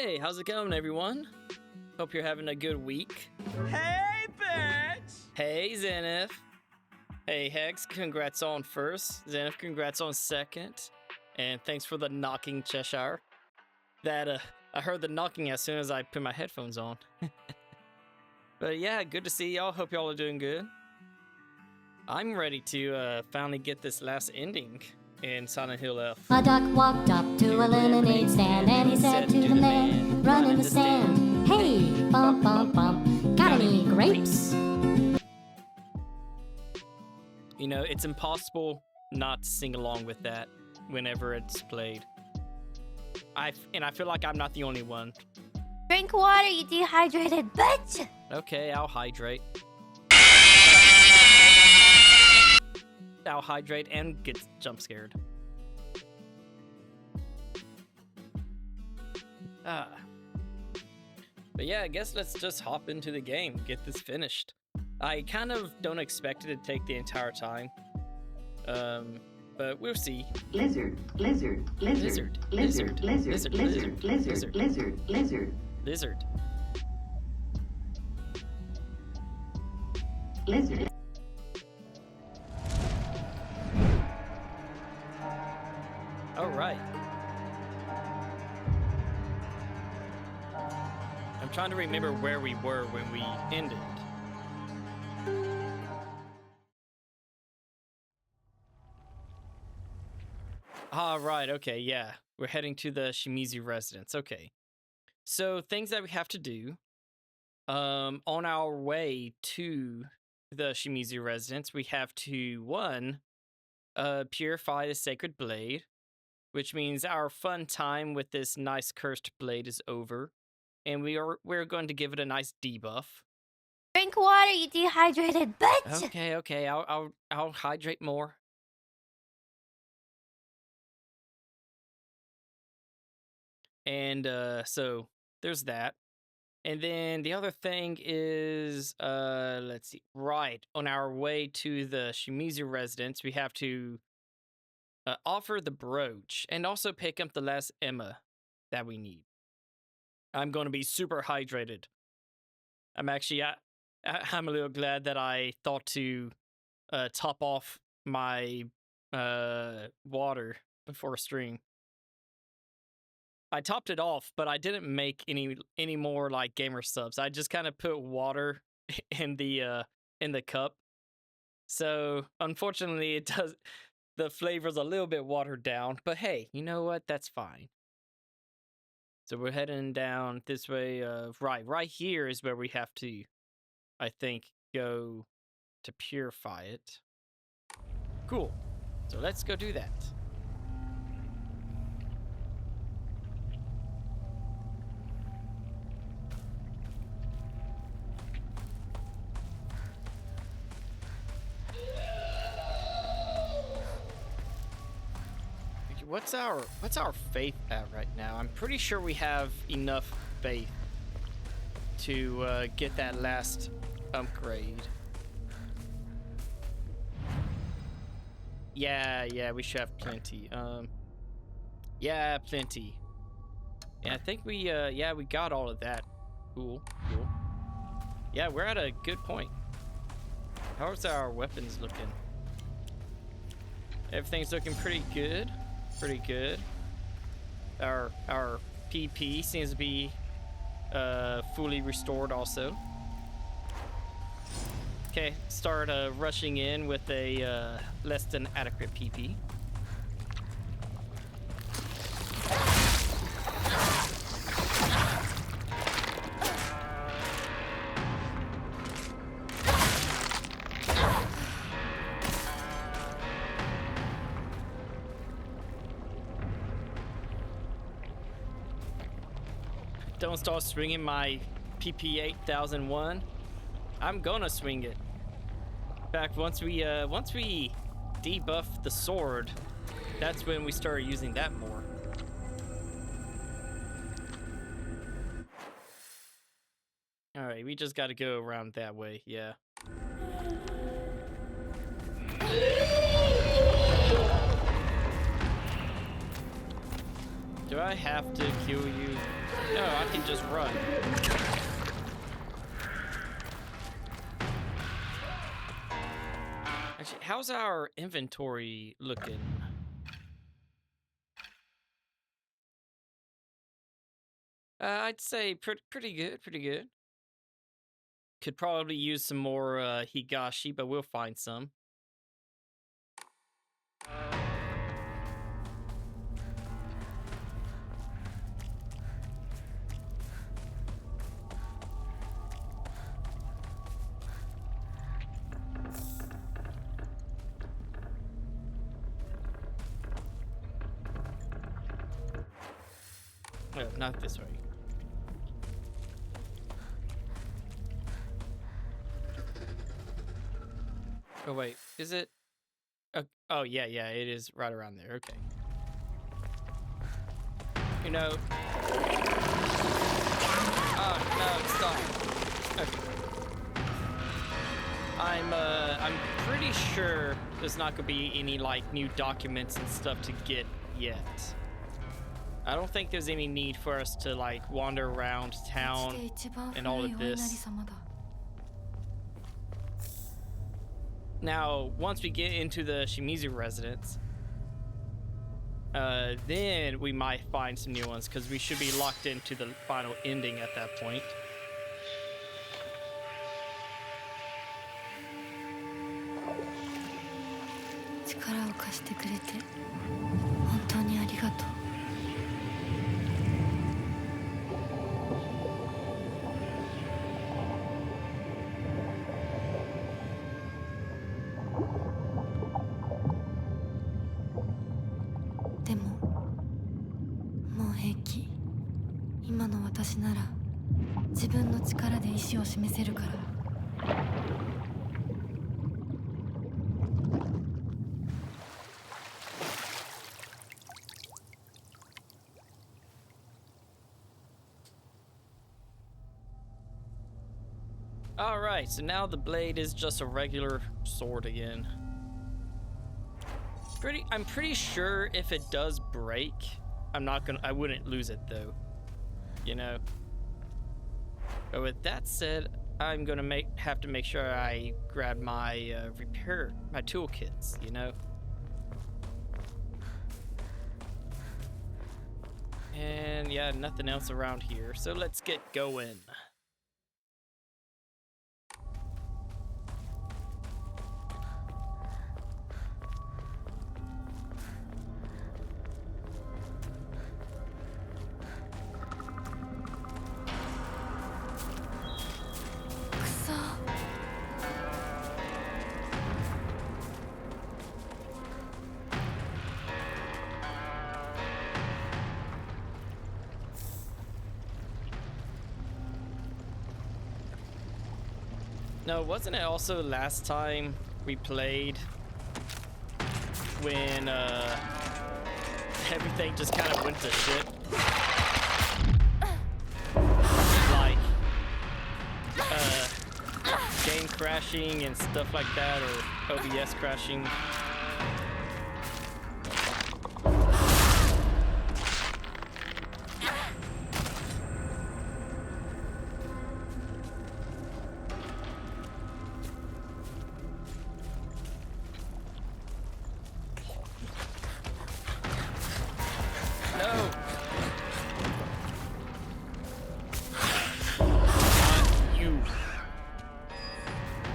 Hey, how's it going, everyone? Hope you're having a good week. Hey, bitch! Hey, Zenith. Hey, Hex, congrats on first. Zenith, congrats on second. And thanks for the knocking, Cheshire. I heard the knocking as soon as I put my headphones on. But yeah, good to see y'all. Hope y'all are doing good. I'm ready to finally get this last ending in Silent Hill F. A duck walked up to a lemonade stand and he said to the man, run in the stand. Hey, bump, bump, bump, got any grapes? You know, it's impossible not to sing along with that whenever it's played. I feel like I'm not the only one. Drink water, you dehydrated bitch! Okay, I'll hydrate. I'll hydrate and get jump scared. But yeah, I guess let's just hop into the game, get this finished. I kind of don't expect it to take the entire time. But we'll see. Lizard, lizard, lizard, lizard, lizard, lizard, lizard, lizard, lizard, Lizard. lizard. All right. I'm trying to remember where we were when we ended. All right, okay, yeah. We're heading to the Shimizu residence. Okay. So, things that we have to do. On our way to the Shimizu residence, we have to, one, purify the sacred blade, which means our fun time with this nice cursed blade is over, and we're going to give it a nice debuff. Drink water, you dehydrated bitch! Okay, I'll hydrate more. And so there's that. And then the other thing is, let's see. Right, on our way to the Shimizu residence, we have to offer the brooch and also pick up the last Emma that we need. I'm going to be super hydrated. I'm actually, I'm a little glad that I thought to top off my water before stream. I topped it off, but I didn't make any more like gamer subs. I just kind of put water in the cup. So unfortunately, the flavor's a little bit watered down. But hey, you know what? That's fine. So we're heading down this way. Right here is where we have to, I think, go to purify it. Cool. So let's go do that. What's our faith at right now? I'm pretty sure we have enough faith to get that last upgrade. Yeah, we should have plenty. Yeah, plenty. Yeah, I think we got all of that. Cool. Yeah, we're at a good point. How's our weapons looking? Everything's looking pretty good. Pretty good. Our PP seems to be fully restored also. Okay, start rushing in with a less than adequate PP. Don't start swinging my PP 8001. I'm gonna swing it. In fact, once we debuff the sword, that's when we start using that more. All right, we just got to go around that way. Yeah. Do I have to kill you? No, I can just run. Actually, how's our inventory looking? I'd say pretty good, pretty good. Could probably use some more higashi, but we'll find some. No, not this way. Oh wait, is it? Oh yeah, it is right around there. Okay. You know. Oh no, stop. Okay. I'm pretty sure there's not gonna be any like new documents and stuff to get yet. I don't think there's any need for us to like wander around town and all of this. Now, once we get into the Shimizu residence, then we might find some new ones because we should be locked into the final ending at that point. Alright, so now the blade is just a regular sword again. I'm pretty sure if it does break, I wouldn't lose it though. You know? But with that said, I'm gonna have to make sure I grab my my toolkits, you know? And yeah, nothing else around here, so let's get going. No, wasn't it also last time we played when everything just kind of went to shit? Like game crashing and stuff like that, or OBS crashing.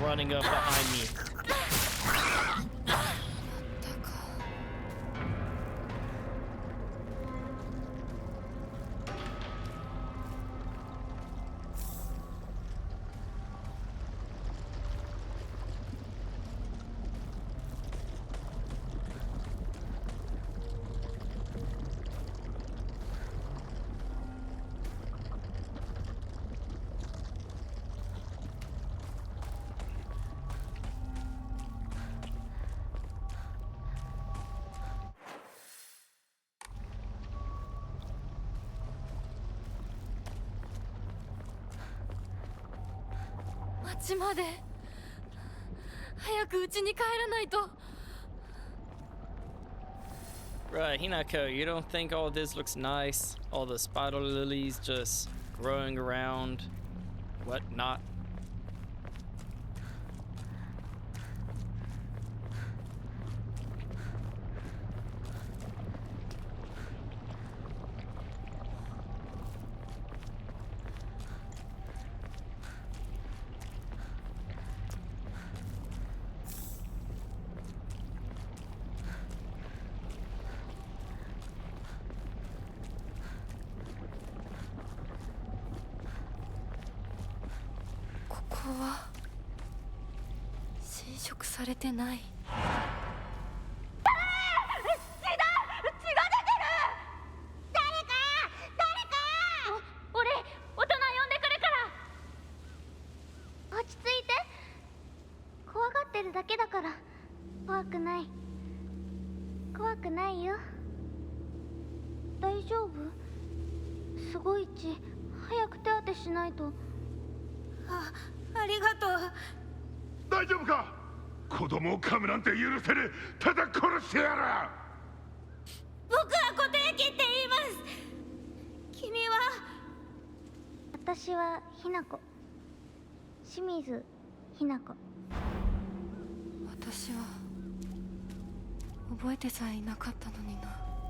Running up behind me. Right, Hinako, you don't think all this looks nice? All the spider lilies just growing around, whatnot.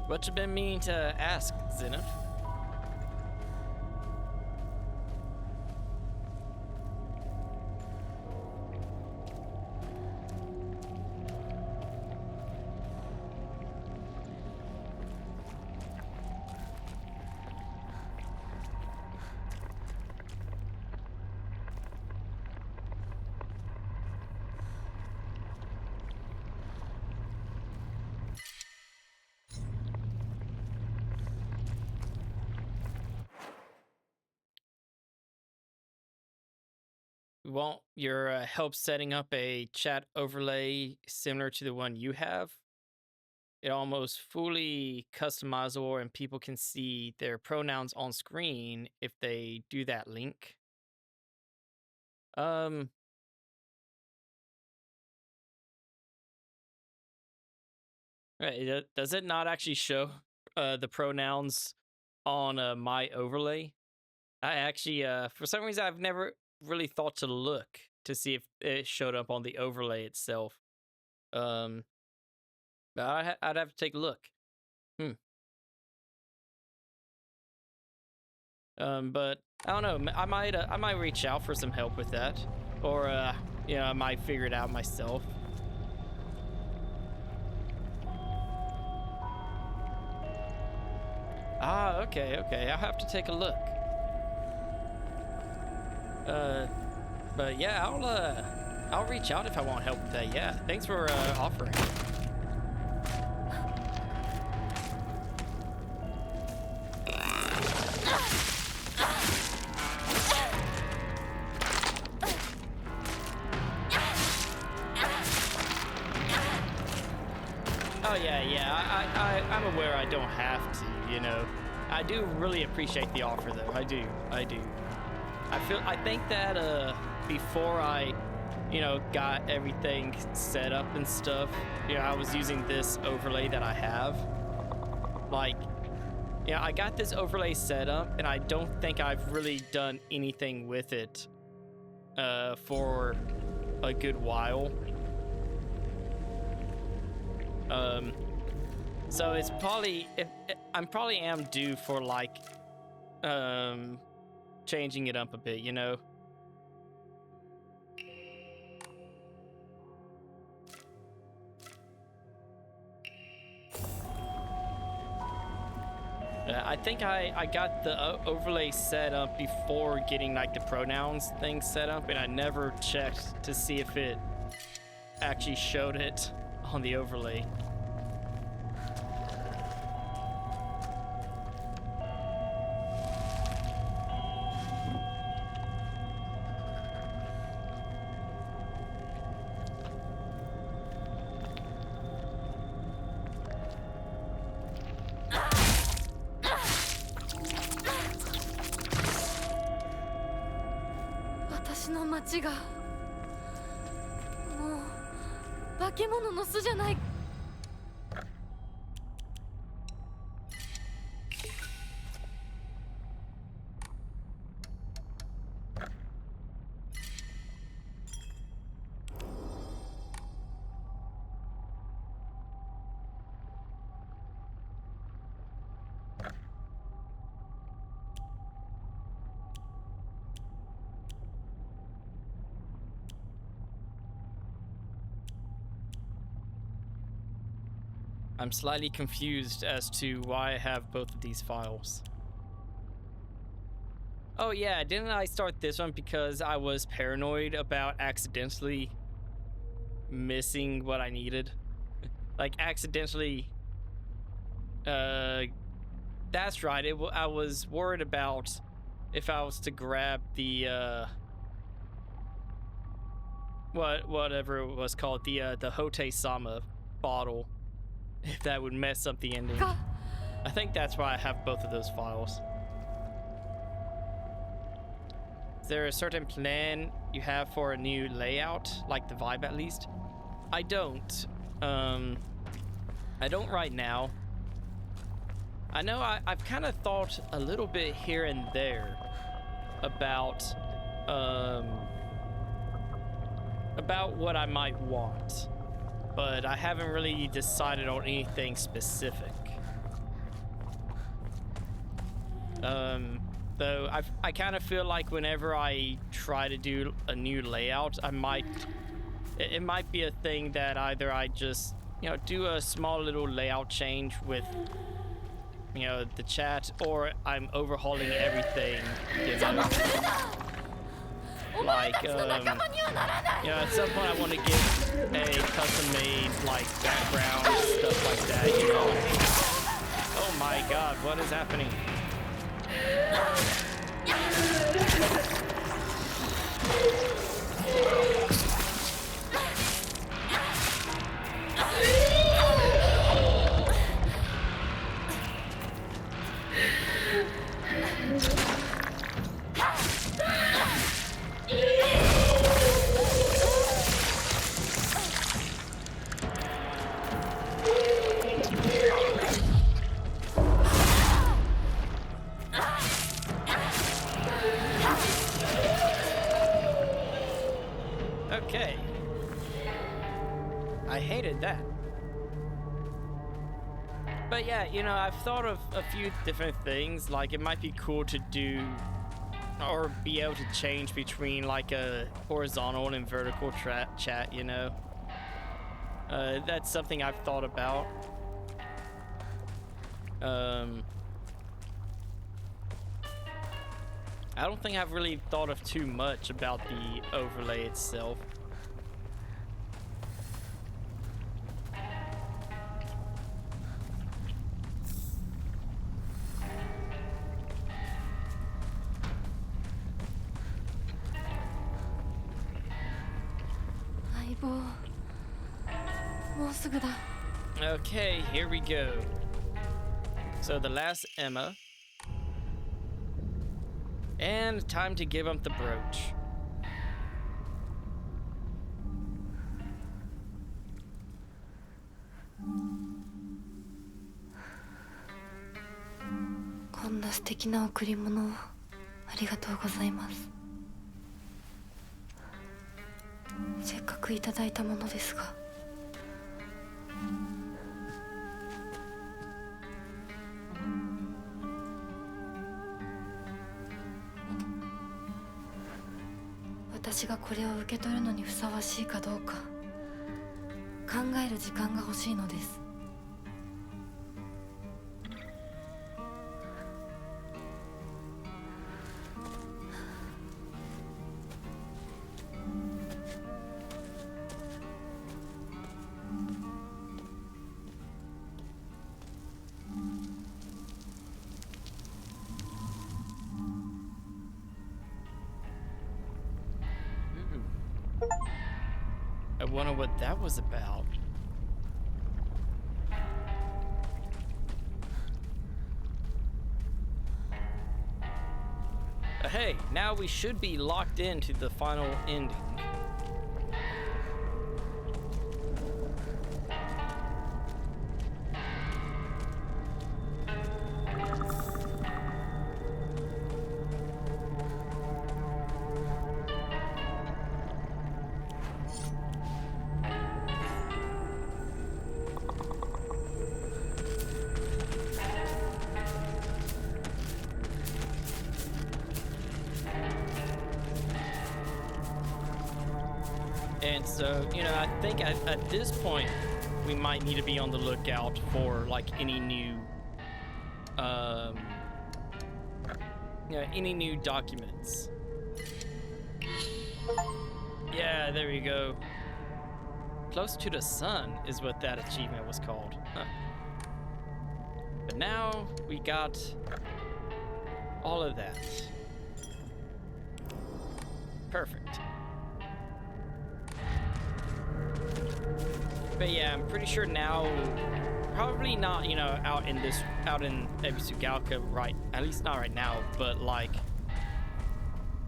What you been meaning to ask, Zenith? Want your help setting up a chat overlay similar to the one you have? It almost fully customizable and people can see their pronouns on screen if they do that link. Right, does it not actually show the pronouns on my overlay? I actually, for some reason, I've never really thought to look to see if it showed up on the overlay itself. But I'd have to take a look. But I don't know. I might reach out for some help with that, or I might figure it out myself. Ah, okay. I'll have to take a look. But yeah, I'll reach out if I want help with that. Yeah, thanks for offering. Oh yeah. I'm aware I don't have to. I do really appreciate the offer, though. I do. I think that before I, got everything set up and stuff, I was using this overlay that I have. I got this overlay set up, and I don't think I've really done anything with it for a good while. So it's probably, I'm probably am due for changing it up a bit, I think I got the overlay set up before getting the pronouns thing set up, and I never checked to see if it actually showed it on the overlay. I'm slightly confused as to why I have both of these files. Oh yeah, didn't I start this one because I was paranoid about accidentally missing what I needed? Like accidentally, that's right. I was worried about if I was to grab the, whatever it was called, the Hote Sama bottle, if that would mess up the ending. I think that's why I have both of those files. Is there a certain plan you have for a new layout, like the vibe at least? I don't. I don't right now. I know I've kind of thought a little bit here and there about what I might want, but I haven't really decided on anything specific. Though I kind of feel like whenever I try to do a new layout, it might be a thing that either I just, you know, do a small little layout change with, you know, the chat, or I'm overhauling everything, you know. Like, you know, at some point I want to get a custom-made, like, background, stuff like that, you know. Oh my god, what is happening? Okay. I hated that. But yeah, you know, I've thought of a few different things. Like, it might be cool to do or be able to change between like a horizontal and vertical chat, you know. That's something I've thought about. I don't think I've really thought of too much about the overlay itself. Okay, here we go. So the last Emma. And time to give him the brooch. I wonder what that was about. Hey, now we should be locked into the final ending. And so, you know, I think at this point, we might need to be on the lookout for like any new any new documents. Yeah, there you go. Close to the sun is what that achievement was called. Huh. But now we got all of that. Perfect. But yeah, I'm pretty sure now, probably not, you know, out in Ebisugalka, right? At least not right now, but like,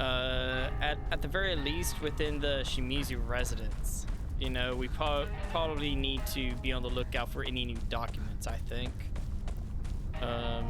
at the very least within the Shimizu residence, you know, we probably need to be on the lookout for any new documents, I think. Ow.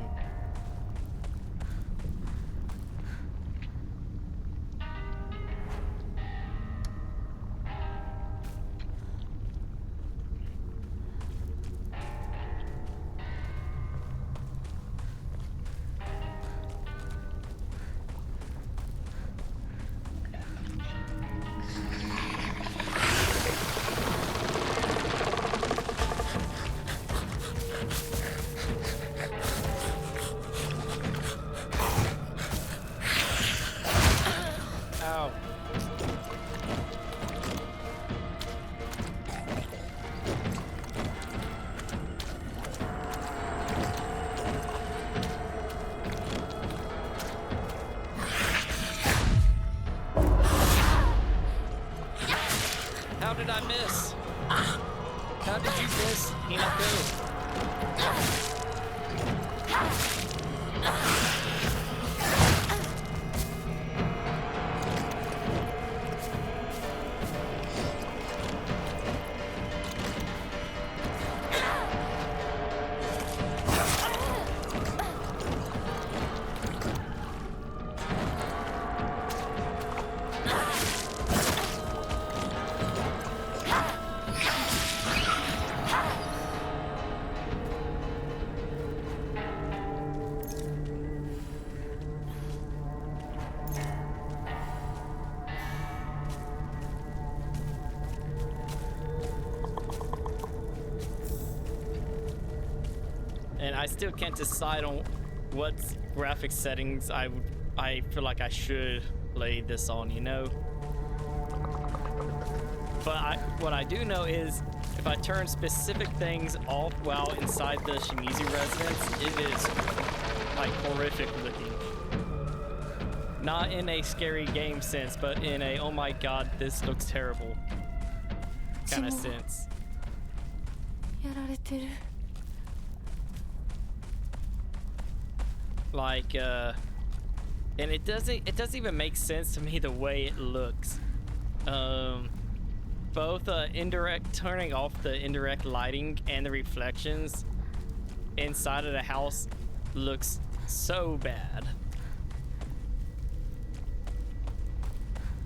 How did I miss? How did you miss, Hinako? And I still can't decide on what graphic settings I feel like I should play this on, you know? But what I do know is if I turn specific things off while inside the Shimizu residence, it is like horrific looking. Not in a scary game sense, but in a oh my god, this looks terrible kind of sense. やられてる。 Like and it doesn't even make sense to me the way it looks. Both turning off the indirect lighting and the reflections inside of the house looks so bad.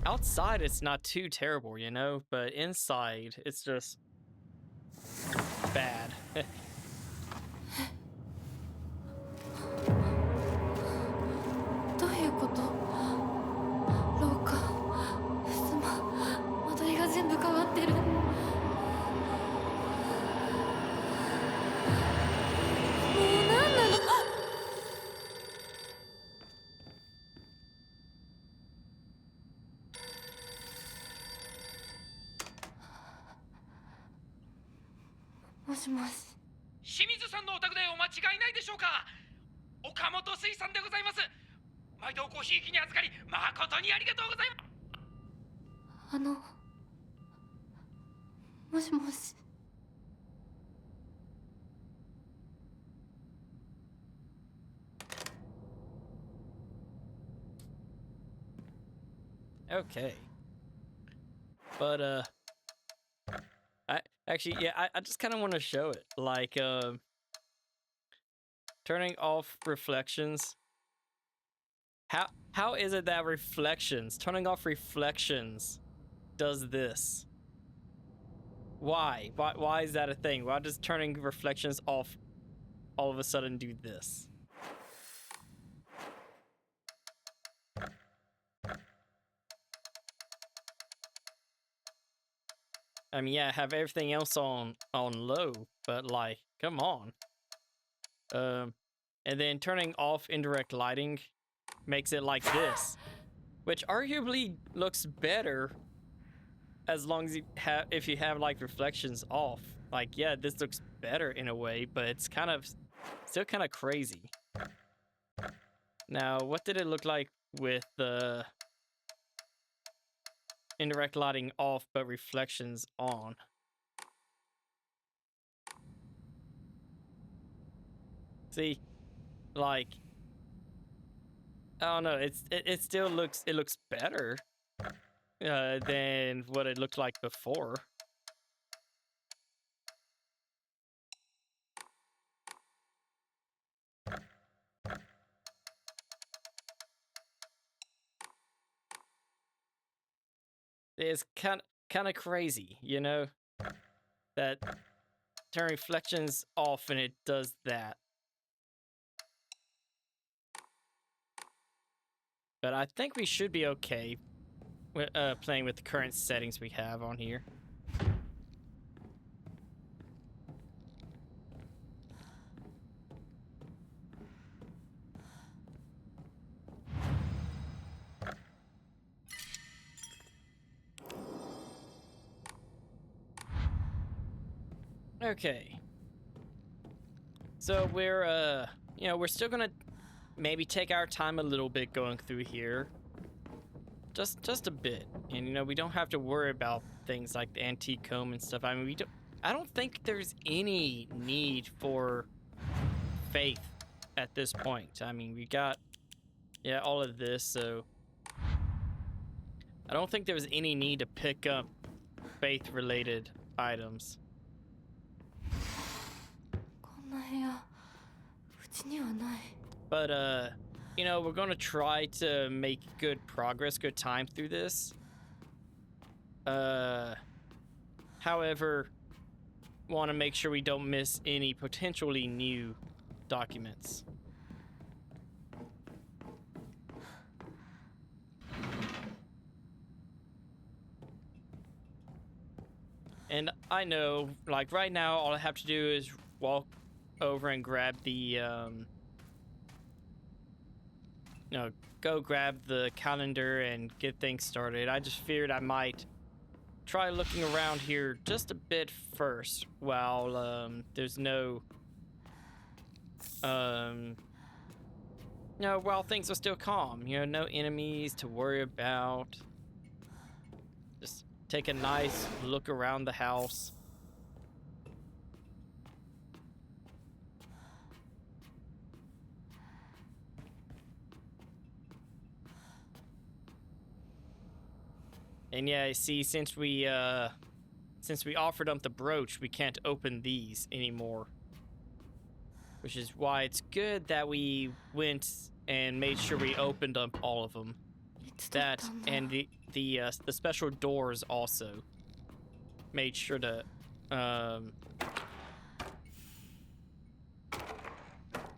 Outside it's not too terrible, you know, but inside it's just bad. どういうこと？廊下、襖、間取りが全部変わってる。もう何なの？もしもし。 清水さんのお宅でお間違いないでしょうか。岡本水産でございます。毎度ごひいきに預かり誠にありがとうございます。もしもし。 Okay. But I just kind of want to show it, like turning off reflections. How is it that turning off reflections does this? Why is that a thing? Why does turning reflections off all of a sudden do this? I mean, yeah, have everything else on low, but like, come on. And then turning off indirect lighting makes it like this, which arguably looks better as long as if you have like reflections off. Like, yeah, this looks better in a way, but it's kind of still kind of crazy. Now, what did it look like with the indirect lighting off but reflections on? See, like, I don't know. It still looks better than what it looked like before. It's kind of crazy, you know, that turn reflections off and it does that. But I think we should be okay with playing with the current settings we have on here. Okay. So we're you know, we're still gonna maybe take our time a little bit going through here. Just a bit. And you know, we don't have to worry about things like the antique comb and stuff. I mean, I don't think there's any need for faith at this point. I mean, we got all of this, so I don't think there was any need to pick up faith related items. こんな部屋うちにはない。 But you know, we're gonna try to make good progress, good time through this. However, want to make sure we don't miss any potentially new documents. And I know, like right now, all I have to do is walk over and grab the, you know, go grab the calendar and get things started. I just figured I might try looking around here just a bit first while there's no, you know, while things are still calm. You know, no enemies to worry about. Just take a nice look around the house. And yeah, see, since we offered up the brooch, we can't open these anymore. Which is why it's good that we went and made sure we opened up all of them. That and the special doors also made sure to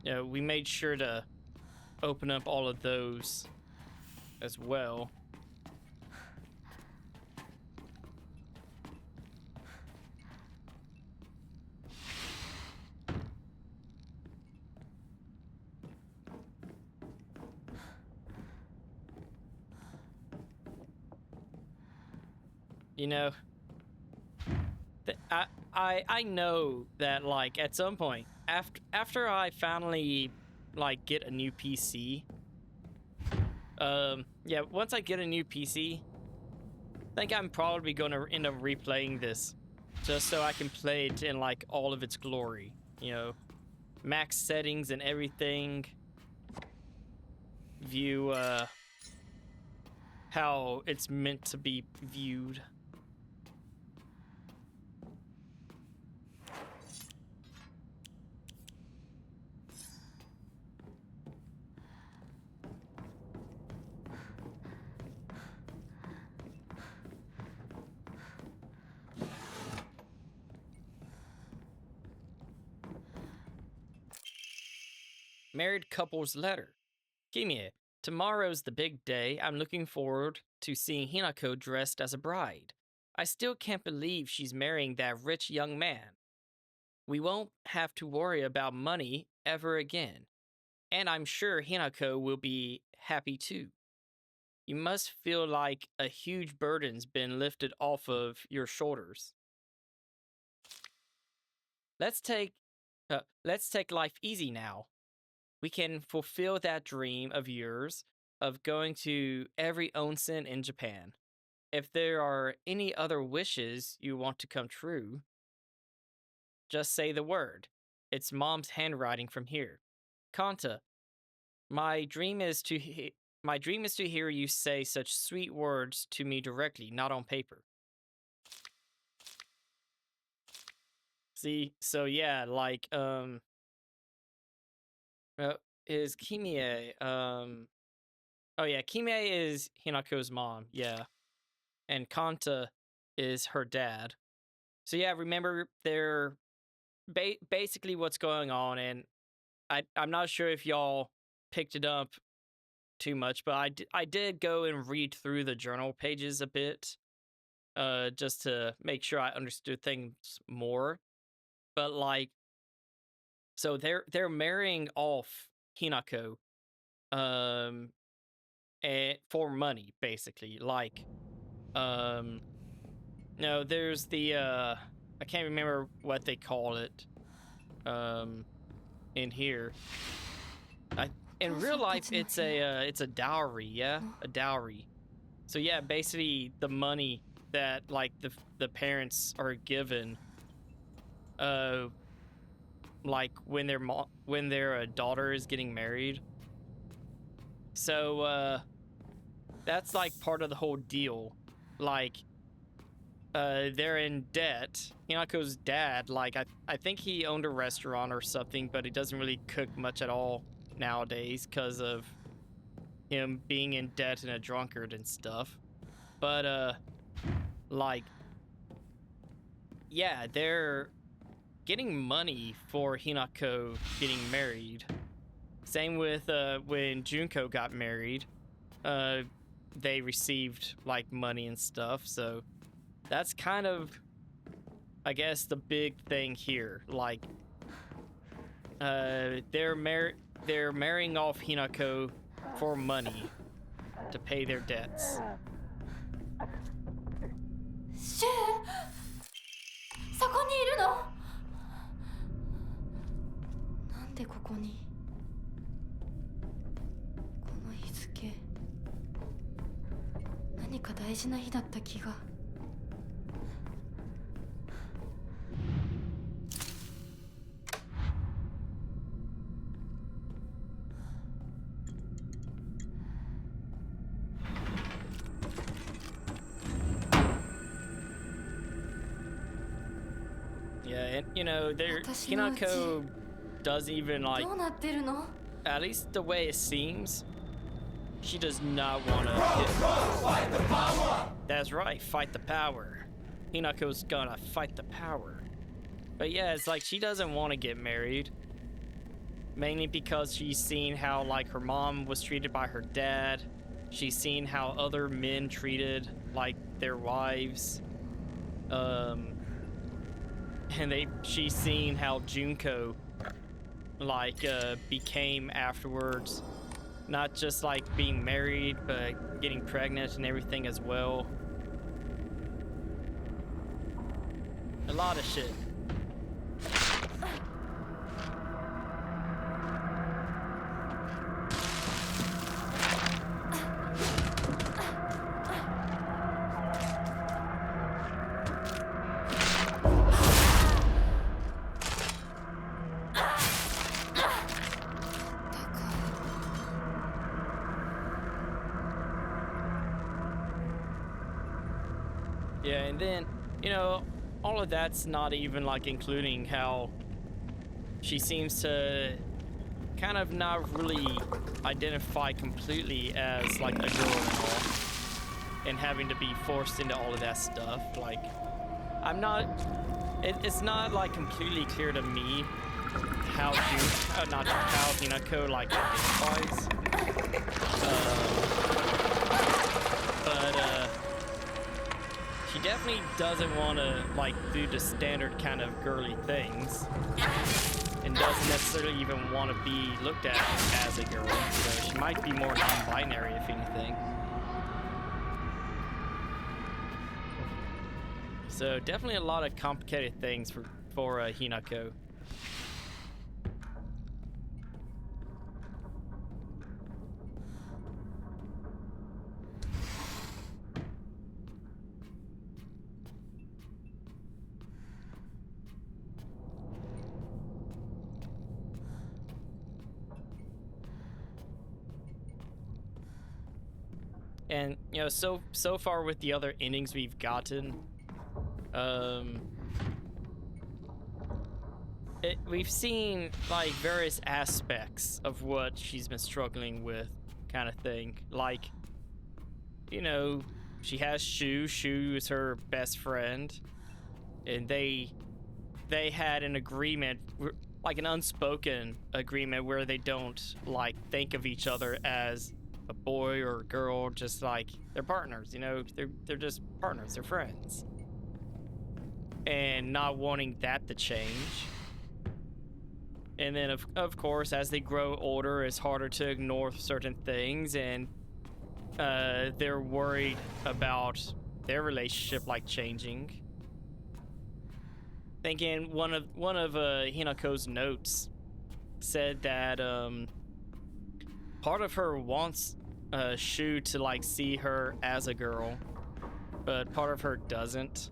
you know, we made sure to open up all of those as well. You know, I know that like at some point after I finally like get a new PC, yeah, once I get a new PC, I think I'm probably gonna end up replaying this just so I can play it in like all of its glory, you know, max settings and everything, view how it's meant to be viewed. Married couple's letter. Kimie, tomorrow's the big day. I'm looking forward to seeing Hinako dressed as a bride. I still can't believe she's marrying that rich young man. We won't have to worry about money ever again. And I'm sure Hinako will be happy too. You must feel like a huge burden's been lifted off of your shoulders. Let's take life easy now. We can fulfill that dream of yours of going to every onsen in Japan. If there are any other wishes you want to come true, just say the word. It's Mom's handwriting from here. Kanta, my dream is to hear you say such sweet words to me directly, not on paper. See, so yeah, like is Kimie oh yeah, Kimie is Hinako's mom, yeah. And Kanta is her dad. So yeah, remember they're basically what's going on, and I'm not sure if y'all picked it up too much, but I did go and read through the journal pages a bit, just to make sure I understood things more. But like, so they're marrying off Hinako, and for money, basically. Like, no, there's the I can't remember what they call it, in here. In real life, it's a dowry, yeah, a dowry. So yeah, basically the money that like the parents are given, like when their daughter is getting married. So that's like part of the whole deal. Like, they're in debt. Hinako's dad, like I think he owned a restaurant or something, but he doesn't really cook much at all nowadays because of him being in debt and a drunkard and stuff. But like, yeah, they're getting money for Hinako getting married. Same with when Junko got married, they received like money and stuff. So that's kind of, I guess, the big thing here. Like, they're marrying off Hinako for money to pay their debts. シュウ、そこにいるの？なんでここに？この日付、何か大事な日だった気が。Yeah, and you know, Hinako doesn't even like, どうなってるの？ at least the way it seems, she does not want to fight the power. That's right, fight the power. Hinako's gonna fight the power. But yeah, it's like she doesn't want to get married. Mainly because she's seen how like her mom was treated by her dad. She's seen how other men treated like their wives. And she's seen how Junko like became afterwards, not just like being married but getting pregnant and everything as well. A lot of shit. Yeah, and then, you know, all of that's not even like including how she seems to kind of not really identify completely as like a girl at all, and having to be forced into all of that stuff. Like, it's not like completely clear to me how Hinako like identifies. But she definitely doesn't want to like do the standard kind of girly things, and doesn't necessarily even want to be looked at as a girl. So she might be more non-binary, if anything. So definitely a lot of complicated things for Hinako. And you know, so far with the other endings we've gotten, we've seen like various aspects of what she's been struggling with, kind of thing. Like, you know, she has Shu. Shu is her best friend, and they had an agreement, like an unspoken agreement, where they don't like think of each other as a boy or a girl, just like they're partners. You know, they're just partners. They're friends. And not wanting that to change. And then of course, as they grow older, it's harder to ignore certain things, and they're worried about their relationship like changing. Thinking one of Hinako's notes said that part of her wants Shu to like see her as a girl, but part of her doesn't.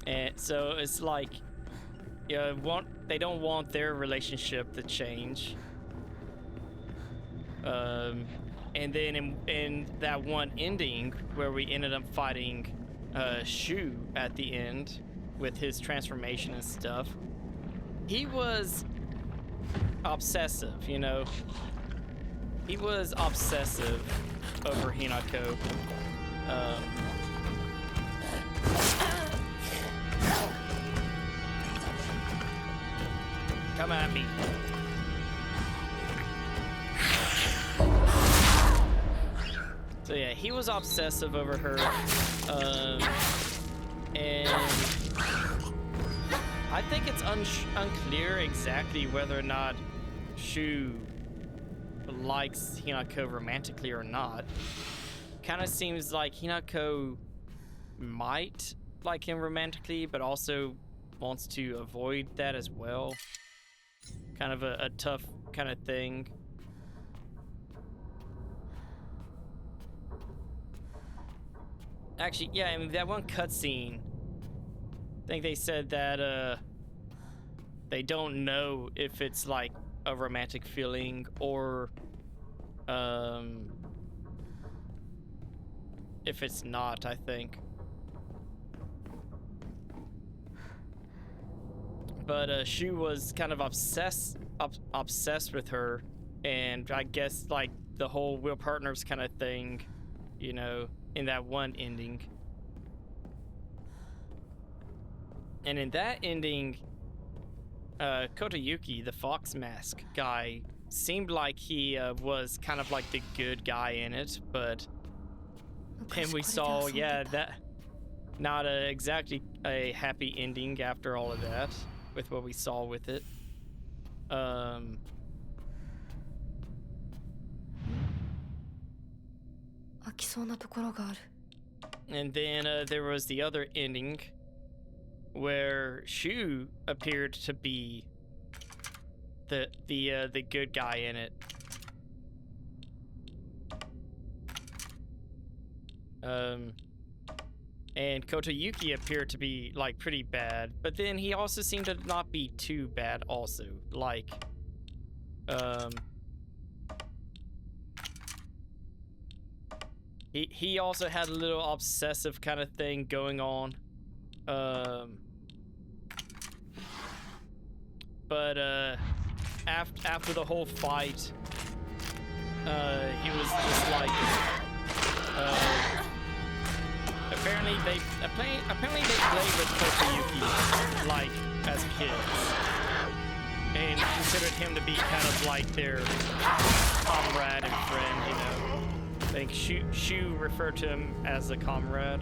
And so it's like, they don't want their relationship to change. And then in that one ending where we ended up fighting Shu at the end with his transformation and stuff, he was obsessive, you know? He was obsessive over Hinako. Come at me. So yeah, he was obsessive over her, and I think it's unclear exactly whether or not Shu likes Hinako romantically or not. Kind of seems like Hinako might like him romantically, but also wants to avoid that as well. Kind of a tough kind of thing. Actually, yeah, I mean, that one cutscene, I think they said that they don't know if it's like a romantic feeling or if it's not, I think. But Shu was kind of obsessed with her, and I guess like the whole Will Partners kind of thing, you know, in that one ending. And in that ending, Kotoyuki, the Fox Mask guy, seemed like he was kind of like the good guy in it, but then we saw, yeah, that not exactly a happy ending after all of that, with what we saw with it. And then there was the other ending where Shu appeared to be the good guy in it. And Kotoyuki appeared to be like pretty bad, but then he also seemed to not be too bad also. Like he also had a little obsessive kind of thing going on. But after the whole fight, he was just like apparently they played with Kotoyuki like as kids and considered him to be kind of like their comrade and friend, you know. think Shu referred to him as a comrade.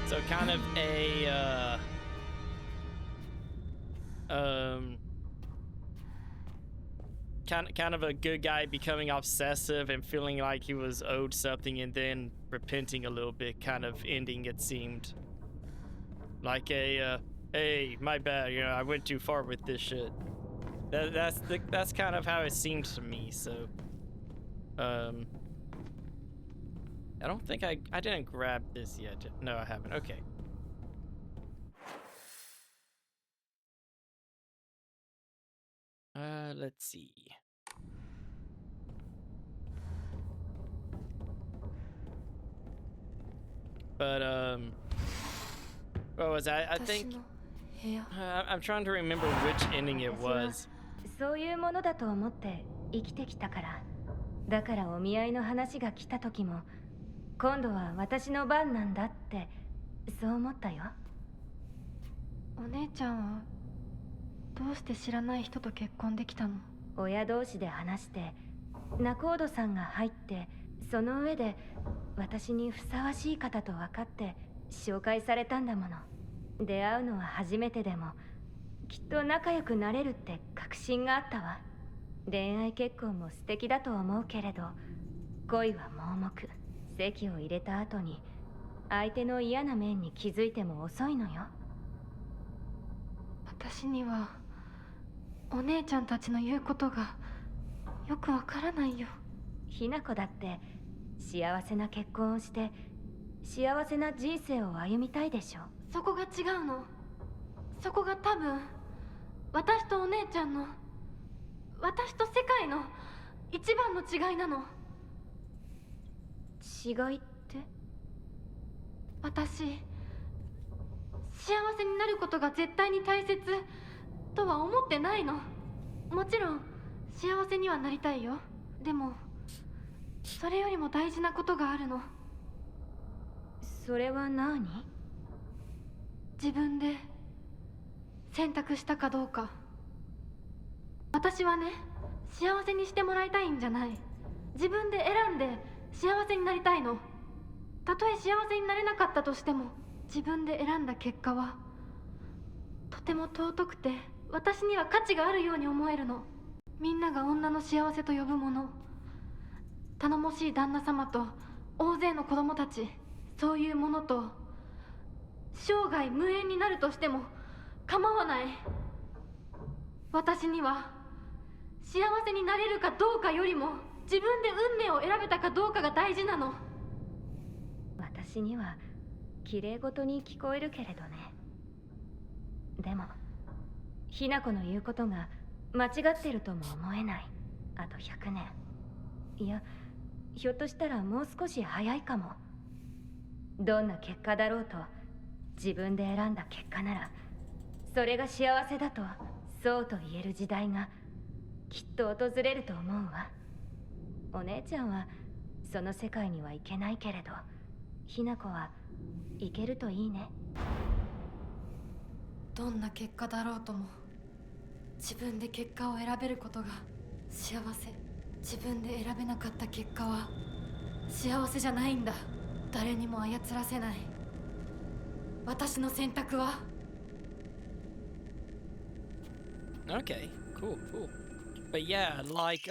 So kind of a kind of a good guy becoming obsessive and feeling like he was owed something and then repenting a little bit, kind of ending, it seemed. Like a hey, my bad, I went too far with this shit. That's kind of how it seemed to me. So I don't think I didn't grab this yet. No, I haven't. Okay. Let's see. But what was I think I'm trying to remember which ending it was. そういうものだと思って生きてきたから。だからお見合いの話が来た時も、今度は私の番なんだってそう思ったよ。お姉ちゃんはどうして知らない人と結婚できたの？親同士で話して仲人さんが入って、その上で私にふさわしい方と分かって紹介されたんだもの。出会うのは初めてでもきっと仲良くなれるって確信があったわ。恋愛結婚も素敵だと思うけれど、恋は盲目。籍を入れた後に相手の嫌な面に気づいても遅いのよ。私にはお姉ちゃんたちの言うことがよくわからないよ。ひな子だって幸せな結婚をして幸せな人生を歩みたいでしょ。そこが違うの。そこが多分私とお姉ちゃんの、私と世界の一番の違いなの。違いって？私、幸せになることが絶対に大切とは思ってないの。もちろん幸せにはなりたいよ。でもそれよりも大事なことがあるの。それは何？自分で選択したかどうか。私はね、幸せにしてもらいたいんじゃない。自分で選んで幸せになりたいの。たとえ幸せになれなかったとしても、自分で選んだ結果はとても尊くて、私には価値があるように思えるの。みんなが女の幸せと呼ぶもの、頼もしい旦那様と大勢の子供たち、そういうものと生涯無縁になるとしても構わない。私には幸せになれるかどうかよりも、自分で運命を選べたかどうかが大事なの。私には綺麗事に聞こえるけれどね。でもひな子の言うことが間違ってるとも思えない。あと100年、いやひょっとしたらもう少し早いかも。どんな結果だろうと自分で選んだ結果なら、それが幸せだとそうと言える時代がきっと訪れると思うわ。お姉ちゃんはその世界には行けないけれど、ひな子は行けるといいね。どんな結果だろうとも、自分で結果を選べることが幸せ。自分で選べなかった結果は幸せじゃないんだ。誰にも操らせない私の選択は。 Okay, cool. But yeah, like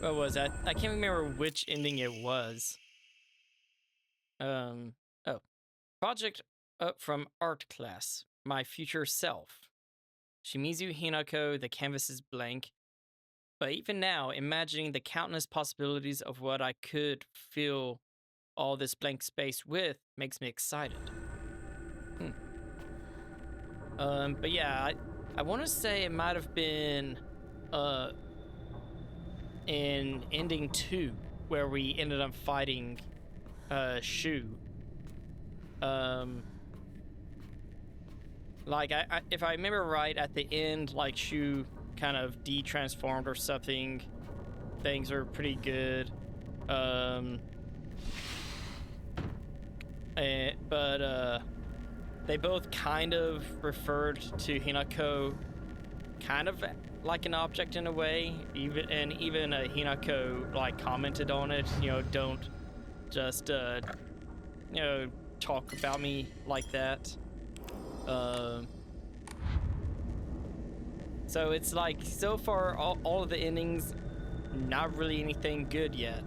what was that? I can't remember which ending it was. Oh, project up from art class. My future self. Shimizu Hinako, the canvas is blank. But even now, imagining the countless possibilities of what I could fill all this blank space with makes me excited. But yeah, I want to say it might have been in ending 2 where we ended up fighting Shu. Like if I remember right, at the end, like Shu kind of de-transformed or something. Things are pretty good. But they both kind of referred to Hinako kind of like an object in a way. Even Hinako like commented on it. You know, don't just you know, talk about me like that. So it's like, so far all of the endings, not really anything good yet.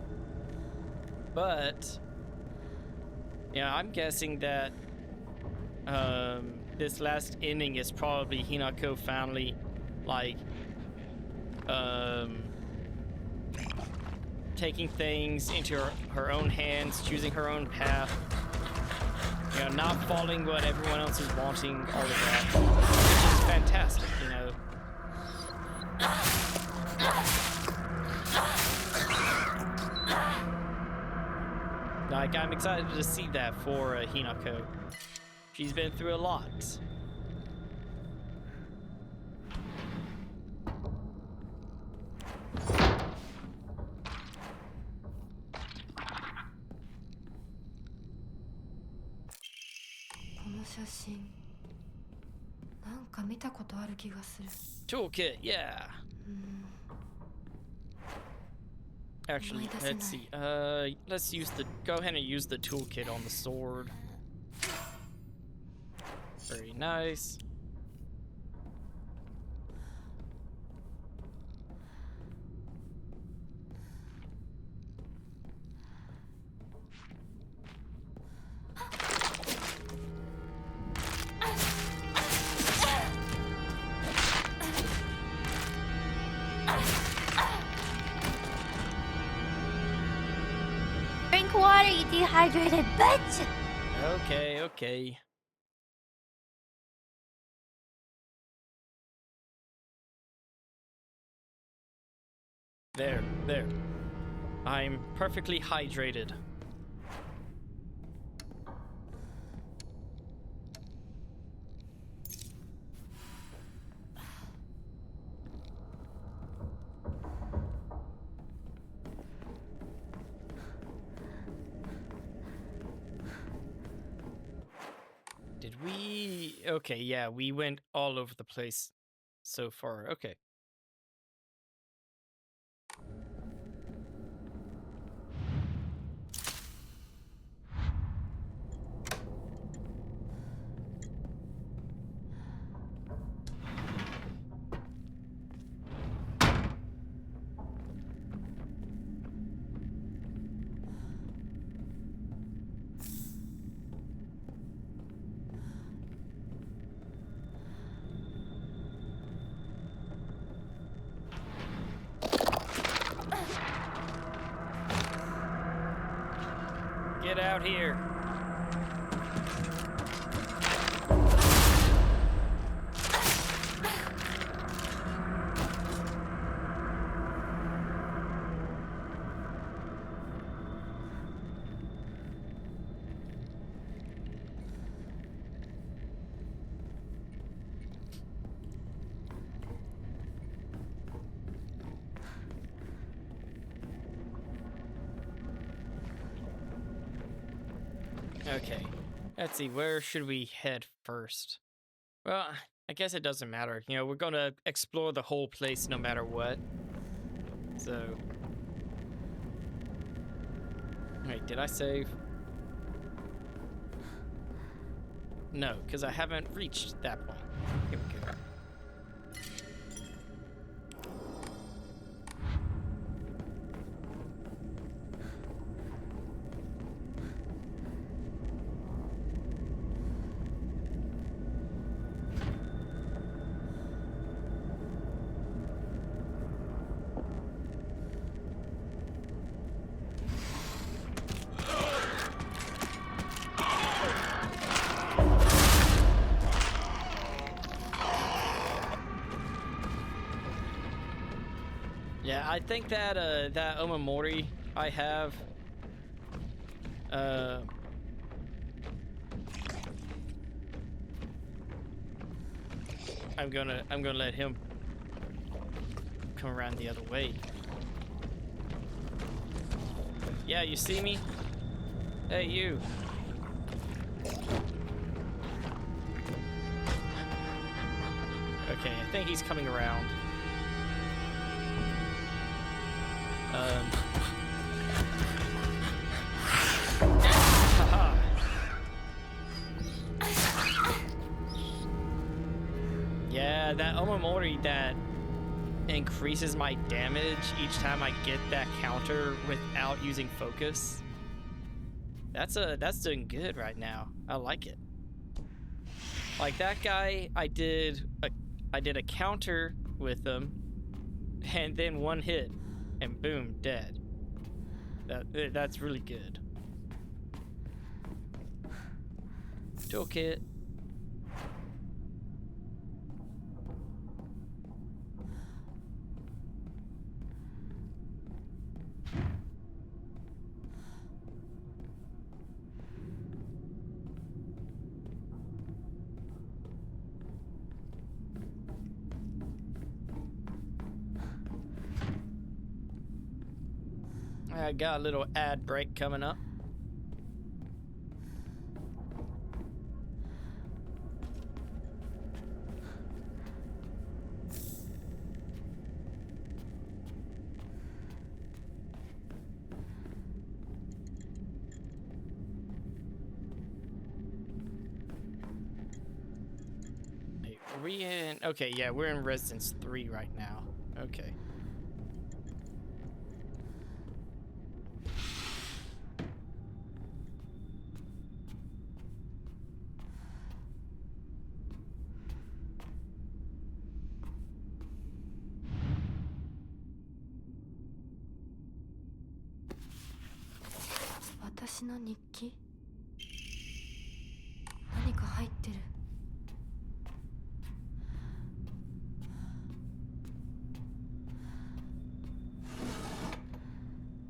But yeah, I'm guessing that this last ending is probably Hinako finally like taking things into her own hands, choosing her own path, you know, not following what everyone else is wanting, all of that, which is fantastic, you know. Like, I'm excited to see that for Hinako. She's been through a lot. この写真なんか見たことある気がする。 Toolkit, yeah. Actually, let's see. Let's go ahead and use the toolkit on the sword. Very nice. Drink water, you dehydrated bitch! Okay, okay. There. I'm perfectly hydrated. Did we... Okay, yeah, we went all over the place so far. Okay. Get out here. Okay, let's see, where should we head first? Well, I guess it doesn't matter. You know, we're gonna explore the whole place no matter what. So... Wait, did I save? No, because I haven't reached that point. Here we go. Yeah, I think that that Omamori I have, I'm gonna let him come around the other way. Yeah, you see me? Hey, you. Okay, I think he's coming around. Haha. Yeah, that Omamori that increases my damage each time I get that counter without using focus. That's doing good right now. I like it. Like that guy, I did a counter with him, and then one hit, and boom, dead. That's really good. Toolkit. I got a little ad break coming up. Wait, are we in? Okay, yeah, we're in Residence 3 right now. Okay.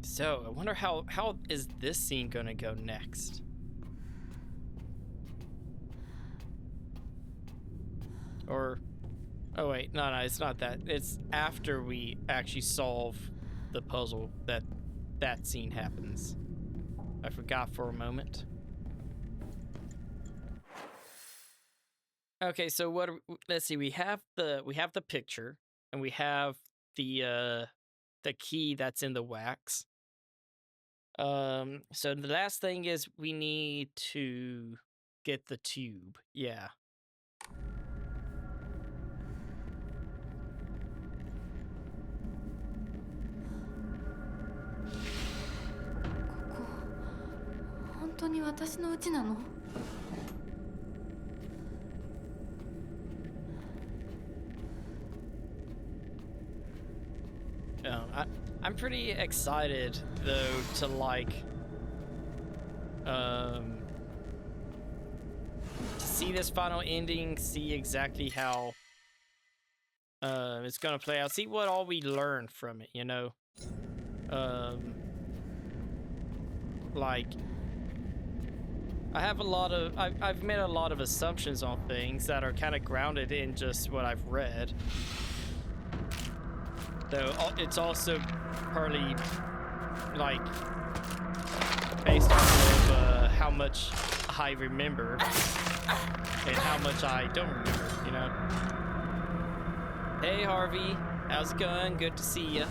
So, I wonder how is this scene gonna go next? Or, oh wait, no, it's not that. It's after we actually solve the puzzle that scene happens. I forgot for a moment. Okay, so let's see. We have the picture, and we have the key that's in the wax. So the last thing is we need to get the tube. Yeah. I'm pretty excited though to to see this final ending, see exactly how it's gonna play out, see what all we learn from it, you know. Like I've made a lot of assumptions on things that are kind of grounded in just what I've read. Though it's also partly like based off of how much I remember and how much I don't remember, you know. Hey Harvey, how's it going? Good to see you.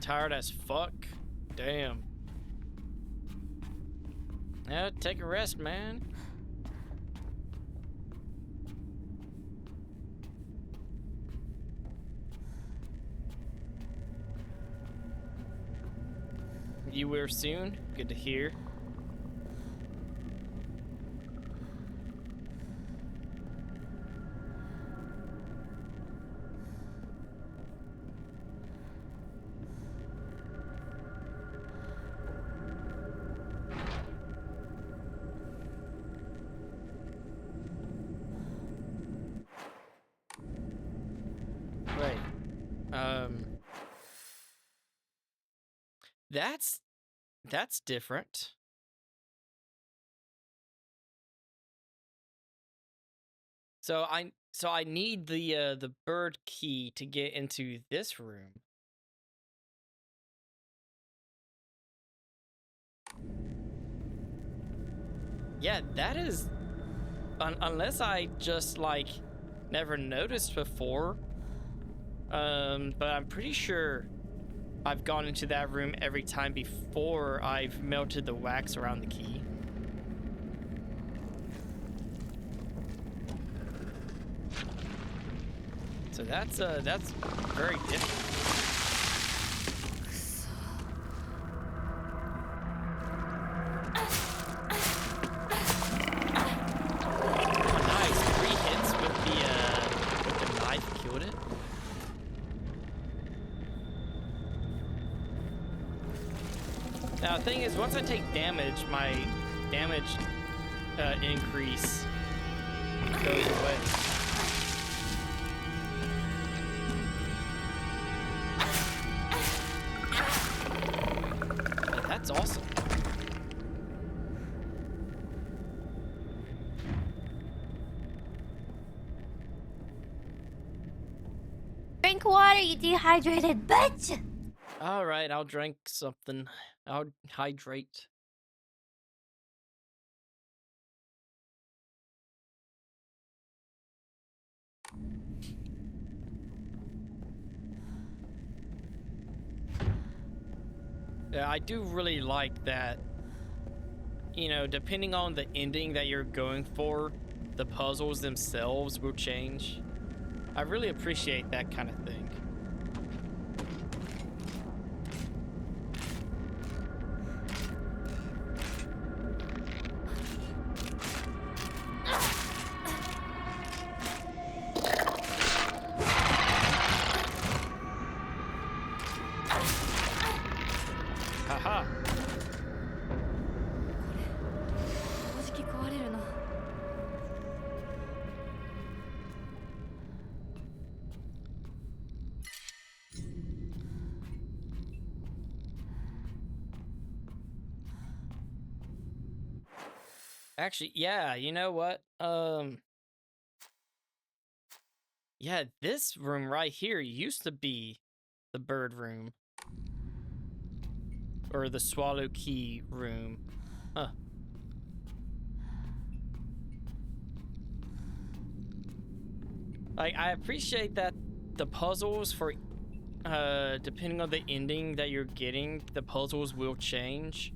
Tired as fuck? Damn. Yeah, take a rest, man. You will soon? Good to hear. Wait. That's different. So I need the bird key to get into this room. Yeah, that is... unless I just, like, never noticed before. But I'm pretty sure I've gone into that room every time before I've melted the wax around the key. So that's very different. Oh, nice. 3 hits with the knife killed it. Now, the thing is, once I take damage, my damage increase goes away. Yeah, that's awesome. Drink water, you dehydrated bitch! All right, I'll drink something. I'll hydrate. Yeah, I do really like that. You know, depending on the ending that you're going for, the puzzles themselves will change. I really appreciate that kind of thing. Haha. これ正直壊れるな。 Actually, yeah, you know what? Yeah, this room right here used to be the bird room. Or the swallow key room. Huh. Like, I appreciate that the puzzles for, depending on the ending that you're getting, the puzzles will change.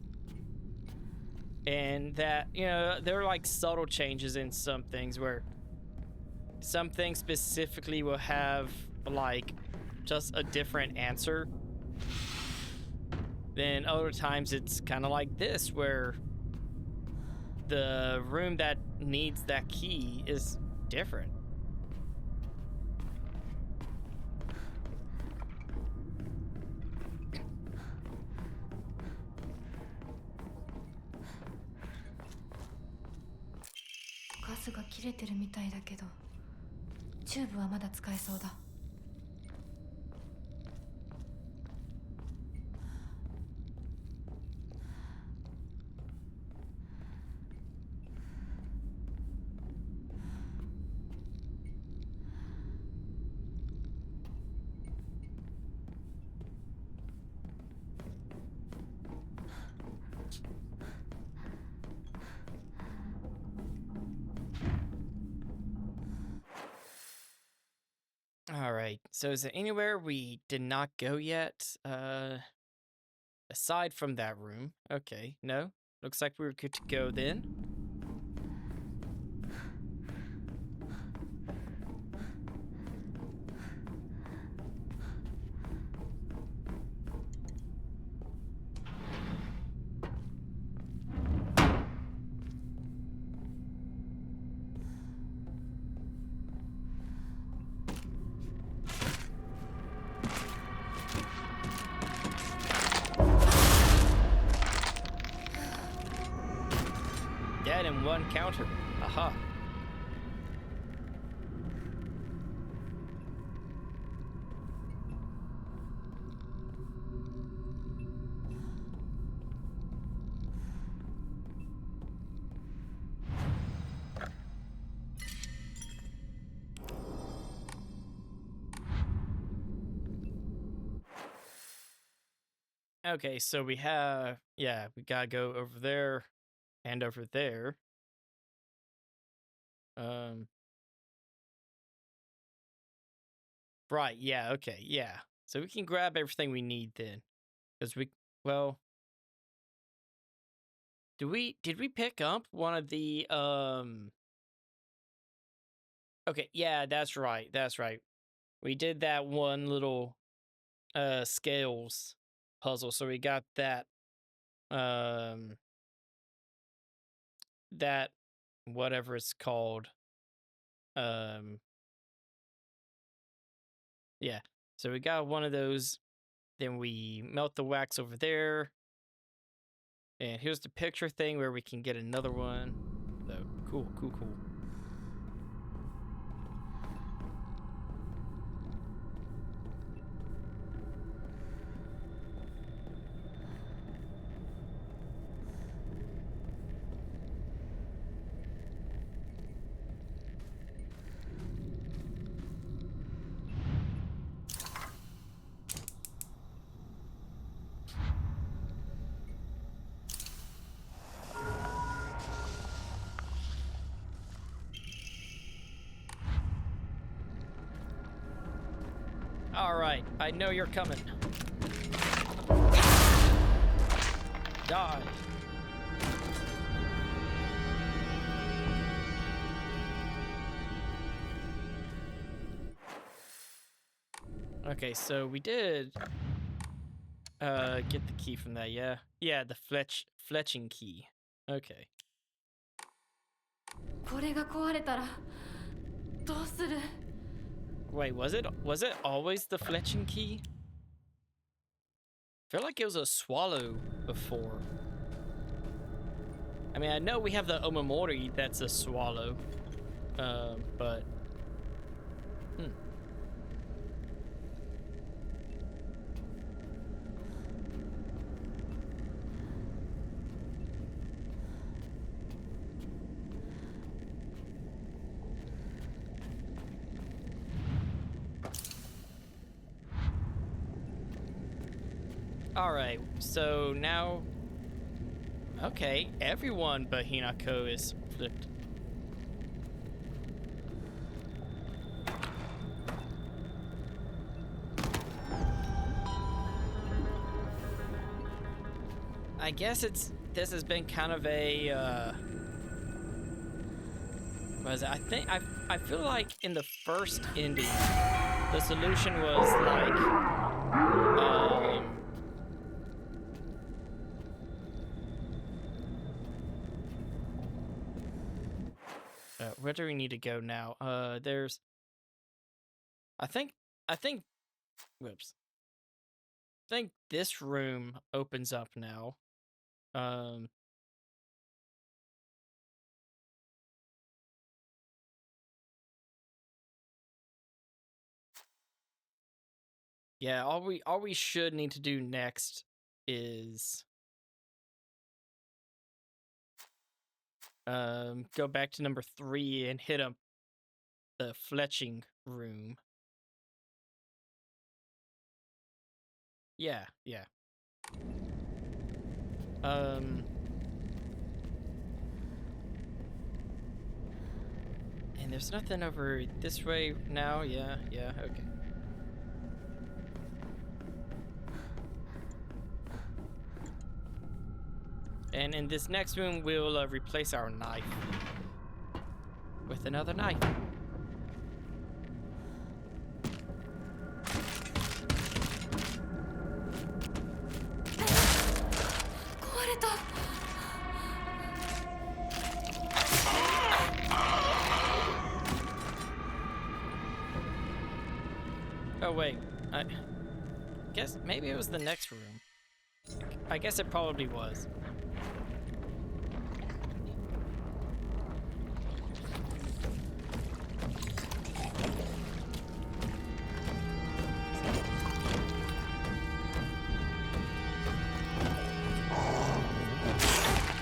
And that, you know, there are like subtle changes in some things where some things specifically will have like just a different answer. Then other times it's kind of like this, where the room that needs that key is different. Gas が切れてるみたいだけど、チューブはまだ使えそうだ。All right. So is there anywhere we did not go yet? Aside from that room. Okay. No. Looks like we were good to go then. Dead in one counter. Aha. Okay, so we have, yeah, we gotta go over there and over there. Right, yeah, okay, yeah. So we can grab everything we need then. Because well, did we pick up one of the, okay, yeah, that's right, that's right. We did that one little, scales puzzle, so we got that, um, that, whatever it's called, um, yeah. So we got one of those, then we melt the wax over there, and here's the picture thing where we can get another one. So, cool, cool, cool. All right, I know you're coming. Die. Okay, so we did get the key from that, yeah? Yeah, the fletching key. Okay. これが壊れたらどうする？ Wait, was it always the fletching key? I feel like it was a swallow before. I mean, I know we have the Omamori that's a swallow. But all right, so now, okay, everyone but Hinako is flipped. I guess this has been kind of a, what is it? I feel like in the first ending, the solution was like, where do we need to go now? There's, I think, whoops. I think this room opens up now. Yeah, all we should need to do next is go back to number 3 and hit up the fletching room. Yeah, yeah. And there's nothing over this way now. Yeah, okay. And in this next room, we'll replace our knife with another knife. Oh wait, I guess maybe it was the next room. I guess it probably was.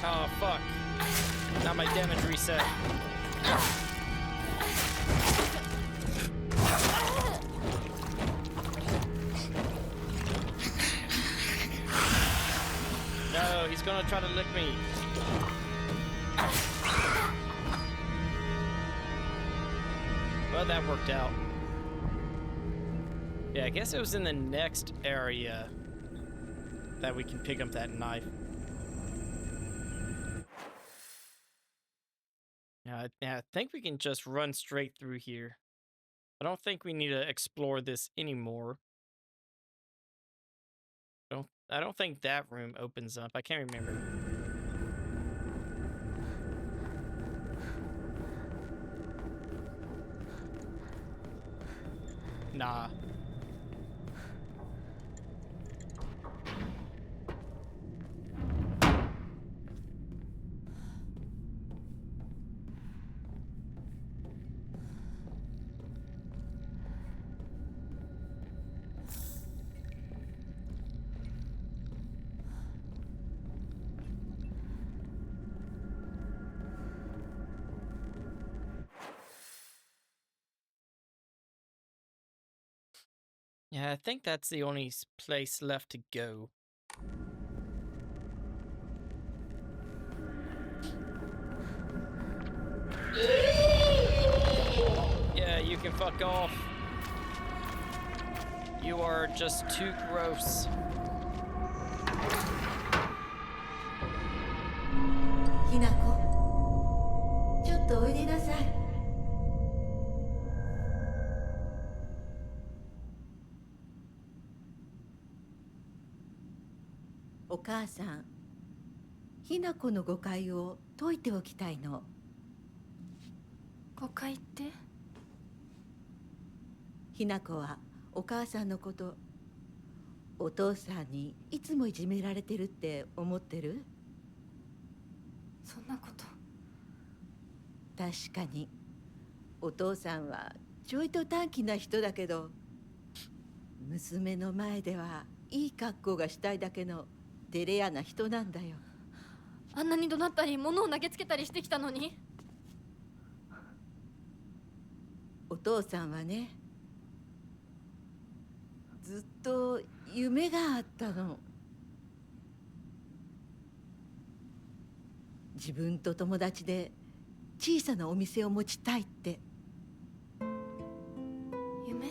Oh fuck. Now my damage reset. he's gonna try to lick me. Well, that worked out. Yeah, I guess it was in the next area that we can pick up that knife. Yeah, I think we can just run straight through here. I don't think we need to explore this anymore. I don't think that room opens up. I can't remember. Nah. Yeah, I think that's the only place left to go. Yeah, you can fuck off. You are just too gross. Hinako, ちょっとおいでなさい。お母さん、ひなこの誤解を解いておきたいの。誤解って？ひなこはお母さんのこと、お父さんにいつもいじめられてるって思ってる？そんなこと。確かにお父さんはちょいと短気な人だけど、娘の前ではいい格好がしたいだけの照れ屋な人なんだよ。あんなに怒鳴ったり物を投げつけたりしてきたのに。お父さんはね、ずっと夢があったの。自分と友達で小さなお店を持ちたいって。夢？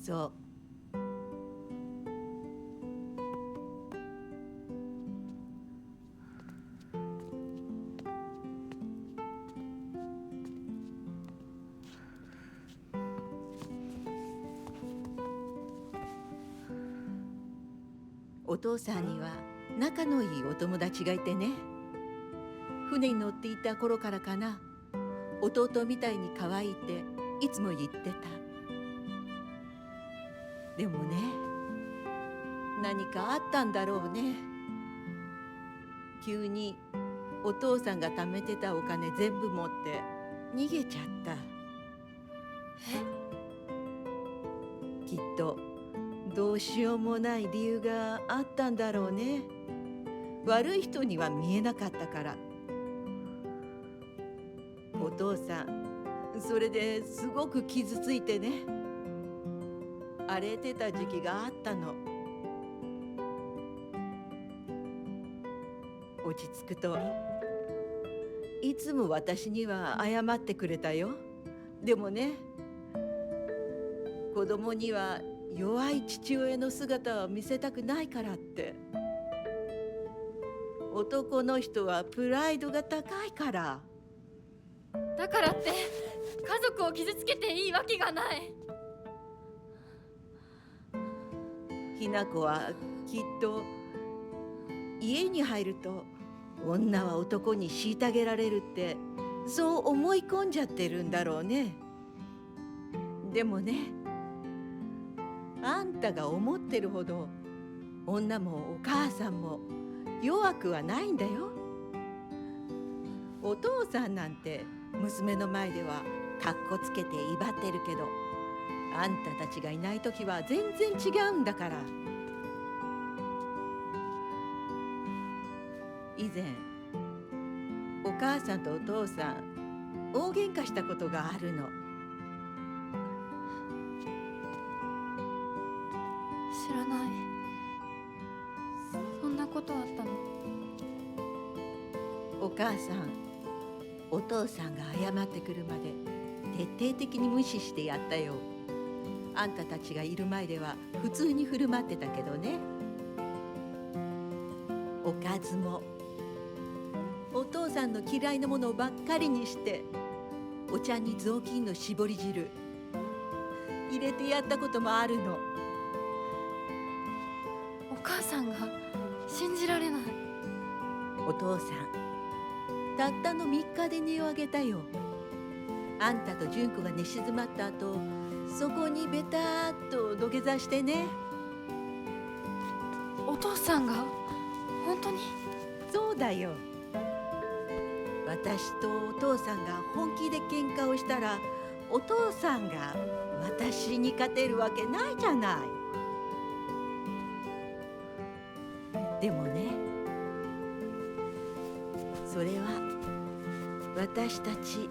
そう。お父さんには仲のいいお友達がいてね、船に乗っていた頃からかな、弟みたいに可愛いっていつも言ってた。でもね、何かあったんだろうね。急にお父さんが貯めてたお金全部持って逃げちゃった。きっとどうしようもない理由があったんだろうね。悪い人には見えなかったから。お父さん、それですごく傷ついてね、荒れてた時期があったの。落ち着くといつも私には謝ってくれたよ。でもね、子供には弱い父親の姿を見せたくないからって。男の人はプライドが高いから。だからって家族を傷つけていいわけがない。ひな子はきっと家に入ると女は男に虐げられるってそう思い込んじゃってるんだろうね。でもね、あんたが思ってるほど女もお母さんも弱くはないんだよ。お父さんなんて娘の前ではかっこつけて威張ってるけど、あんたたちがいない時は全然違うんだから。以前お母さんとお父さん大喧嘩したことがあるの。知らない。ことあったの？お母さん、お父さんが謝ってくるまで徹底的に無視してやったよ。あんたたちがいる前では普通に振る舞ってたけどね。おかずもお父さんの嫌いなものばっかりにして、お茶に雑巾の絞り汁入れてやったこともあるの。お母さんが信じられない。お父さん、たったの3日で値を上げたよ。あんたと純子が寝静まった後、そこにベターっと土下座してね。お父さんが本当に？そうだよ。私とお父さんが本気で喧嘩をしたら、お父さんが私に勝てるわけないじゃない。でもね、それは私たち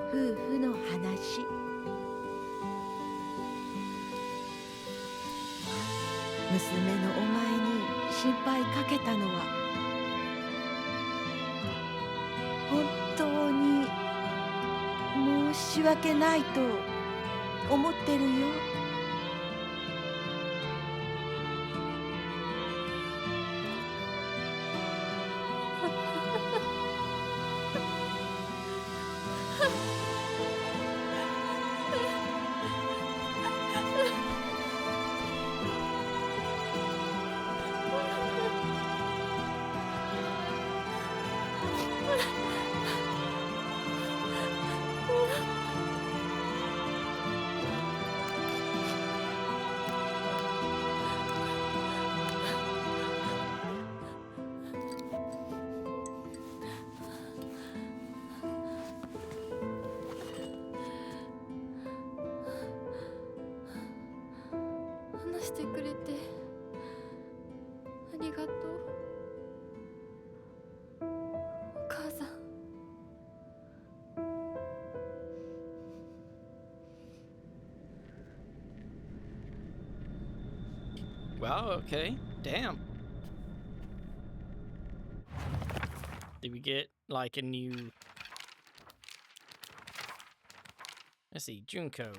夫婦の話。娘のお前に心配かけたのは本当に申し訳ないと思ってるよ。話してくれてありがとう、お母さん。Wow, okay. Damn. Did we get like a new... Let's see, Junko.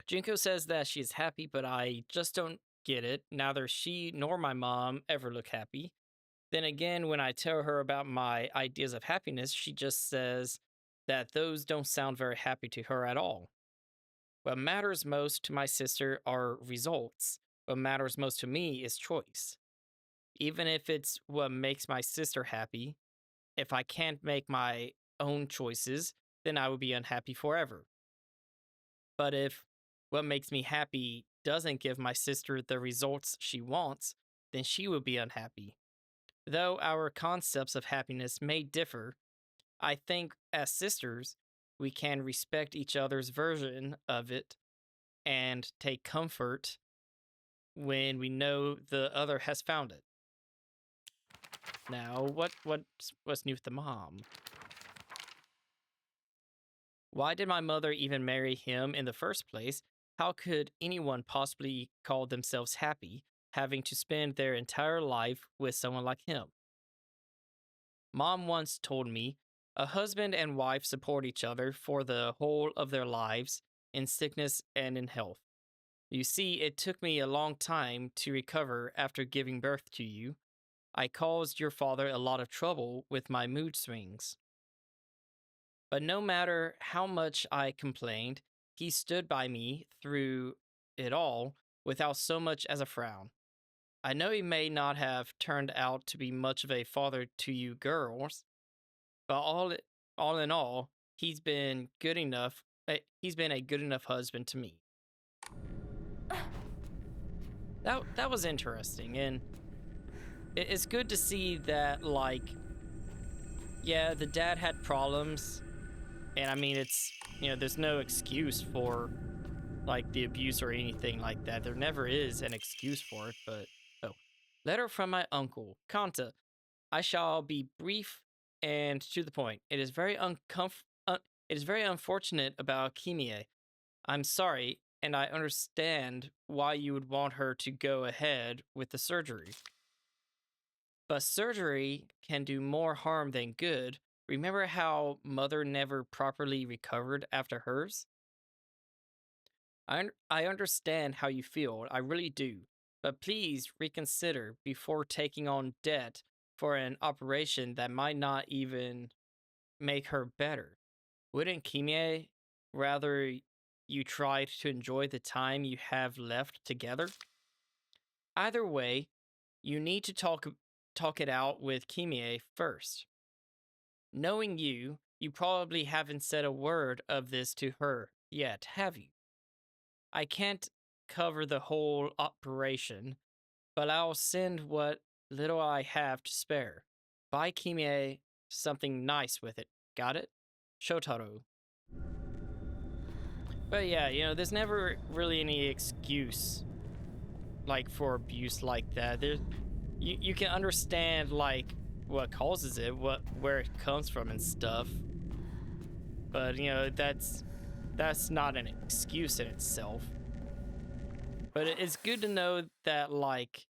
Junko says that she's happy, but I just don't get it. Neither she nor my mom ever look happy. Then again, when I tell her about my ideas of happiness, she just says that those don't sound very happy to her at all. What matters most to my sister are results. What matters most to me is choice. Even if it's what makes my sister happy, if I can't make my own choices, then I will be unhappy forever. But if what makes me happy doesn't give my sister the results she wants, then she will be unhappy. Though our concepts of happiness may differ, I think as sisters, we can respect each other's version of it and take comfort when we know the other has found it. Now, what's new with the mom? Why did my mother even marry him in the first place? How could anyone possibly call themselves happy, having to spend their entire life with someone like him? Mom once told me, a husband and wife support each other for the whole of their lives, in sickness and in health. You see, it took me a long time to recover after giving birth to you. I caused your father a lot of trouble with my mood swings. But no matter how much I complained, he stood by me through it all without so much as a frown. I know he may not have turned out to be much of a father to you girls, but all in all, he's been good enough. He's been a good enough husband to me. That was interesting, and it's good to see that, like, yeah, the dad had problems, and I mean, it's, you know, there's no excuse for, like, the abuse or anything like that. There never is an excuse for it, but, oh. Letter from my uncle, Kanta. I shall be brief and to the point. It is very unfortunate about Kimie. I'm sorry, and I understand why you would want her to go ahead with the surgery. But surgery can do more harm than good. Remember how Mother never properly recovered after hers? I understand how you feel, I really do. But please reconsider before taking on debt for an operation that might not even make her better. Wouldn't Kimie rather you tried to enjoy the time you have left together? Either way, you need to talk it out with Kimie first. Knowing you, you probably haven't said a word of this to her yet, have you? I can't cover the whole operation, but I'll send what little I have to spare. Buy Kimie something nice with it. Got it? Shotaro. But yeah, there's never really any excuse like for abuse like that. You can understand like what causes it, where it comes from and stuff. But that's not an excuse in itself. But it's good to know that like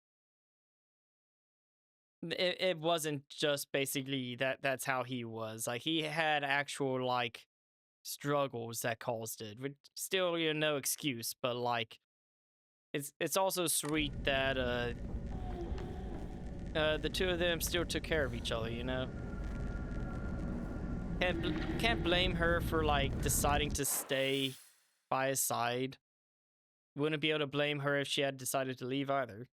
it wasn't just basically that's how he was. Like he had actual like struggles that caused it. But still, no excuse. But like, it's also sweet that the two of them still took care of each other. Can't blame her for like deciding to stay by his side. Wouldn't be able to blame her if she had decided to leave either.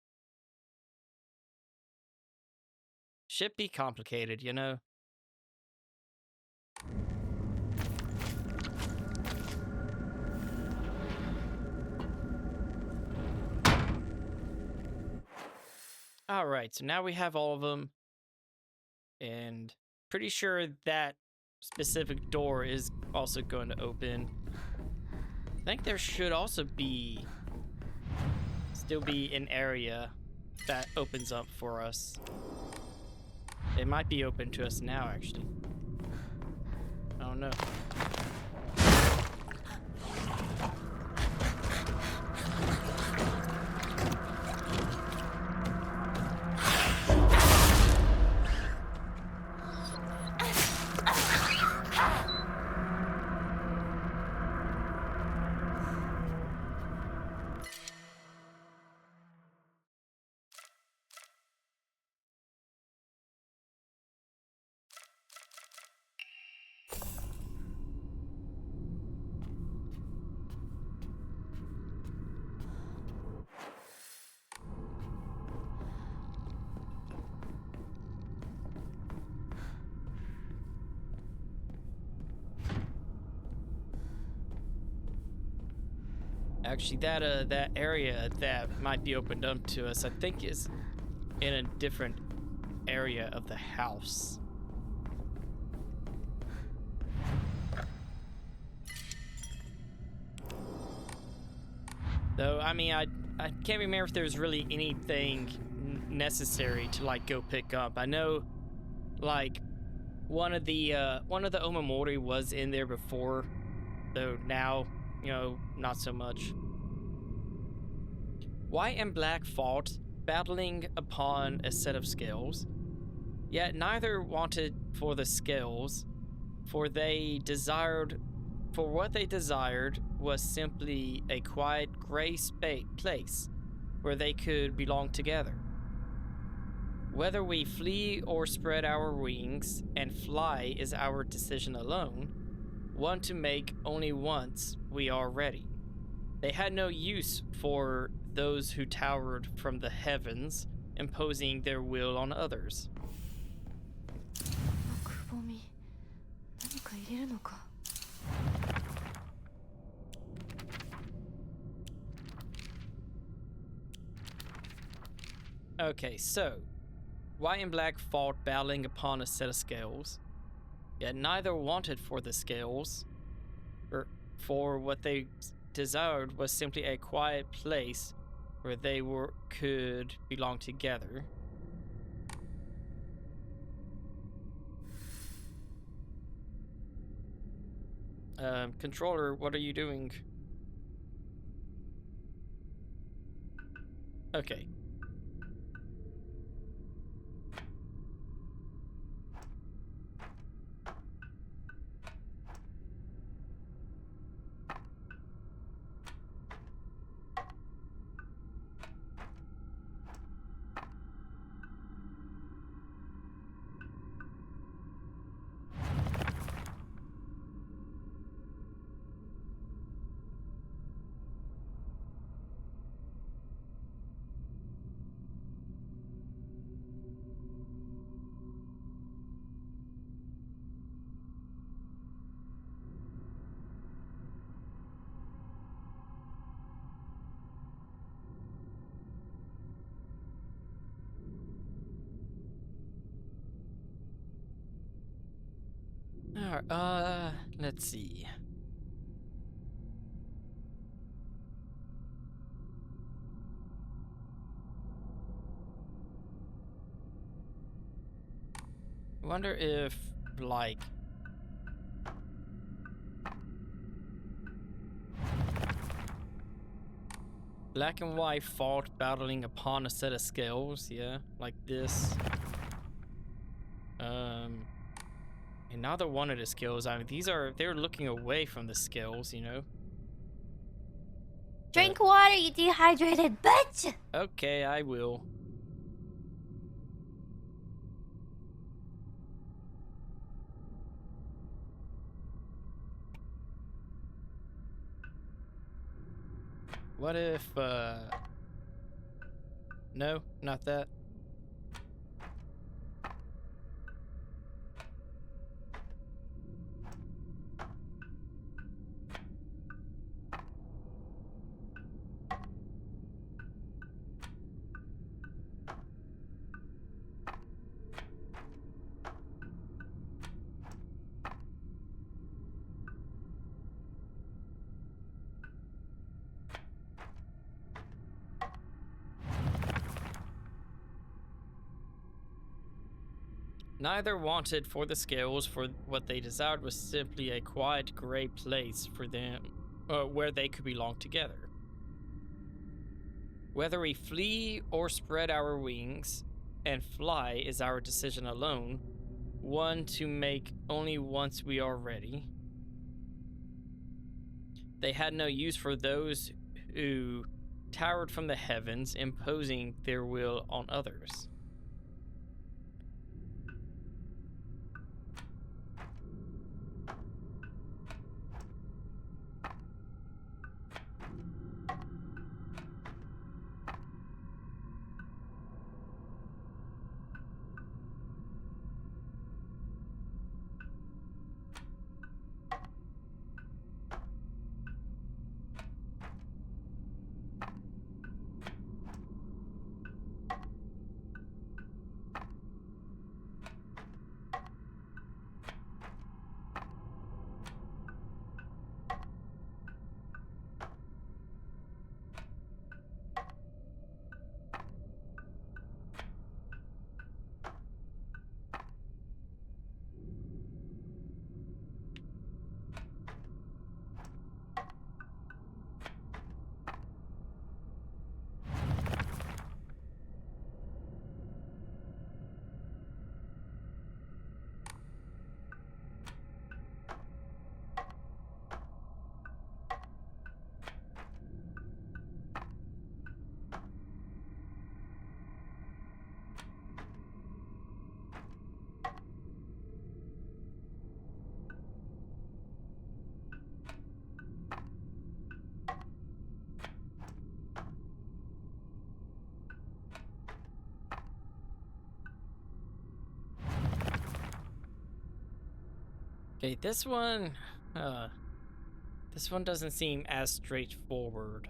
Should be complicated. All right, so now we have all of them, and pretty sure that specific door is also going to open. I think there should also still be an area that opens up for us. It might be open to us now, actually. I don't know. Actually, that area that might be opened up to us, I think, is in a different area of the house. Though, I mean, I can't remember if there's really anything necessary to like go pick up. I know, like, one of the Omamori was in there before, though now, not so much. White and black fought, battling upon a set of scales. Yet neither wanted for the scales, for what they desired was simply a quiet gray place where they could belong together. Whether we flee or spread our wings and fly is our decision alone, one to make only once we are ready. They had no use for those who towered from the heavens, imposing their will on others. Okay, so White and black fought, battling upon a set of scales, yet neither wanted for the scales, for what they desired was simply a quiet place where they could belong together. Controller, what are you doing? Okay. All right, let's see. I wonder if, like, black and white fought battling upon a set of scales, yeah, like this. And neither one of the scales, I mean, they're looking away from the scales, you know? Drink water, you dehydrated bitch! Okay, I will. What if, no, not that. Neither wanted for the scales, for what they desired was simply a quiet gray place for them, where they could belong together. Whether we flee or spread our wings and fly is our decision alone, one to make only once we are ready. They had no use for those who towered from the heavens, imposing their will on others. Okay, this one doesn't seem as straightforward.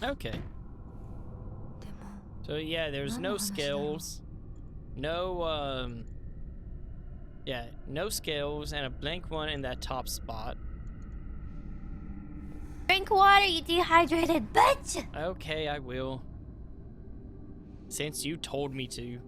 Okay. でも So yeah, there's no scales. No yeah, no scales and a blank one in that top spot. Drink water, you dehydrated bitch! Okay, I will. Since you told me to.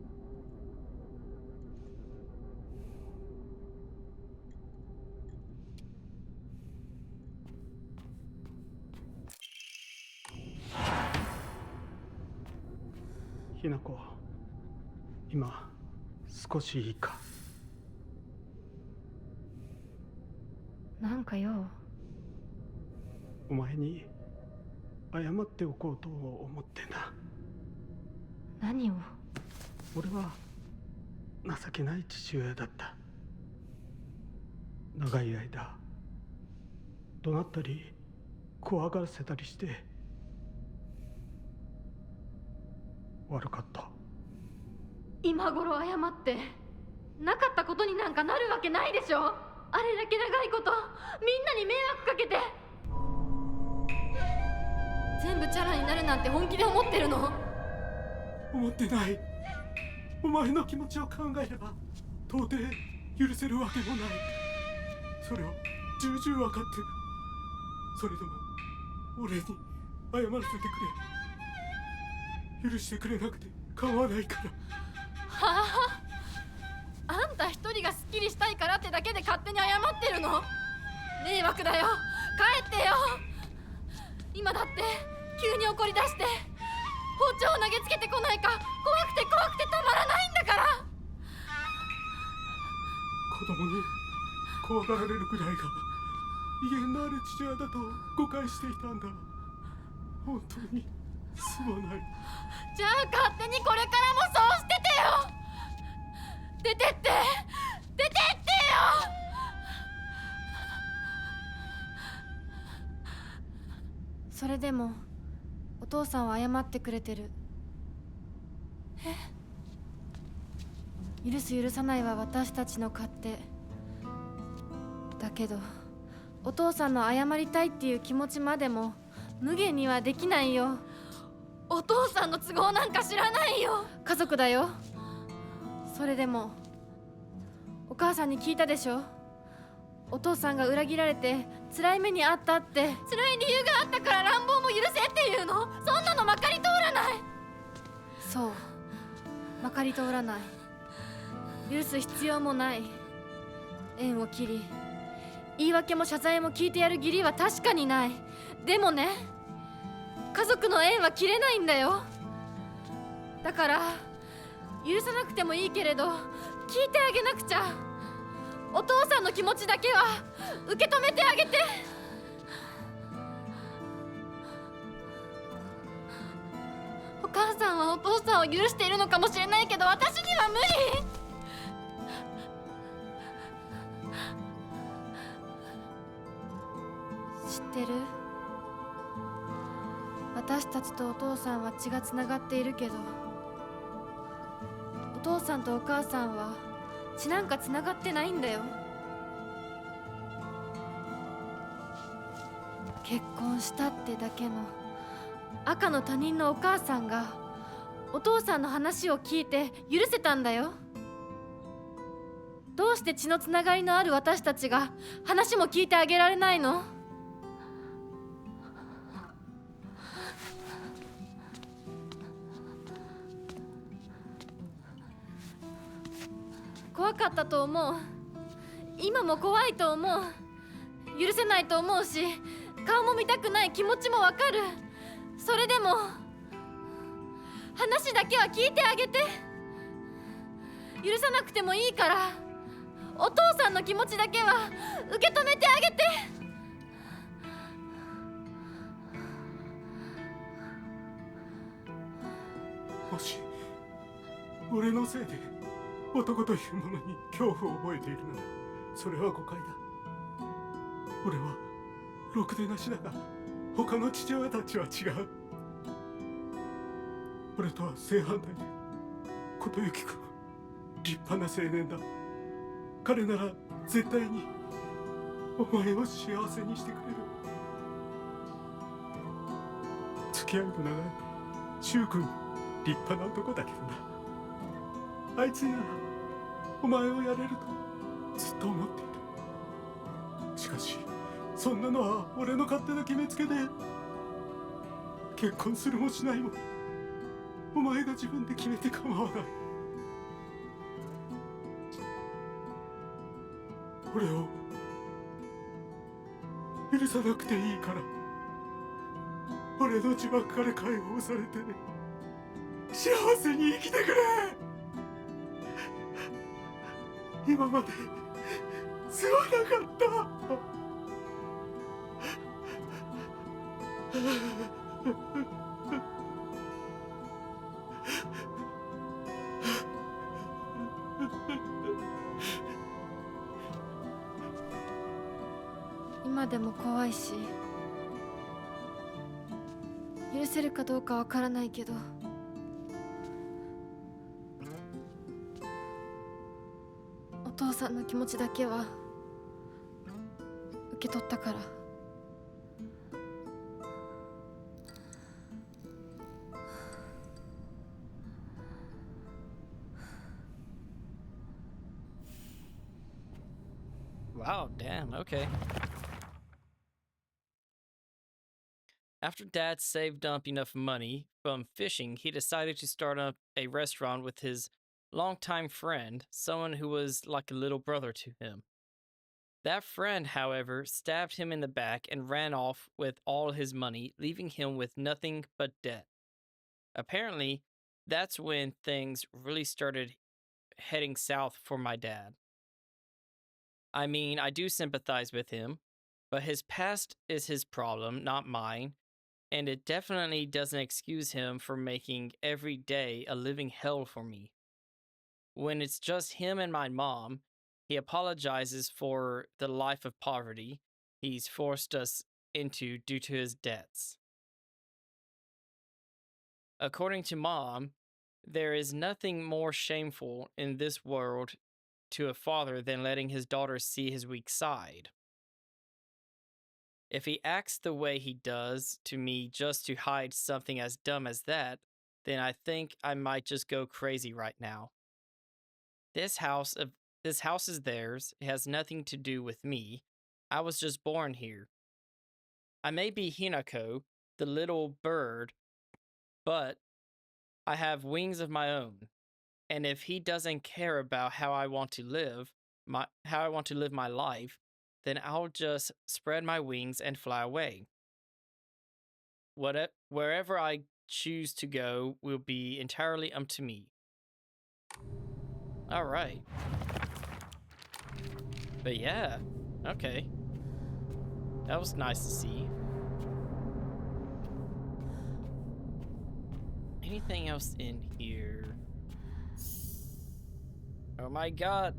Hinako, 今少しいいか。なんかよ。お前に謝っておこうと思ってな。何を？俺は情けない父親だった。長い間怒鳴ったり怖がらせたりして悪かった。今頃謝ってなかったことになんかなるわけないでしょ。あれだけ長いことみんなに迷惑かけて全部チャラになるなんて本気で思ってるの？思ってない。お前の気持ちを考えれば到底許せるわけもない。それを重々分かってる。それでも俺に謝らせてくれ。許してくれなくて構わないから。はあ、あんた一人がスッキリしたいからってだけで勝手に謝ってるの？迷惑だよ。帰ってよ。今だって急に怒り出して包丁を投げつけてこないか怖くて怖くてたまらないんだから。子供に怖がられるくらいが威厳のある父親だと誤解していたんだ。本当にすまない。じゃあ勝手にこれからもそうしててよ。出てって出てってよ。それでもお父さんは謝ってくれてる。許す許さないは私たちの勝手だけど、お父さんの謝りたいっていう気持ちまでも無限にはできないよ。お父さんの都合なんか知らないよ。家族だよ。それでもお母さんに聞いたでしょ。お父さんが裏切られて辛い目にあったって。辛い理由があったから乱暴も許せっていうの？そんなのまかり通らない。そう、まかり通らない。許す必要もない。縁を切り言い訳も謝罪も聞いてやる義理は確かにない。でもね、家族の縁は切れないんだよ。だから許さなくてもいいけれど聞いてあげなくちゃ。お父さんの気持ちだけは受け止めてあげて。お母さんはお父さんを許しているのかもしれないけど私には無理。知ってる？私たちとお父さんは血がつながっているけど、お父さんとお母さんは血なんかつながってないんだよ。結婚したってだけの赤の他人のお母さんがお父さんの話を聞いて許せたんだよ。どうして血のつながりのある私たちが話も聞いてあげられないの？怖かったと思う。今も怖いと思う。許せないと思うし、顔も見たくない気持ちもわかる。それでも話だけは聞いてあげて。許さなくてもいいからお父さんの気持ちだけは受け止めてあげて。もし俺のせいで男というものに恐怖を覚えているならそれは誤解だ。俺はろくでなしだが他の父親たちは違う。俺とは正反対で琴行君は立派な青年だ。彼なら絶対にお前を幸せにしてくれる。月付き合いの長い柊君、立派な男だけどな。あいつがお前をやれるとずっと思っていた。しかしそんなのは俺の勝手な決めつけで、結婚するもしないもお前が自分で決めて構わない。俺を許さなくていいから、俺の呪縛から解放されて幸せに生きてくれ。今まですまなかった。今でも怖いし、許せるかどうかわからないけど、お父さんの気持ちだけは受け取ったから。Wow, damn, okay. After Dad saved up enough money from fishing, he decided to start up a restaurant with his longtime friend, someone who was like a little brother to him. That friend, however, stabbed him in the back and ran off with all his money, leaving him with nothing but debt. Apparently, that's when things really started heading south for my dad. I mean, I do sympathize with him, but his past is his problem, not mine, and it definitely doesn't excuse him for making every day a living hell for me. When it's just him and my mom, he apologizes for the life of poverty he's forced us into due to his debts. According to Mom, there is nothing more shameful in this world to a father than letting his daughter see his weak side. If he acts the way he does to me just to hide something as dumb as that, then I think I might just go crazy right now. This house is theirs. It has nothing to do with me. I was just born here. I may be Hinako, the little bird, but I have wings of my own. And if he doesn't care about how I want to live my life, then I'll just spread my wings and fly away. Wherever I choose to go will be entirely up to me. All right. But yeah, okay. That was nice to see. Anything else in here? Oh my god.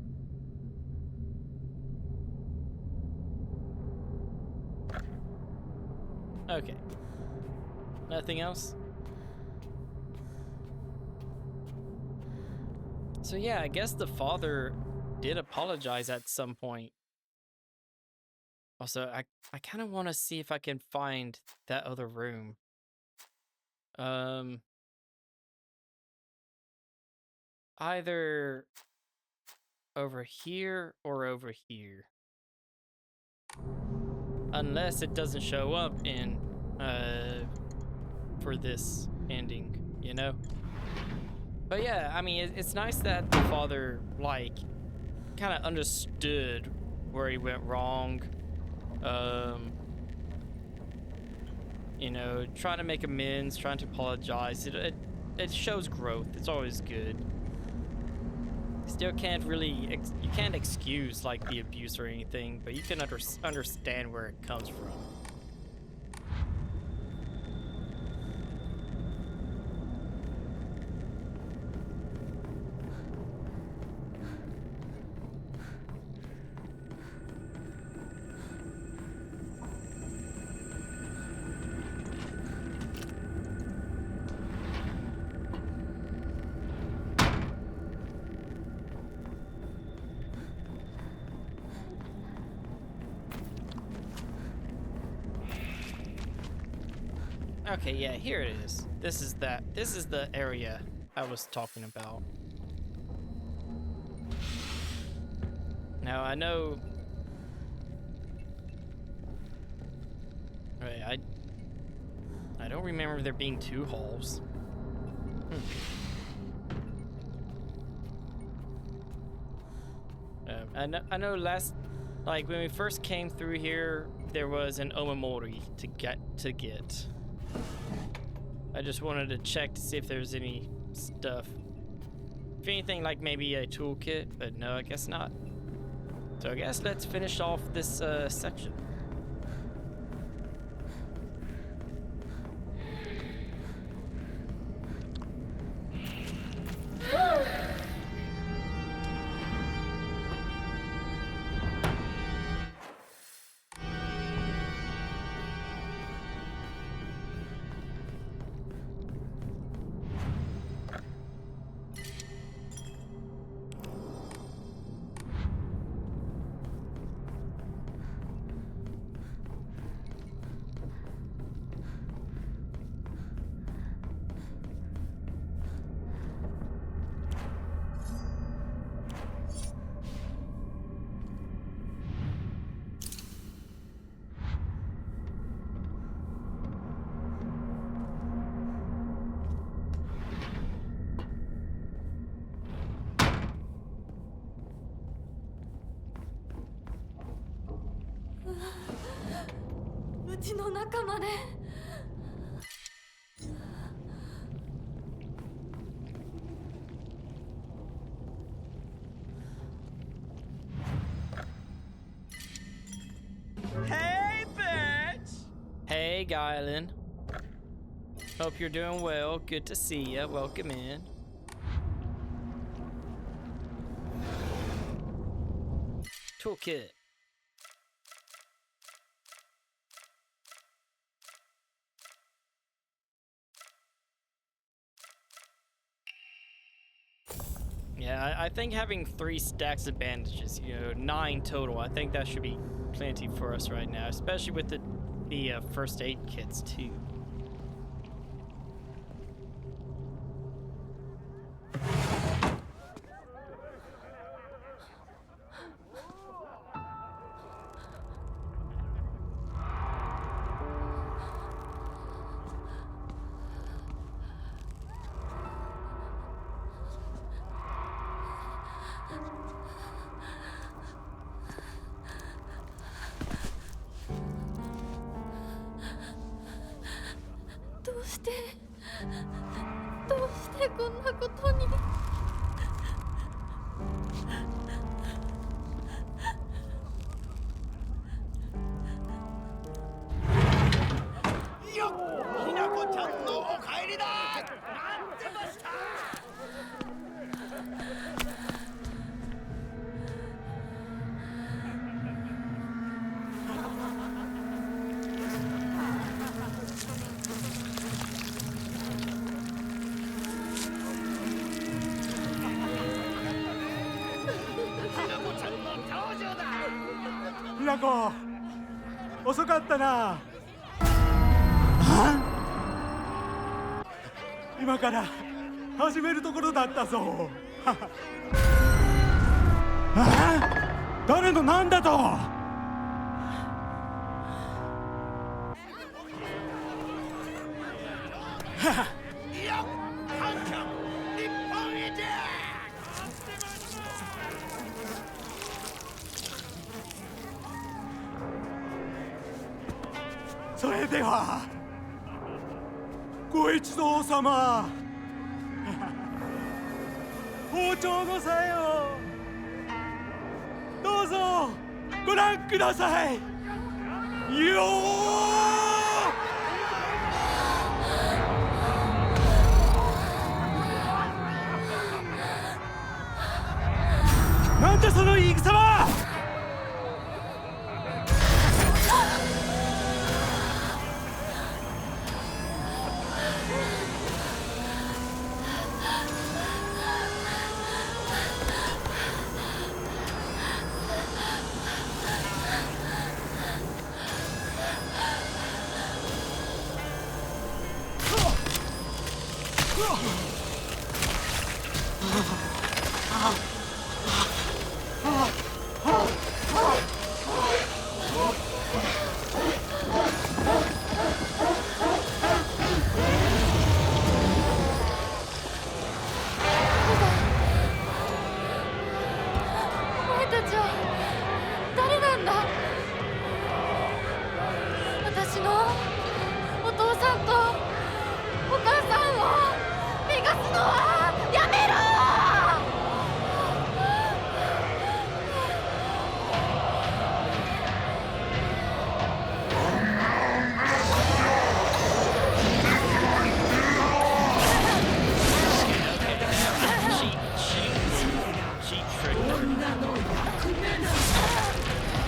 Okay. Nothing else? So yeah, I guess the father did apologize at some point. Also, I kind of want to see if I can find that other room. Either over here or over here. Unless it doesn't show up in, for this ending, you know? But yeah, I mean, it's nice that the father, like, kind of understood where he went wrong. You know, trying to make amends, trying to apologize. It shows growth. It's always good. Still can't really, you can't excuse, like, the abuse or anything, but you can understand where it comes from. Okay, yeah, here it is. This is the area I was talking about. Now I know. Right, I don't remember there being 2 halls. I know last, like when we first came through here, there was an Omamori to get. I just wanted to check to see if there's any stuff. If anything, like maybe a toolkit, but no, I guess not. So I guess let's finish off this section.うちの中まで。Hey, bitch! Hey, Guylan. Hope you're doing well. Good to see ya. Welcome in. Toolkit. Yeah, I think having 3 stacks of bandages, 9 total, I think that should be plenty for us right now, especially with the first aid kits too.どうしてこんなことに。よっ、ひなこちゃんのお帰りだ。待ってました。ひなこ、遅かったな。今から始めるところだったぞ。誰のなんだと。それではご一同様、包丁のさえをどうぞご覧くださいよー。なんだその言い草は。は誰なんだ。私のお父さんとお母さんを逃がすのはやめろ。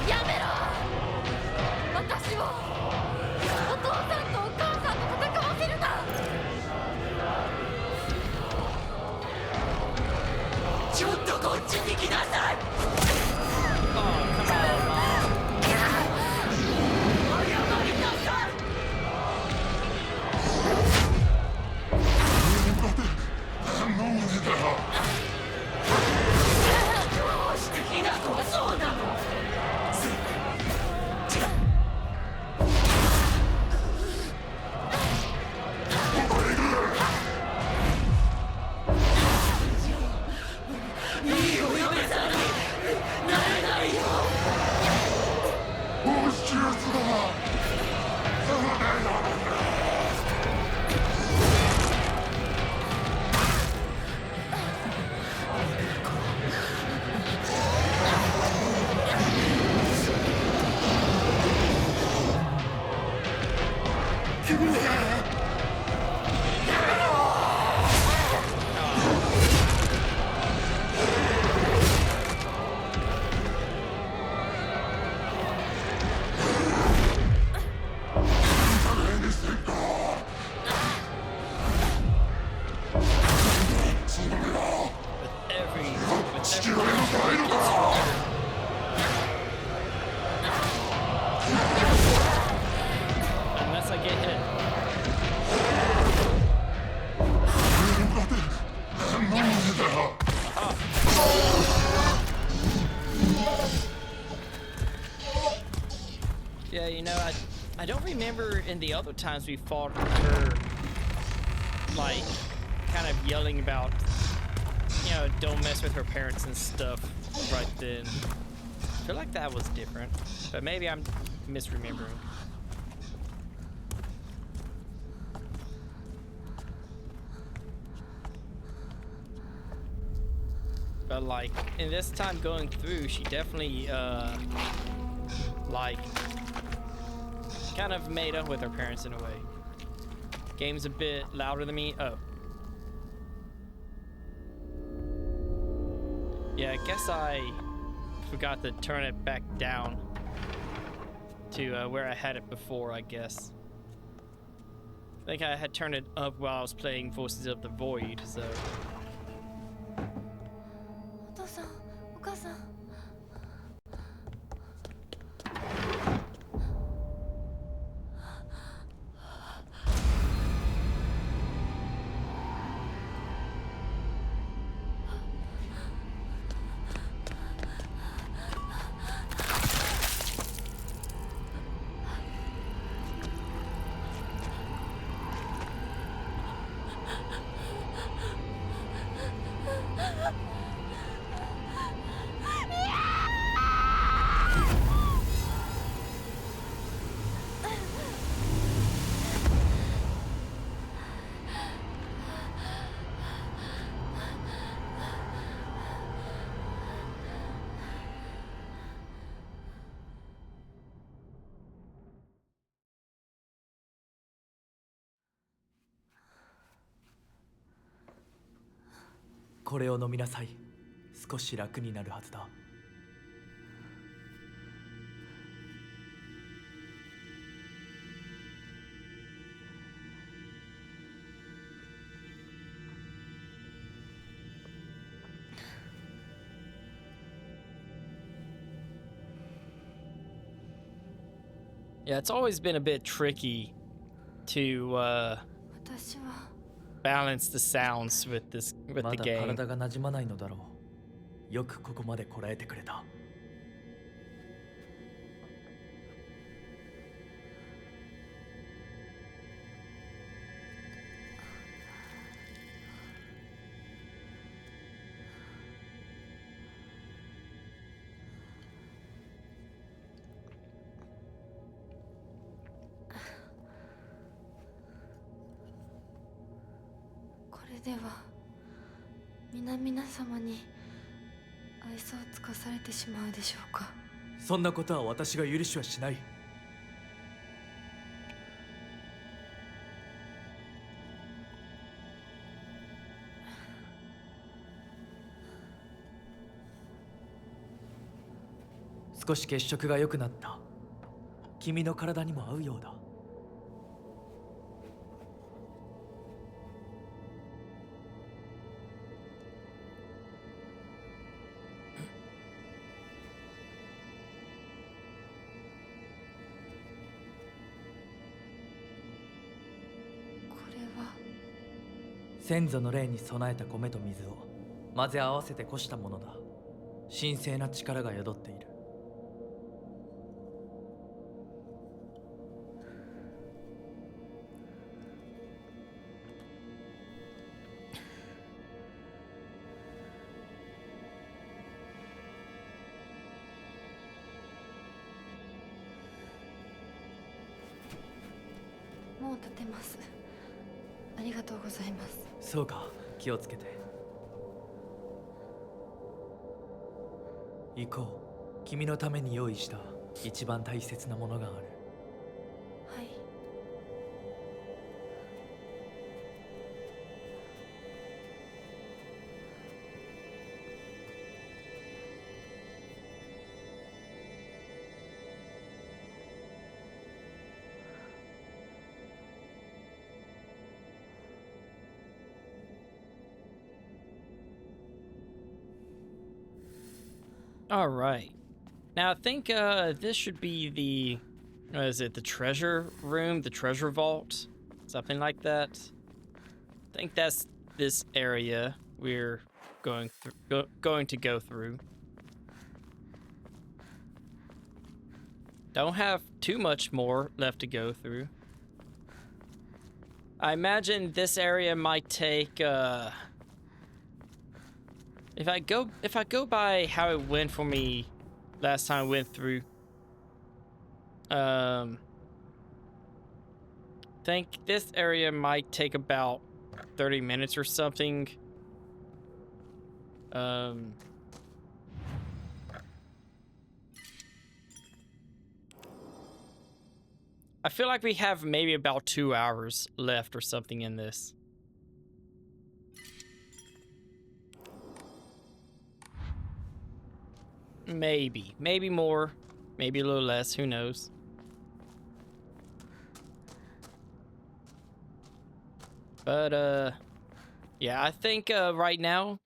やめろ。私をお父さんとお母さんと戦わせるな。ちょっとこっちに来なさい。Unless I get hit. Yeah, you know, I don't remember in the other times we fought her, like, kind of yelling about, you know, don't mess with her parents and stuff right then. I feel like that was different, but maybe I'm misremembering. But like in this time going through, she definitely like kind of made up with her parents in a way. Game's a bit louder than me. Oh. Yeah, I guess I forgot to turn it back down to where I had it before, I guess. I think I had turned it up while I was playing Voices of the Void, so. お父さん、お母さん。これを飲みなさい。少し楽になるはずだ。Yeah, it's always been a bit tricky to 私は balance the sounds with the まだ game. 体が馴染まないのだろう。よくここまでこらえてくれた。では皆々様に愛想を尽かされてしまうでしょうか。そんなことは私が許しはしない。少し血色が良くなった。君の体にも合うようだ。これは先祖の霊に備えた米と水を混ぜ合わせてこしたものだ。神聖な力が宿っている。もう立てます。ありがとうございます。そうか、気をつけて。行こう。君のために用意した一番大切なものがある。はい。All right. Now I think this should be the, what is it, the treasure room, the treasure vault, something like that. I think that's this area we're going to go through. Don't have too much more left to go through. I imagine this area might take if I go by how it went for me last time I went through, think this area might take about 30 minutes or something. I feel like we have maybe about 2 hours left or something in this. Maybe more, maybe a little less, who knows. But yeah, I think right now, I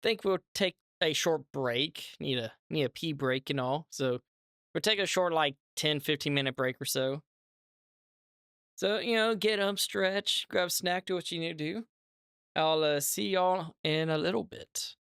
think we'll take a short break. Need a pee break and all. So we'll take a short like 10-15 minute break or so. So, you know, get up, stretch, grab a snack, do what you need to do. I'll see y'all in a little bit.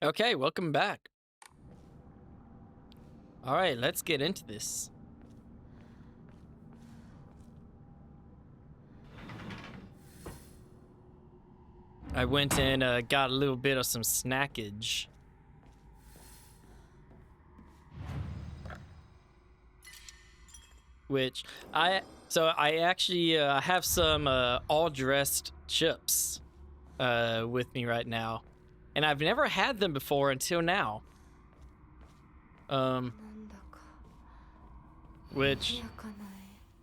Okay, welcome back. All right, let's get into this. I went and got a little bit of some snackage. Which I actually have some all dressed chips with me right now, and I've never had them before until now. Which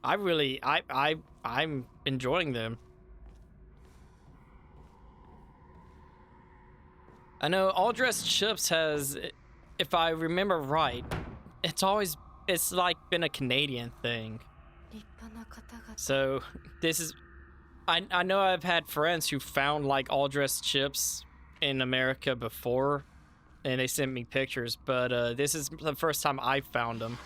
I'm enjoying them. I know all dressed chips has, if I remember right, it's like been a Canadian thing. So this is, I know I've had friends who found like all dressed chips in America before, and they sent me pictures, but this is the first time I found them.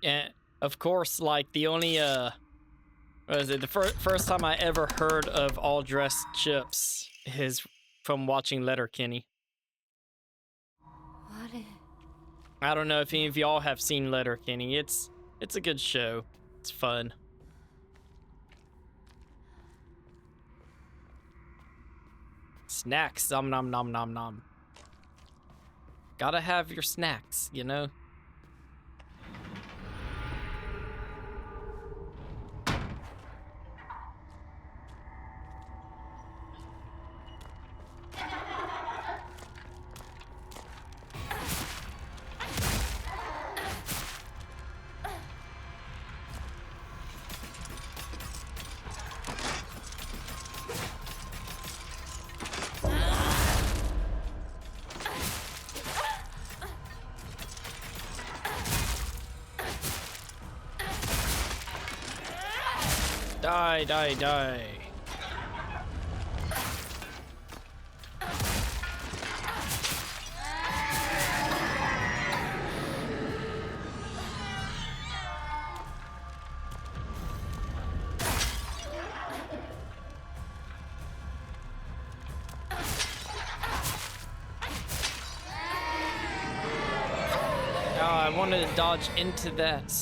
And of course, like the only what was it, the first time I ever heard of all dressed chips is from watching Letterkenny. I don't know if any of y'all have seen Letterkenny. It's a good show. It's fun. Snacks, nom nom nom nom nom. Gotta have your snacks, you know? Die, die, die. Oh, I wanted to dodge into that.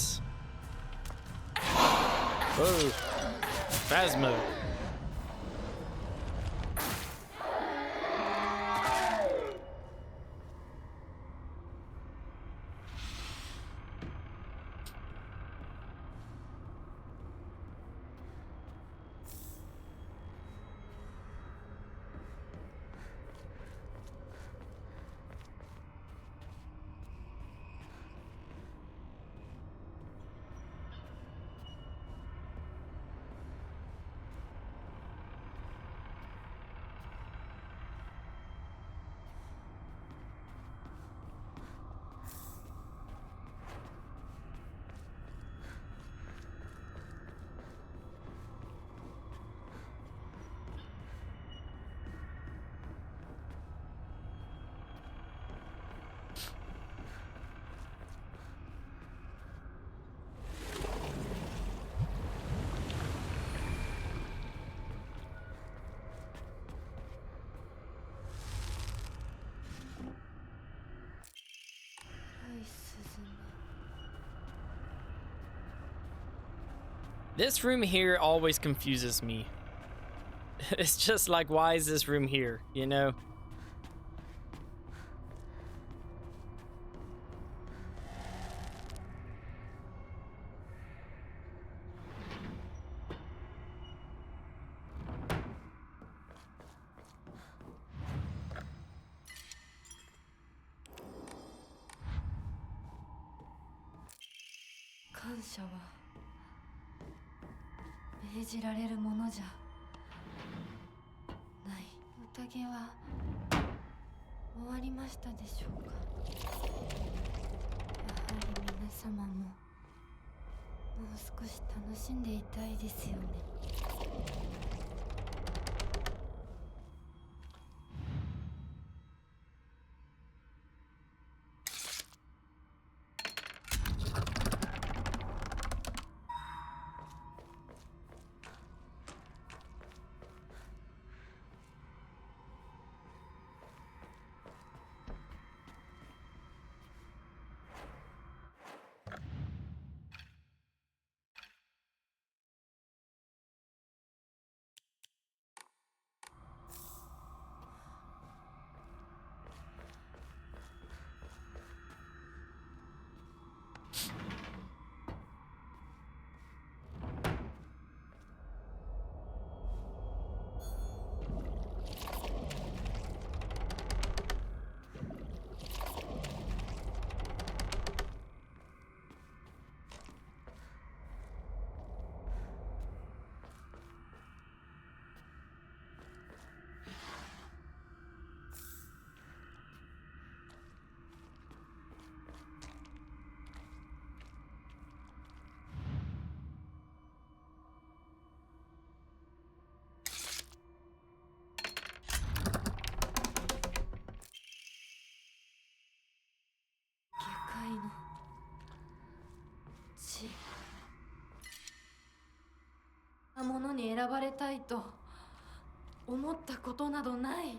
Whoa. Phasmo. This room here always confuses me. It's just like, why is this room here, you know? 死なものに選ばれたいと思ったことなどない。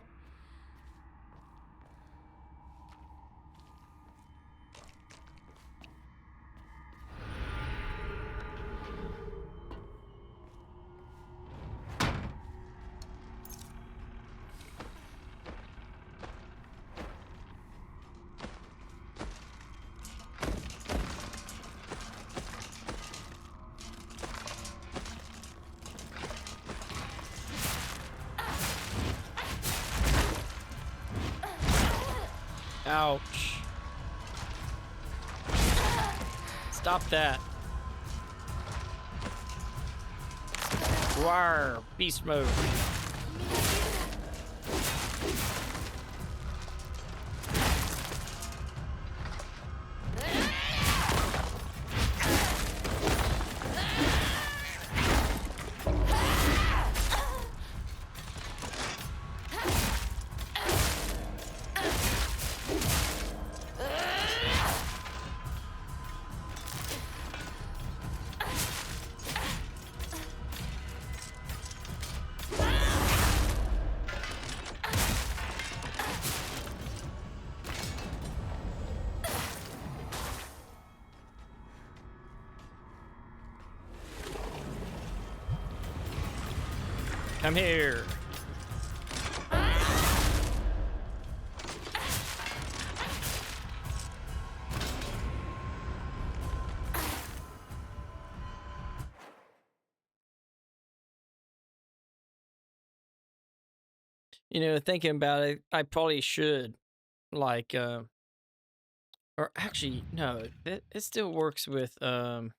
Ouch. Stop that. Rawr, beast mode. Come here. You know, thinking about it, I probably should, like, or actually, no, it still works with, okay,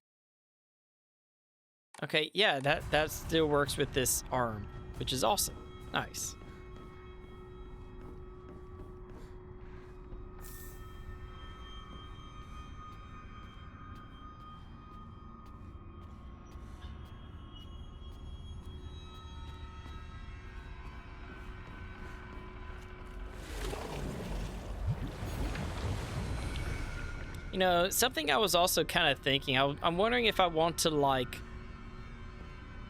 yeah, that still works with this arm, which is awesome. Nice. You know, something I was also kind of thinking, I'm wondering if I want to, like,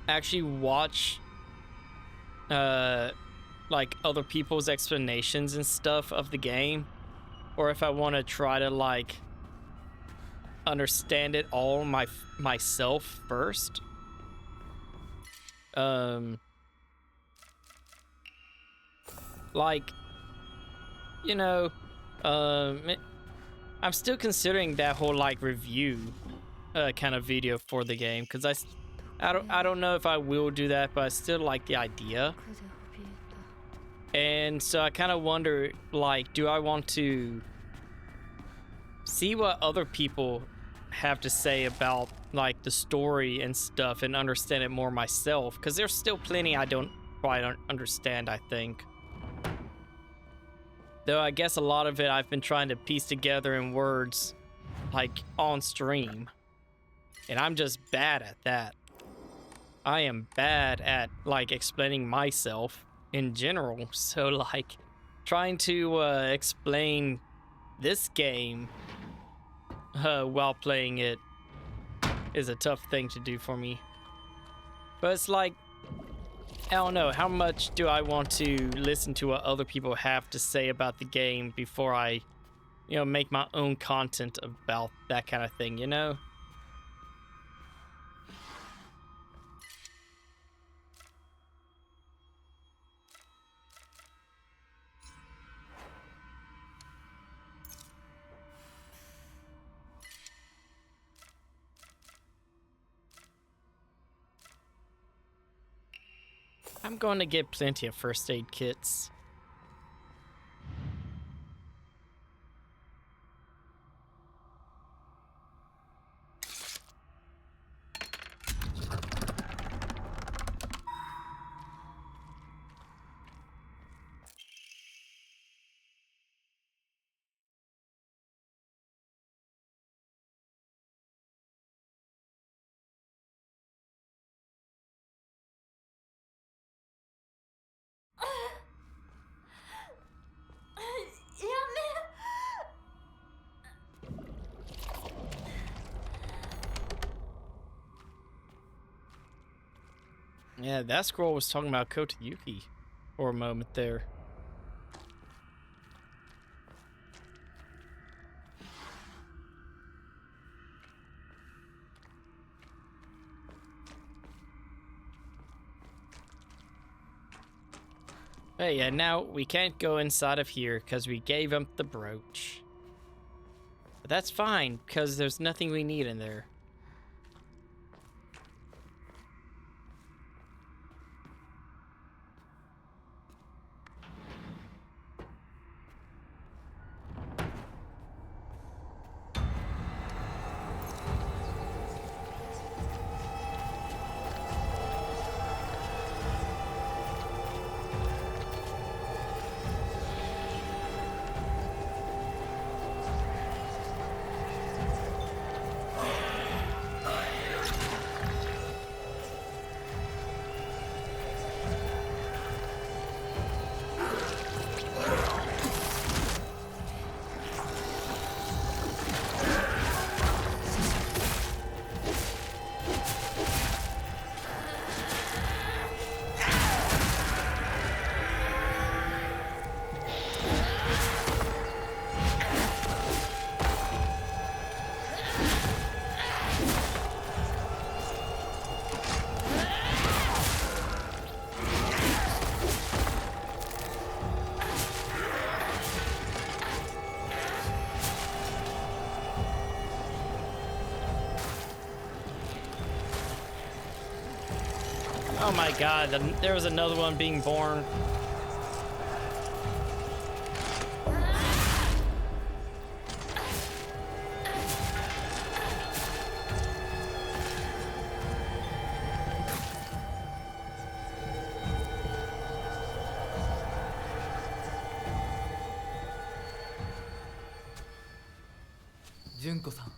actually watch, like, other people's explanations and stuff of the game, or if I want to try to, like, understand it all myself first. Like, you know, I'm still considering that whole, like, review kind of video for the game, because I don't know if I will do that, but I still like the idea. And so I kind of wonder, like, do I want to see what other people have to say about, like, the story and stuff and understand it more myself? Because there's still plenty I don't quite understand, I think. Though I guess a lot of it I've been trying to piece together in words, like, on stream. And I'm just bad at that. I am bad at, like, explaining myself in general. So, like, trying to explain this game while playing it is a tough thing to do for me. But it's like, I don't know, how much do I want to listen to what other people have to say about the game before I, you know, make my own content about that kind of thing, you know? I'm going to get plenty of first aid kits. Yeah, that scroll was talking about Kotayuki for a moment there. Hey, yeah, now we can't go inside of here because we gave him the brooch. But that's fine, because there's nothing we need in there. Oh my god, there was another one being born. Junko さん。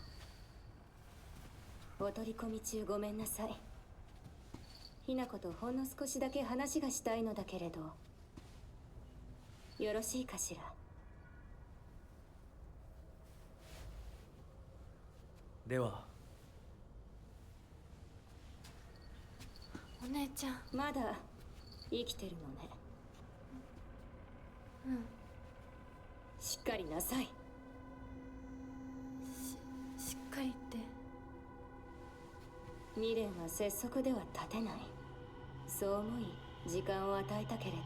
お取り込み中ごめんなさい。ひなことほんの少しだけ話がしたいのだけれど、よろしいかしら。では。お姉ちゃん。まだ生きてるのね。うん。しっかりなさい。しっかりって。未練は拙速では立てない。そう思い時間を与えたけれど、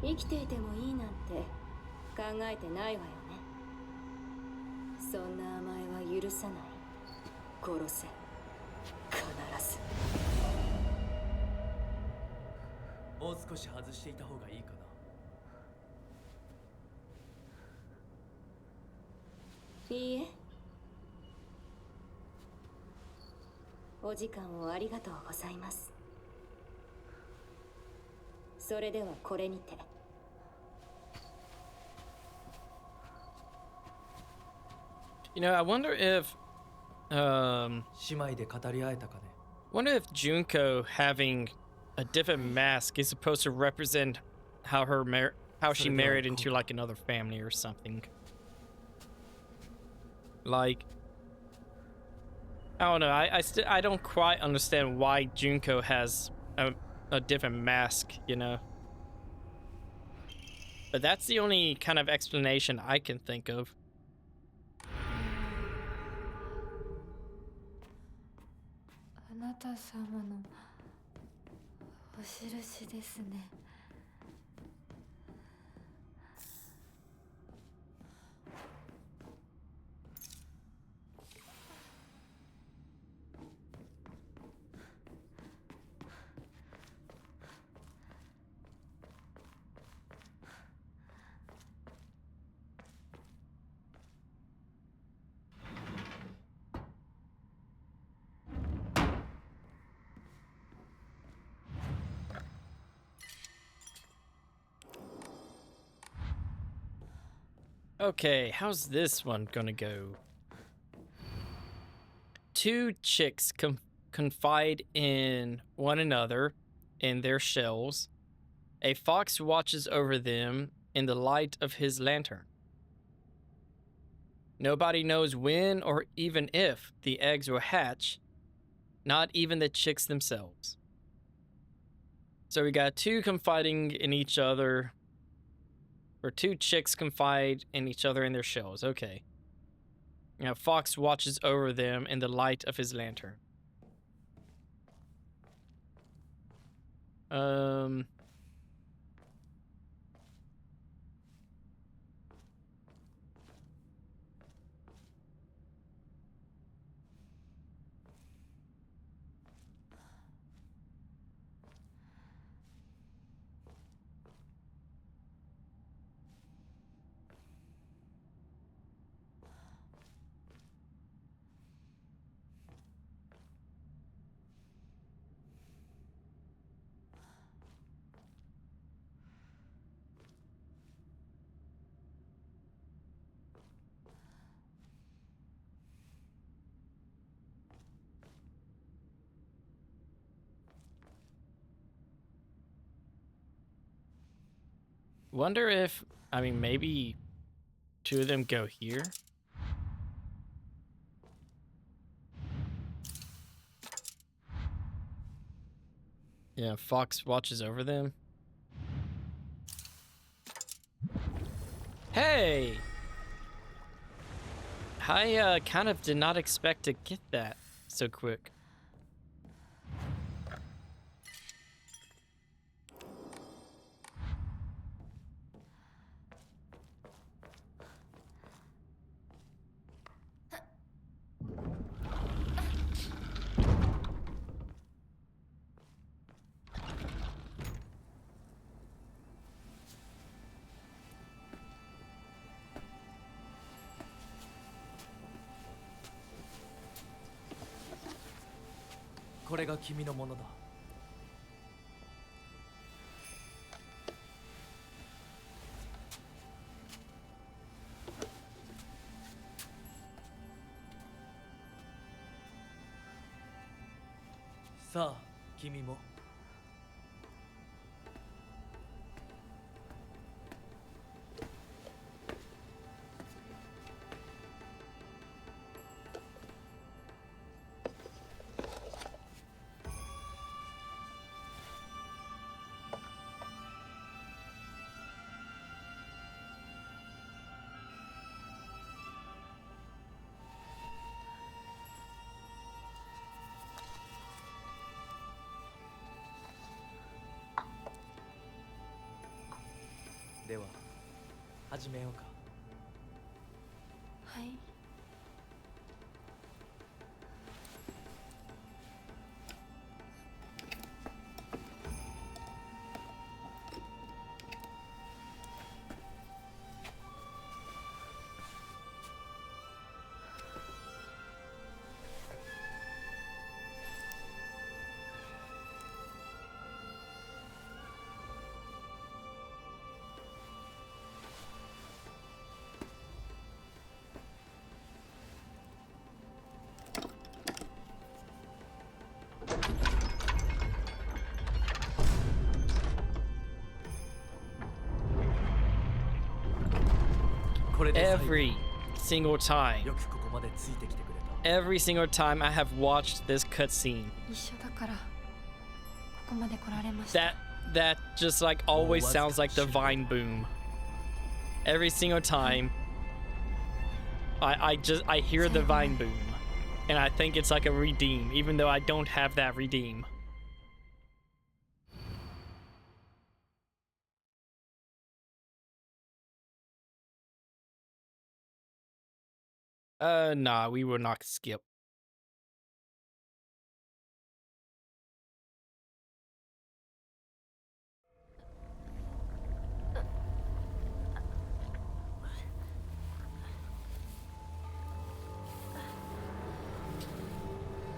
生きていてもいいなんて考えてないわよね。そんな甘えは許さない。殺せ、必ず。もう少し外していた方がいいかな。いいえ。お時間をありがとうございます。それではこれにて。You know, I wonder if, 姉妹で語り合えたかね。wonder if Junko having a different mask is supposed to represent how how she married into like another family or something. Like, I don't know. I don't quite understand why Junko has a different mask, you know. But that's the only kind of explanation I can think of. あなた様のお印ですね。Okay, how's this one gonna go? Two chicks confide in one another in their shells. A fox watches over them in the light of his lantern. Nobody knows when or even if the eggs will hatch, Not even the chicks themselves. So we got two confiding in each other. Or two chicks confide in each other in their shells. Okay. Now Fox watches over them in the light of his lantern. Wonder if, I mean, maybe two of them go here? Yeah, Fox watches over them. Hey! I kind of did not expect to get that so quick.これが君のものだ。さあ、君も。では始めようか。はい。Every single time. よくここまでついてきてくれた。 Every single time I have watched this cutscene. 一緒だからここまで来られました。 That just like always sounds like the vine boom. Every single time I hear the vine boom. And I think it's like a redeem, even though I don't have that redeem. Nah, we will not skip.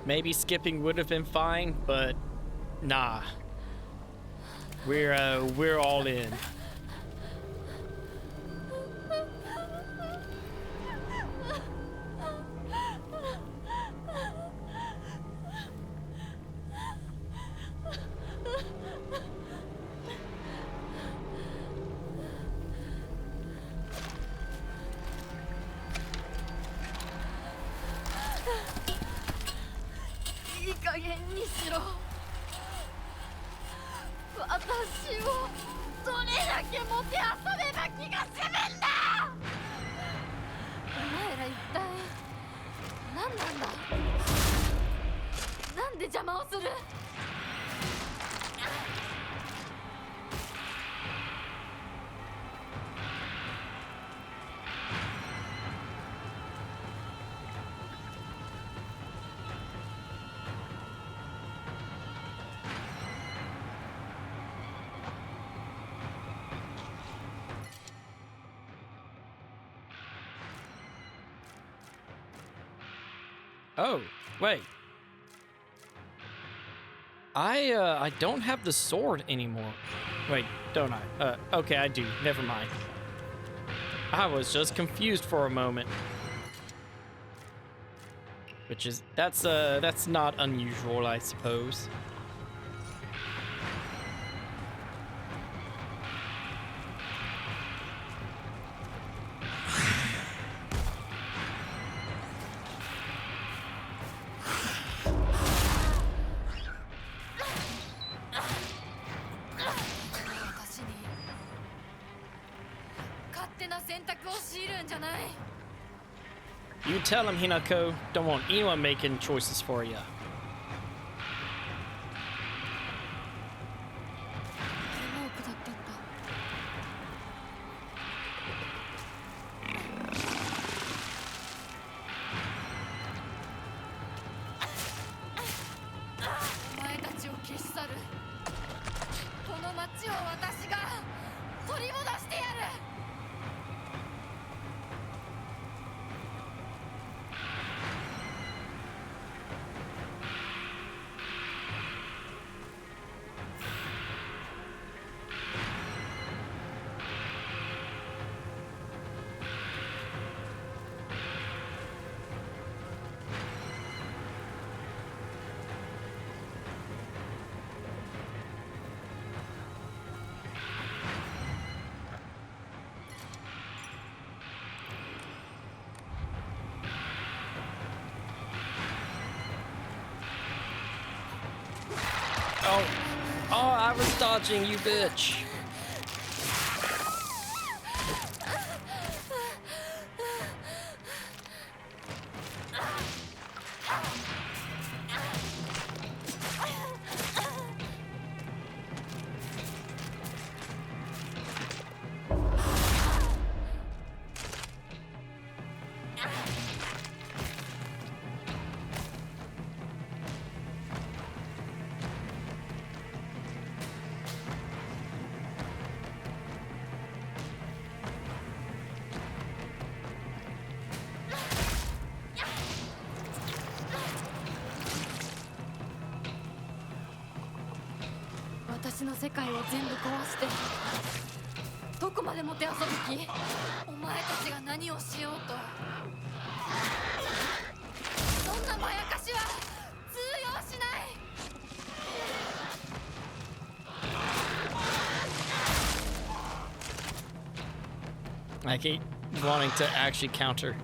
Maybe skipping would have been fine, but nah. We're all in. 加減にしろ。私をどれだけもてあそべば気が済むんだ。お前ら一体何なんだ。なんで邪魔をする。Oh, wait. I don't have the sword anymore. Wait, don't I? Okay, I do. Never mind. I was just confused for a moment. Which is that's not unusual, I suppose. You tell him, Hinako. Don't want anyone making choices for you. お前たちを消し去る。この町を私が取り戻してやる。Oh, I was dodging, you bitch.「私の世界を全部壊してどこまでもてあそぶ気？お前たちが何をしようとそんなまやかしは通用しない。 I keep wanting to actually counter.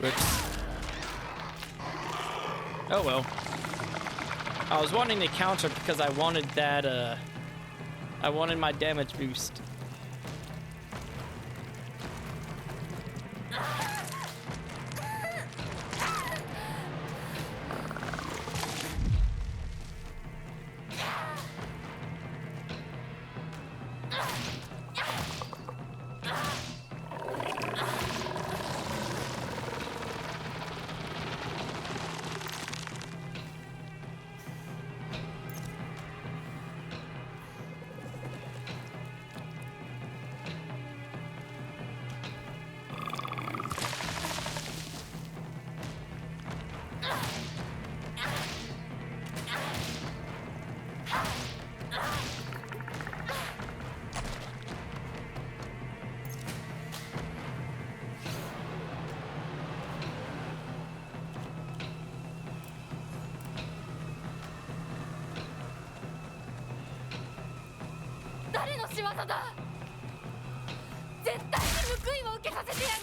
Whoops. Oh well. I was wanting to counter because I wanted that, I wanted my damage boost.誰の仕業だ。絶対に報いを受けさせてやる。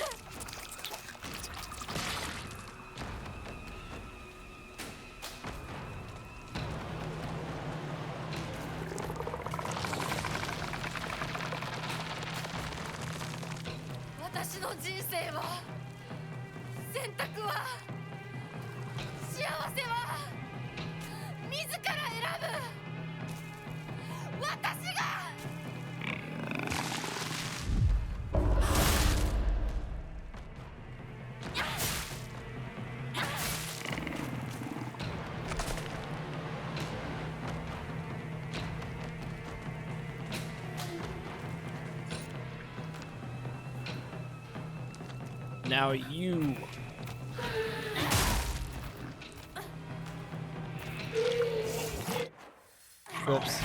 私の人生は選択は幸せは自ら選ぶ私がNow you. Whoops.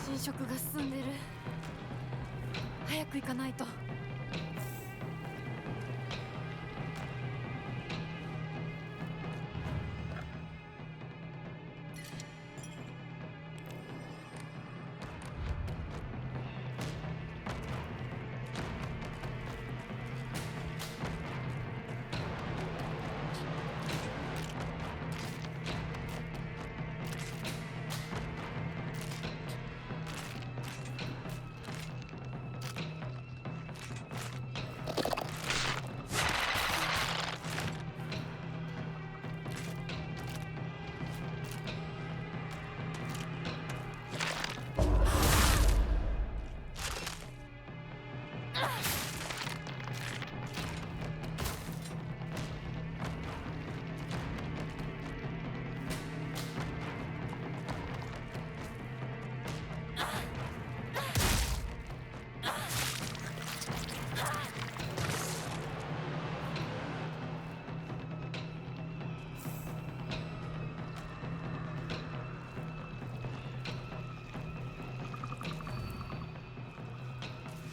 侵食が進んでる。早く行かないと。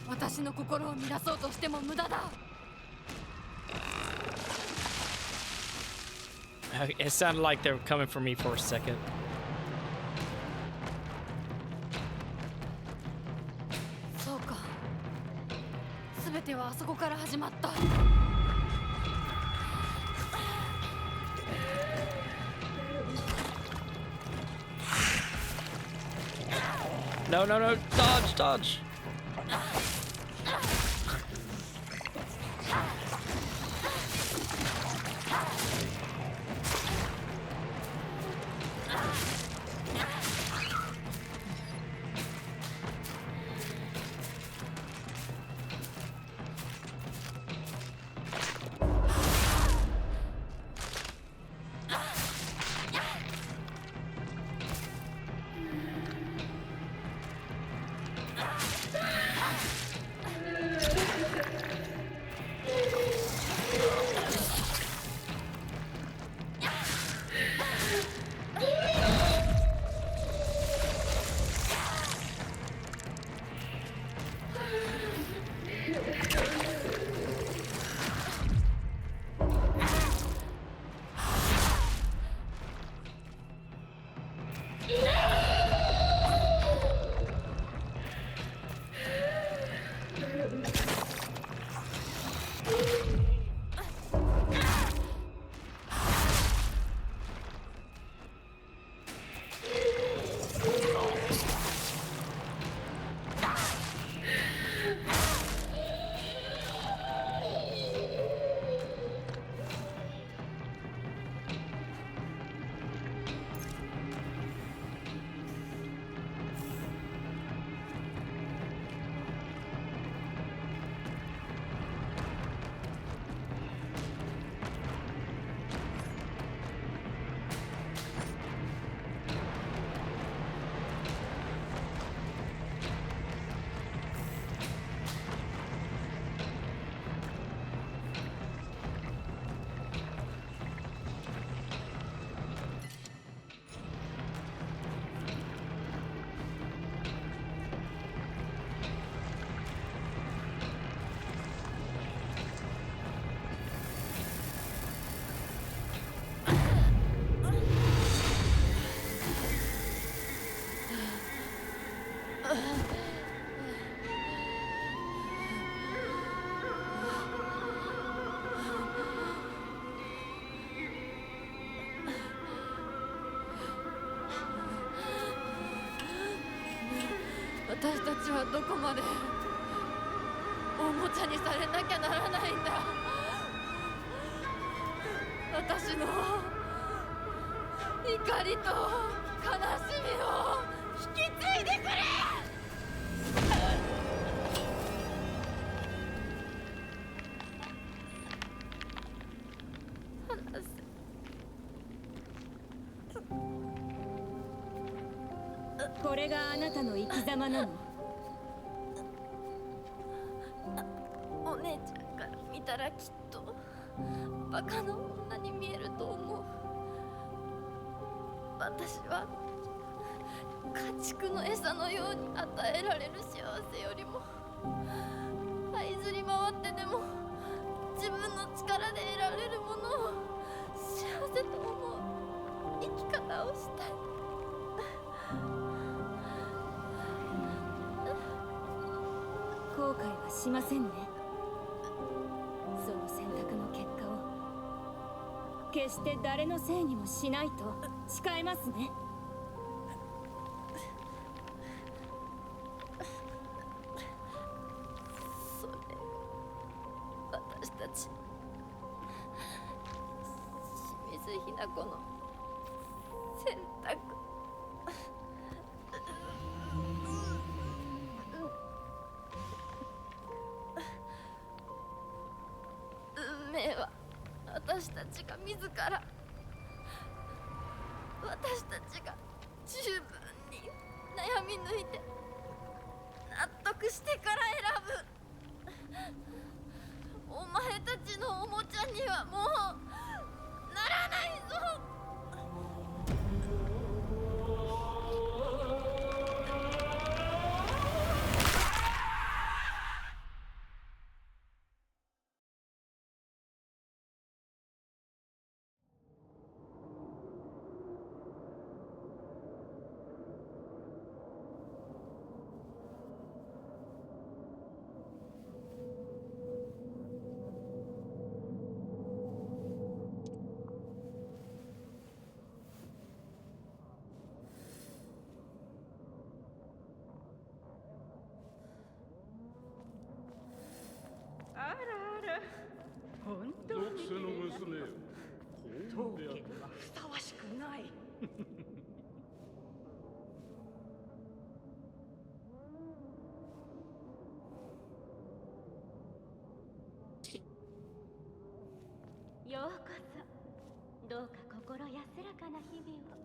私の心を乱そうとしても無駄だ。It sounded like they were coming for me for a second. そうか。全てはあそこから始まった。No, no, no. Dodge, dodge. 私たちはどこまでおもちゃにされなきゃならないんだ。私の怒りと悲しみを引き継いでくれ。話せ。これがあなたの生き様なの？お姉ちゃんから見たらきっとバカな女に見えると思う。私は家畜の餌のように与えられる幸せよりも這いずり回ってでも自分の力で得られるものを幸せと思う生き方をしたい。後悔はしませんね。その選択の結果を決して誰のせいにもしないと誓いますね。それ私たち清水ひな子の選択。運命は私たちが自ら、私たちが十分に悩み抜いて納得してから選ぶ。お前たちのおもちゃにはもうならないぞ。あらあら、本当に綺麗な当家にはふさわしくない。ようこそ。どうか心安らかな日々を。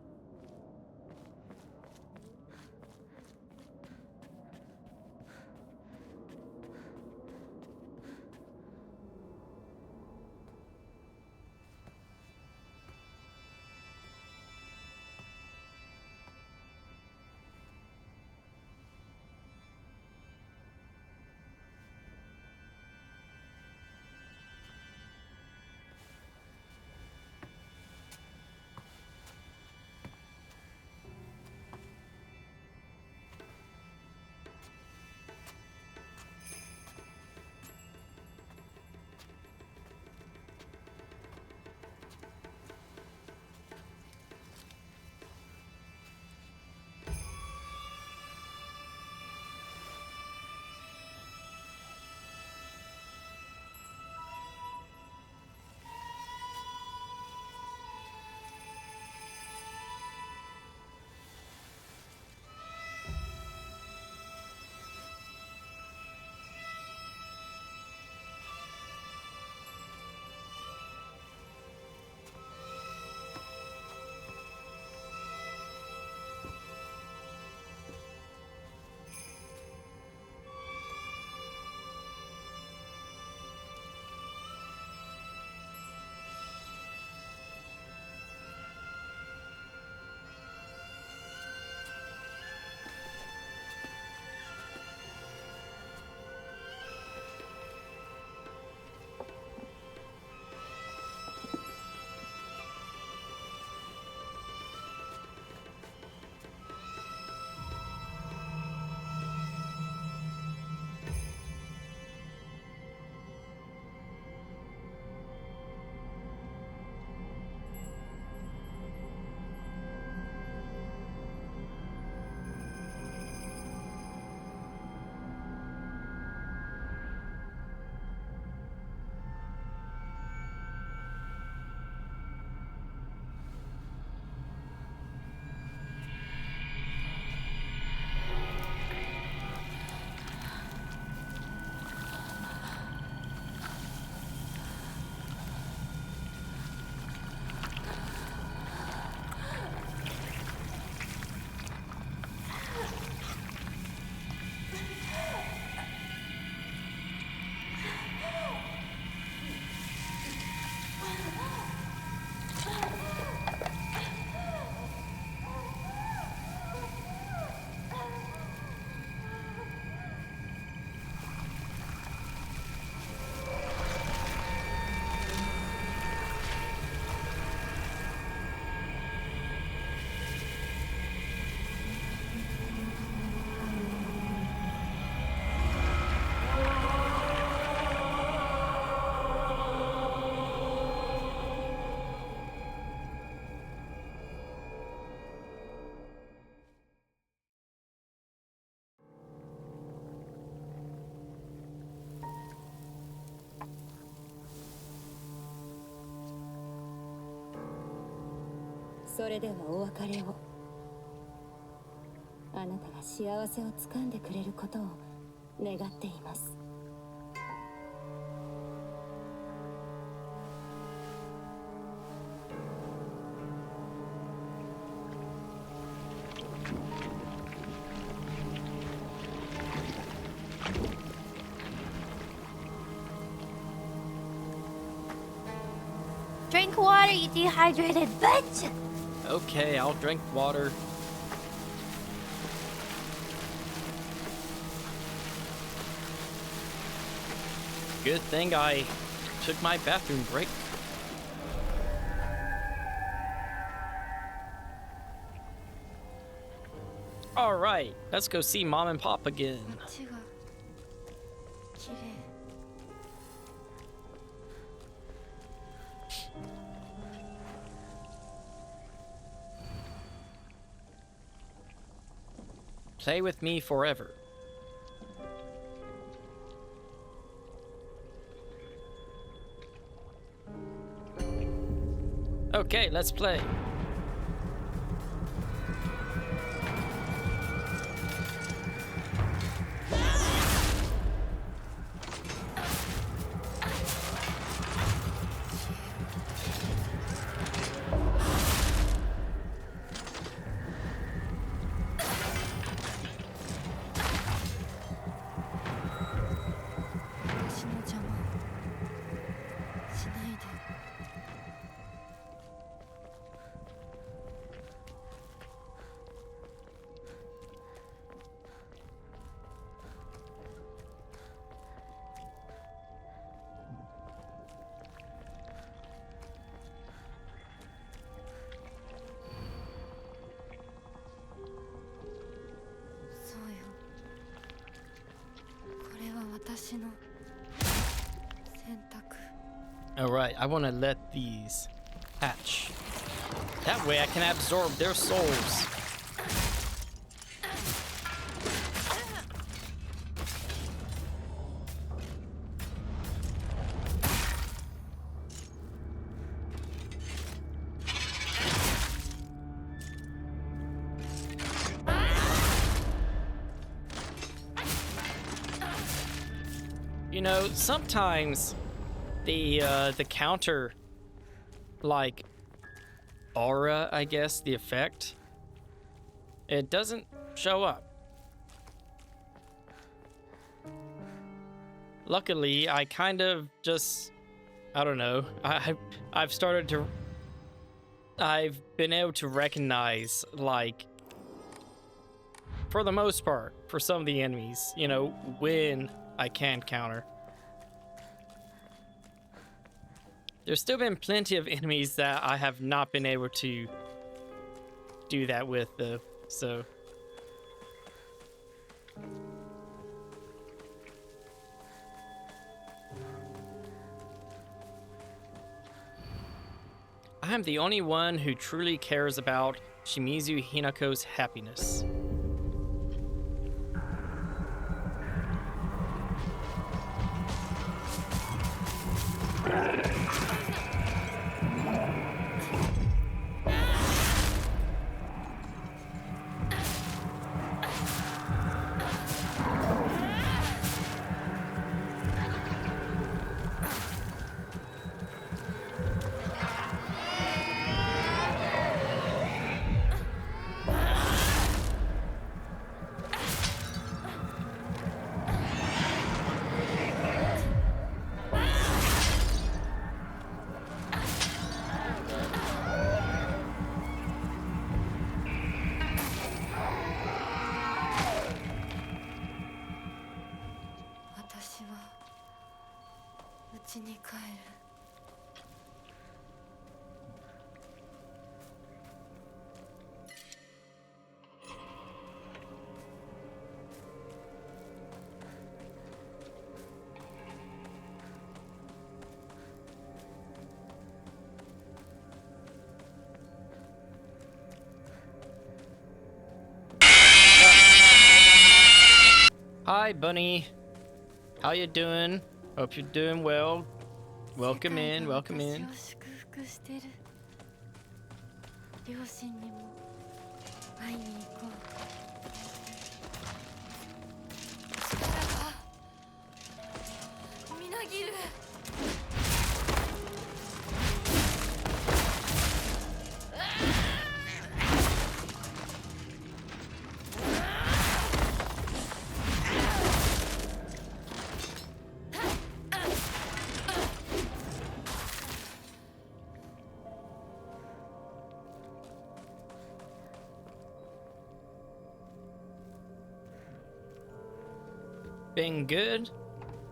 それではお別れを。あなたが幸せをつかんでくれることを願っています。Drink water, you dehydrated bitch! Okay, I'll drink water. Good thing I took my bathroom break. All right, let's go see Mom and Pop again. Play with me forever. Okay, let's play. Alright, I want to let these hatch. That way I can absorb their souls. You know, sometimes the counter, like, aura, I guess, the effect, it doesn't show up. Luckily, I kind of just, I don't know, I've been able to recognize, like, for the most part, for some of the enemies, you know, when I can counter. There's still been plenty of enemies that I have not been able to do that with, though, so. I am the only one who truly cares about Shimizu Hinako's happiness. Hi, Bunny. How you doing? Hope you're doing well. Welcome in, welcome in. 両親にも会いに行こう。力がみなぎる。Been good?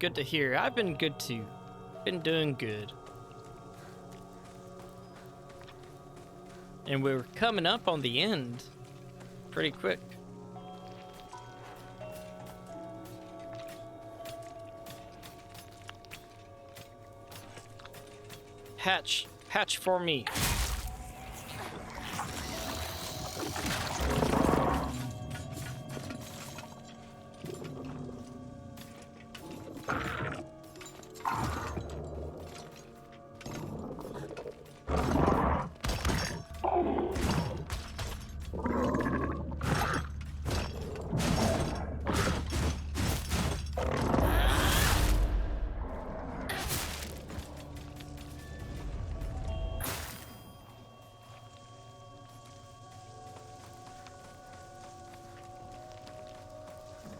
Good to hear. I've been good too. Been doing good. And we're coming up on the end pretty quick. Hatch for me.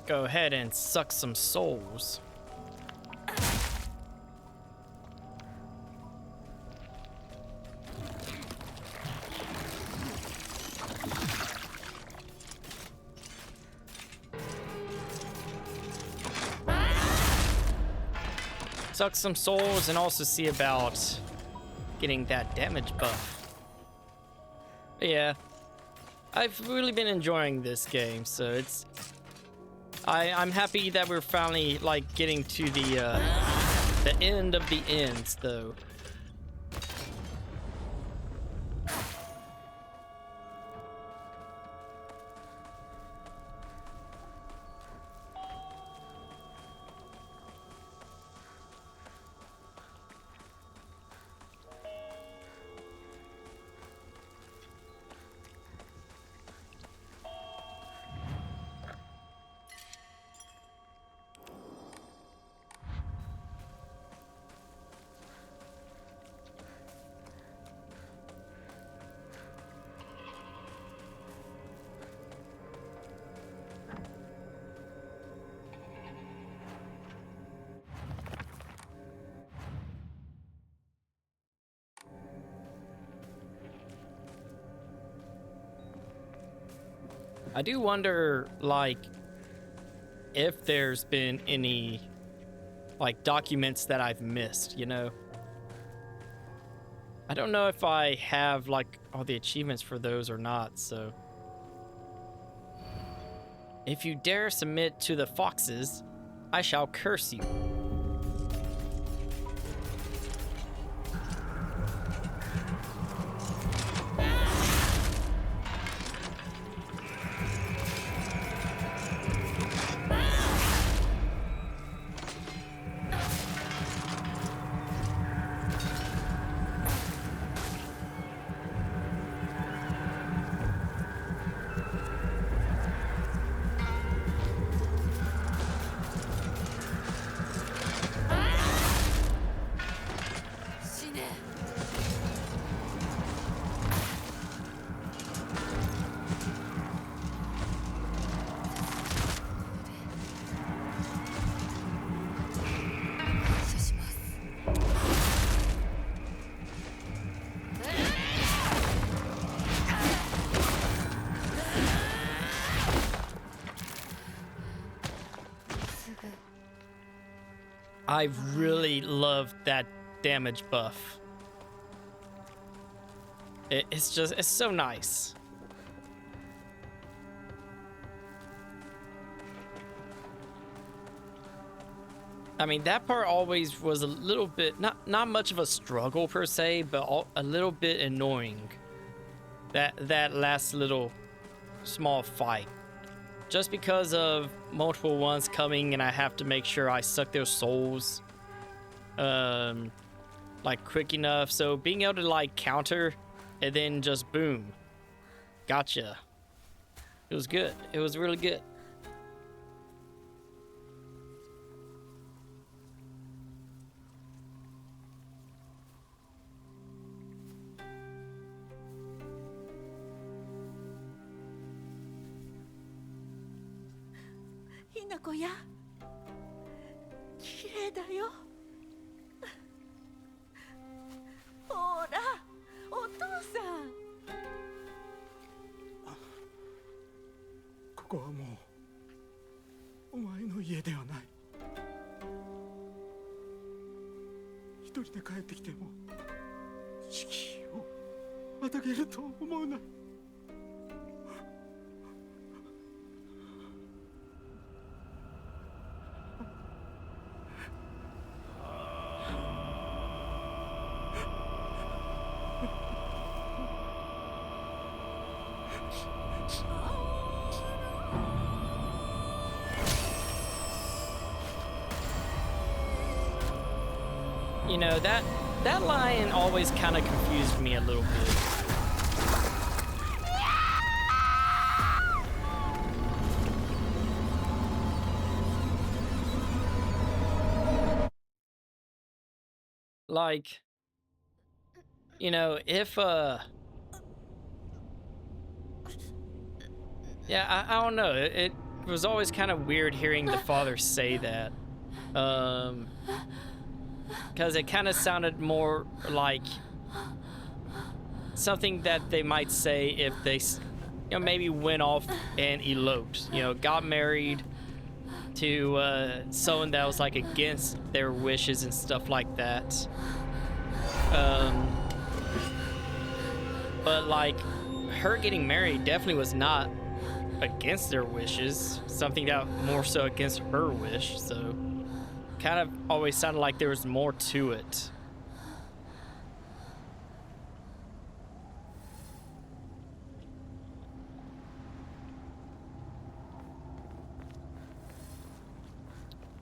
Go ahead and suck some souls. Suck some souls and also see about getting that damage buff. But yeah, I've really been enjoying this game, so I'm happy that we're finally like getting to the end of the ends, though. I do wonder, like, if there's been any, like, documents that I've missed, you know? I don't know if I have, like, all the achievements for those or not, so. If you dare submit to the foxes, I shall curse you. I really love that damage buff. It's so nice. I mean, that part always was a little bit, not much of a struggle per se, but a little bit annoying. That last little small fight. Just because of multiple ones coming and I have to make sure I suck their souls like quick enough. So being able to like counter and then just boom, Gotcha. It was good. It was really good. Hina子や綺麗だよ。ほらお父さん。ここはもうお前の家ではない。一人で帰ってきても敷居をまたげると思うな。You know, that line always kind of confused me a little bit. Like, you know, if yeah, I don't know. It was always kind of weird hearing the father say that. Because it kind of sounded more like something that they might say if they, you know, maybe went off and eloped. You know, got married to someone that was like against their wishes and stuff like that. But like her getting married definitely was not against their wishes. Something that more so against her wish. So kind of always sounded like there was more to it.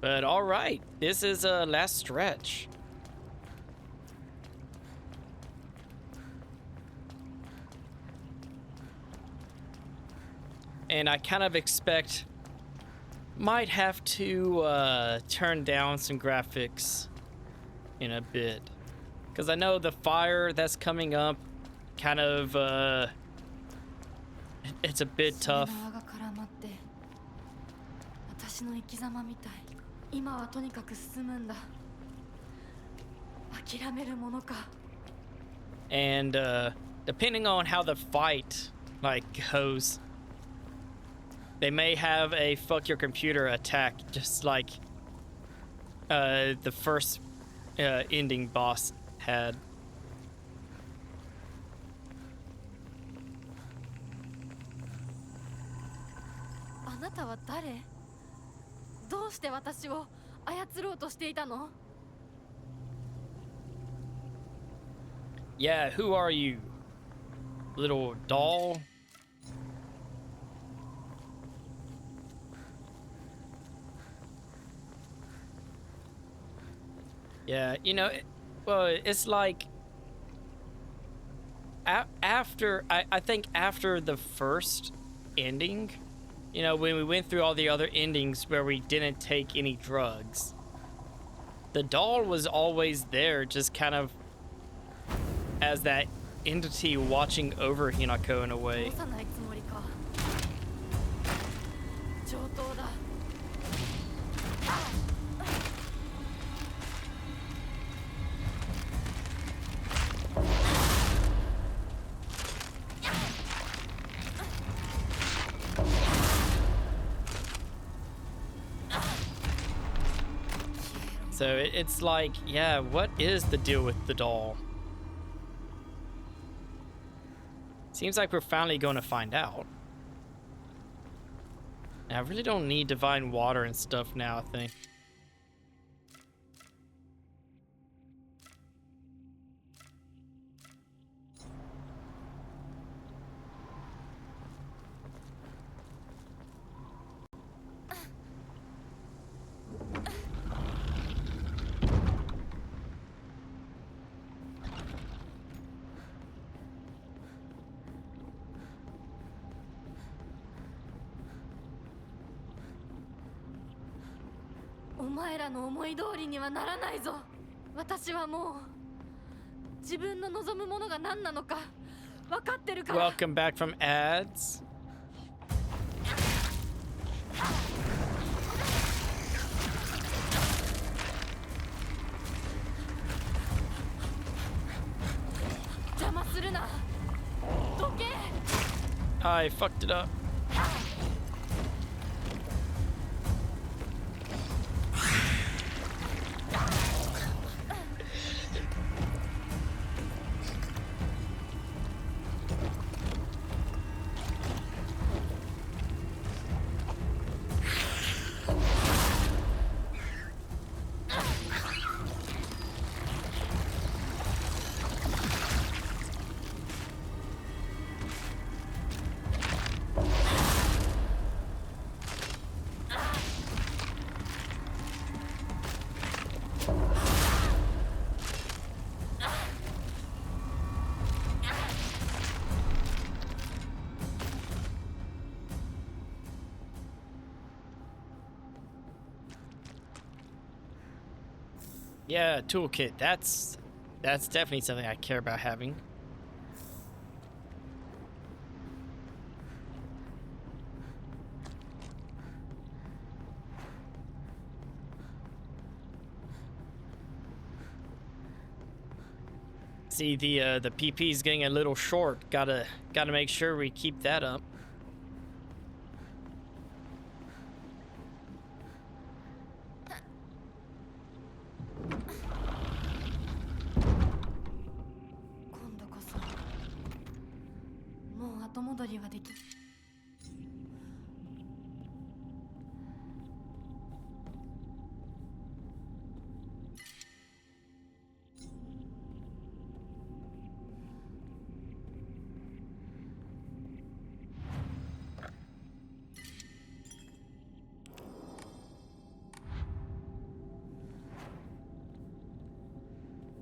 But all right, this is last stretch. And I kind of expect might have to turn down some graphics in a bit, because I know the fire that's coming up kind of it's a bit tough. 私の生き様みたい。今はとにかく進むんだ。諦めるものか。And depending on how the fight like goes, they may have a fuck your computer attack, just like the first ending boss had. Yeah, who are you? Little doll? Yeah, you know, well, it's like after I think after the first ending, you know, when we went through all the other endings where we didn't take any drugs, the doll was always there, just kind of as that entity watching over Hinako in a way. So it's like, yeah, what is the deal with the doll? Seems like we're finally going to find out. And I really don't need divine water and stuff now, I think. お前らの思い通りにはならないぞ。私はもう自分の望むものが何なのか分かってるから。 Welcome back from ads. 邪魔するな。どけ。 I fucked it up. Yeah, toolkit. That's definitely something I care about having. See, the PP is getting a little short. Gotta make sure we keep that up.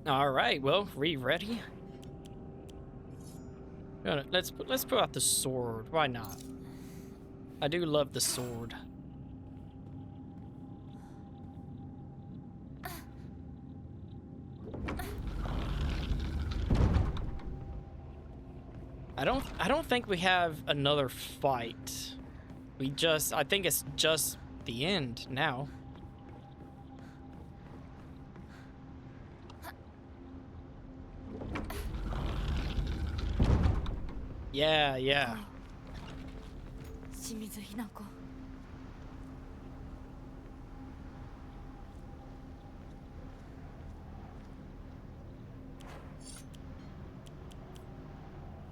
All right, well, ready? Let's put out the sword. Why not? I do love the sword. I don't think we have another fight. I think it's just the end now. Yeah, yeah.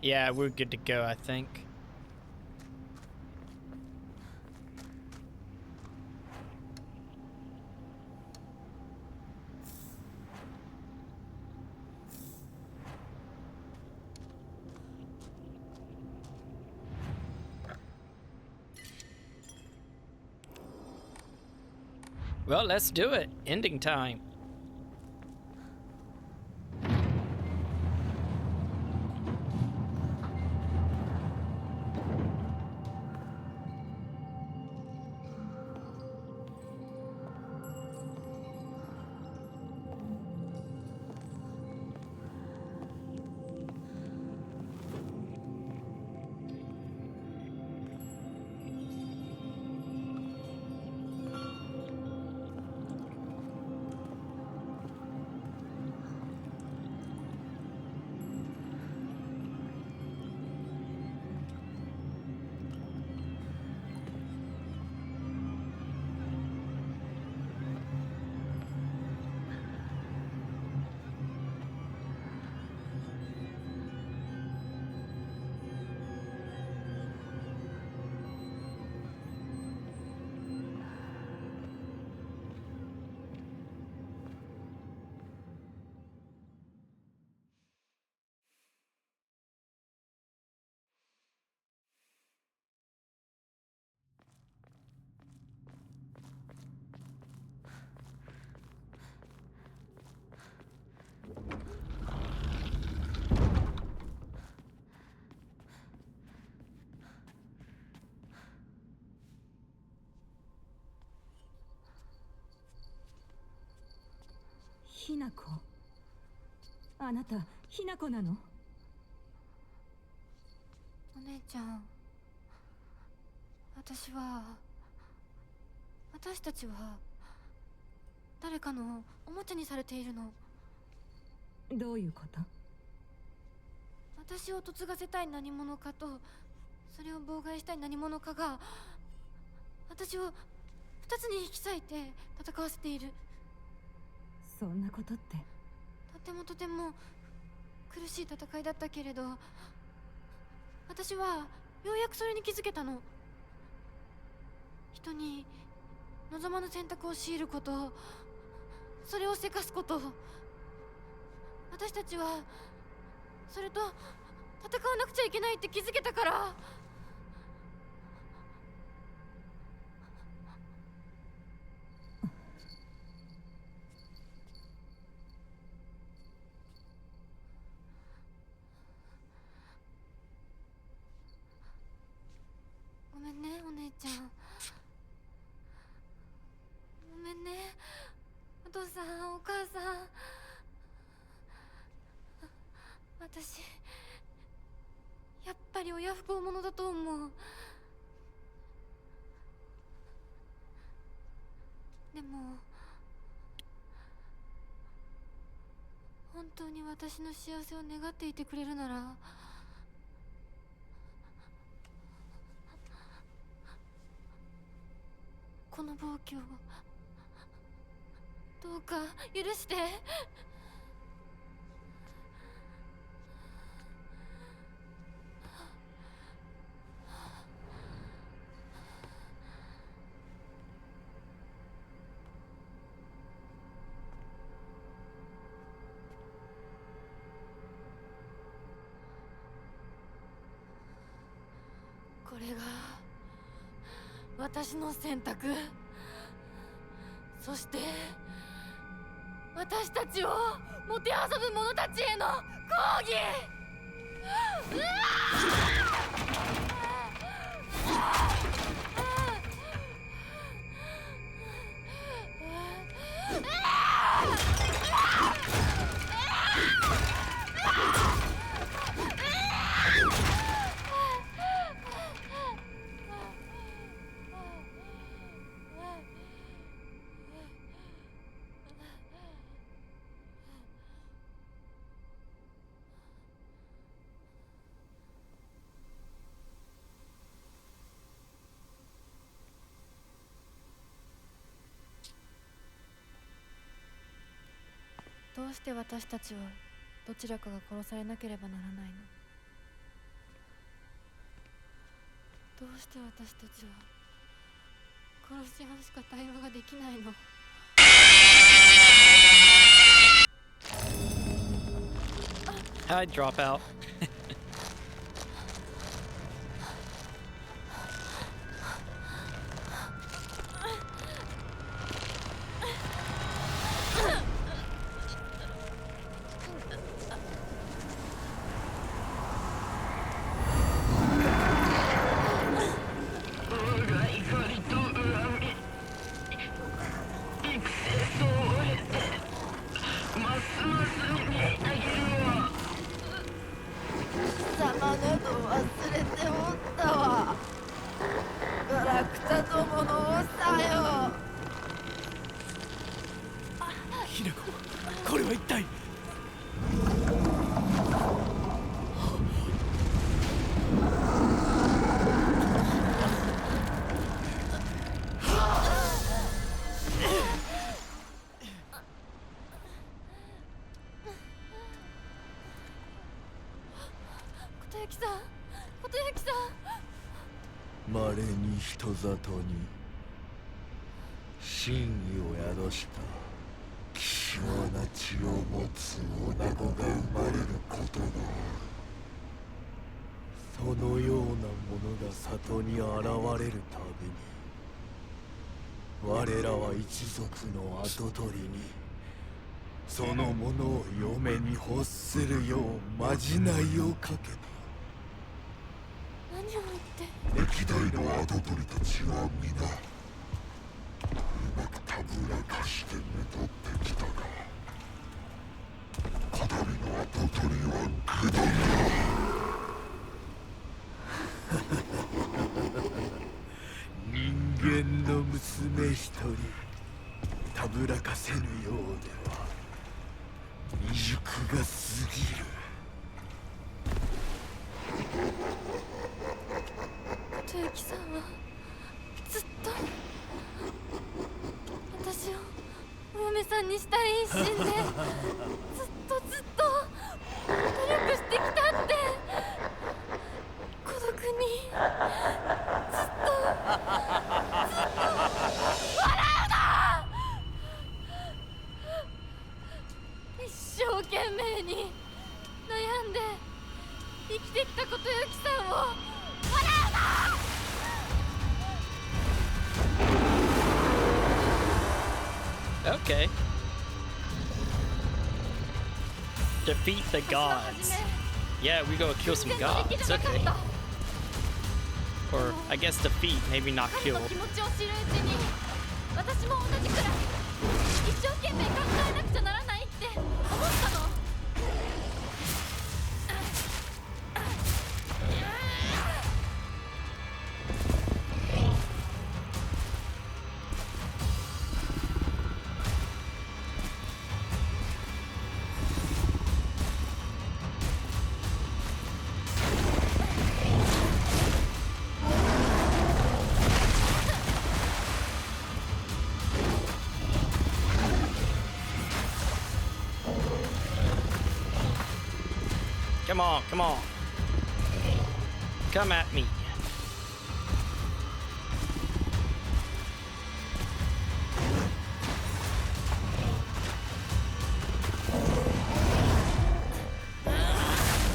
Yeah, we're good to go, I think. Well, let's do it. Ending time. ひなこ、あなたひなこなの？お姉ちゃん、私たちは誰かのおもちゃにされているの。どういうこと？私を嫁がせたい何者かと、それを妨害したい何者かが私を二つに引き裂いて戦わせている。そんなことって。とても苦しい戦いだったけれど、私はようやくそれに気づけたの。人に望まぬ選択を強いること、それをせかすこと、私たちはそれと戦わなくちゃいけないって気づけたから。ごめんね、お姉ちゃん。ごめんね、お父さん、お母さん。私やっぱり親不孝者だと思う。でも本当に私の幸せを願っていてくれるなら、この暴挙をどうか許して。これが私の選択、そして私たちをもてあそぶ者たちへの抗議。うわどうして私たちはどちらかが殺されなければならないの？どうして私たちは殺し合うしか対話ができないの？I'd drop out.琴行さん。稀に人里に真意を宿した希少な血を持つ女子が生まれることがある。そのようなものが里に現れるたびに、我らは一族の跡取りにそのものを嫁に欲するようまじないをかけた。何を言って。歴代の跡取りたちは皆うまくたぶらかしてめとってきたが、遠の娘一人たぶらかせぬようでは未熟が過ぎる。豊樹さんはずっと私をお嫁さんにしたい一心でずっと努力してきたって孤独にずっと笑うな！一生懸命に悩んで生きてきたことゆきさんを笑うな！Okay. Defeat the gods. Yeah, we go kill some gods. Okay. Or I guess defeat, maybe not kill. 気持ちを知るうちに私も同じくらい一生懸命考えなくちゃならないって思ったの。Come on, come on. Come at me.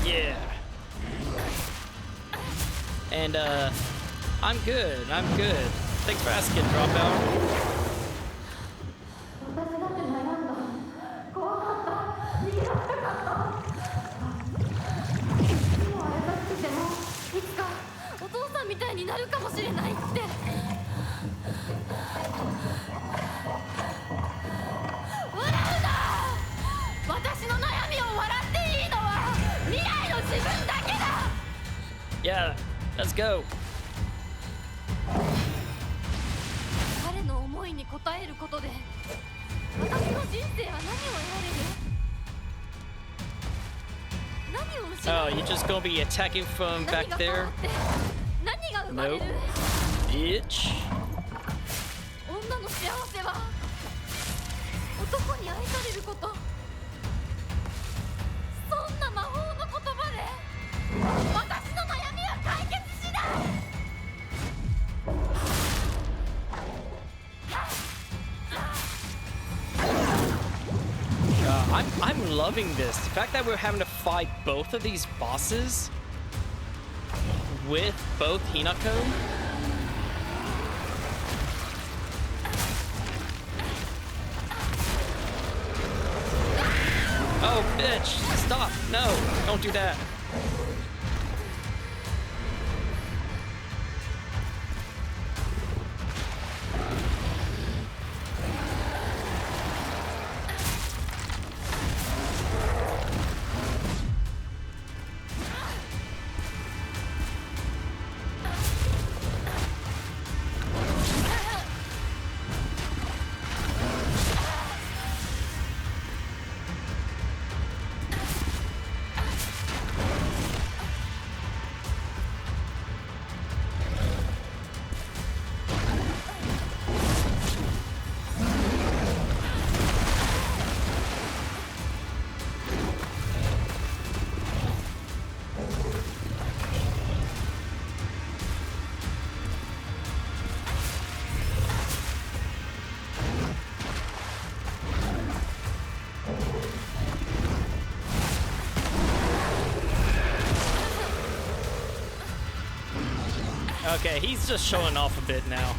Yeah. And I'm good. I'm good. Thanks for asking, Dropout. みたいになるかもしれないって。笑うな！私の悩みを笑っていいのは未来の自分だけだ。Yeah, let's go. 彼の思いに応えることで私の人生は何を得られる？何を失う？ Oh, you're just gonna be attacking from back there? Nope. Bitch. 女の幸せは男に愛されること。そんな魔法の言葉で私の悩みは解決しない。I'm loving this. The fact that we're having to fight both of these bosses with both Hinako. Oh, bitch! Stop! No! Don't do that! Okay, he's just showing off a bit now.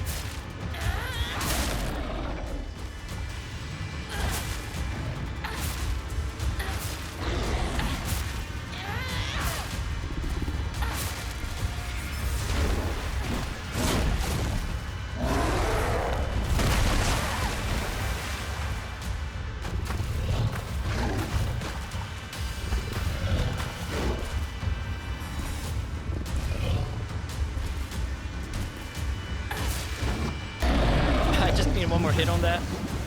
just need one more hit on that.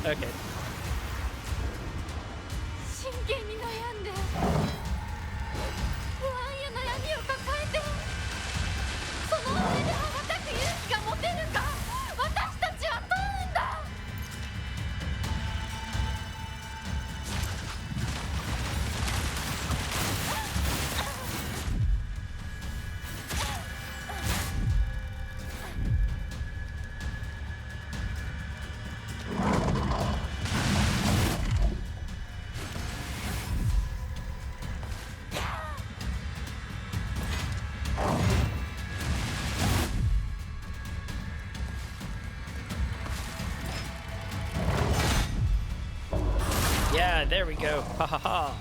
Okay. 真剣に悩んで不安や悩みを抱えてその上で羽ばたく勇気が持てるか私たちは問うんだ。Yeah, there we go. Ha ha ha.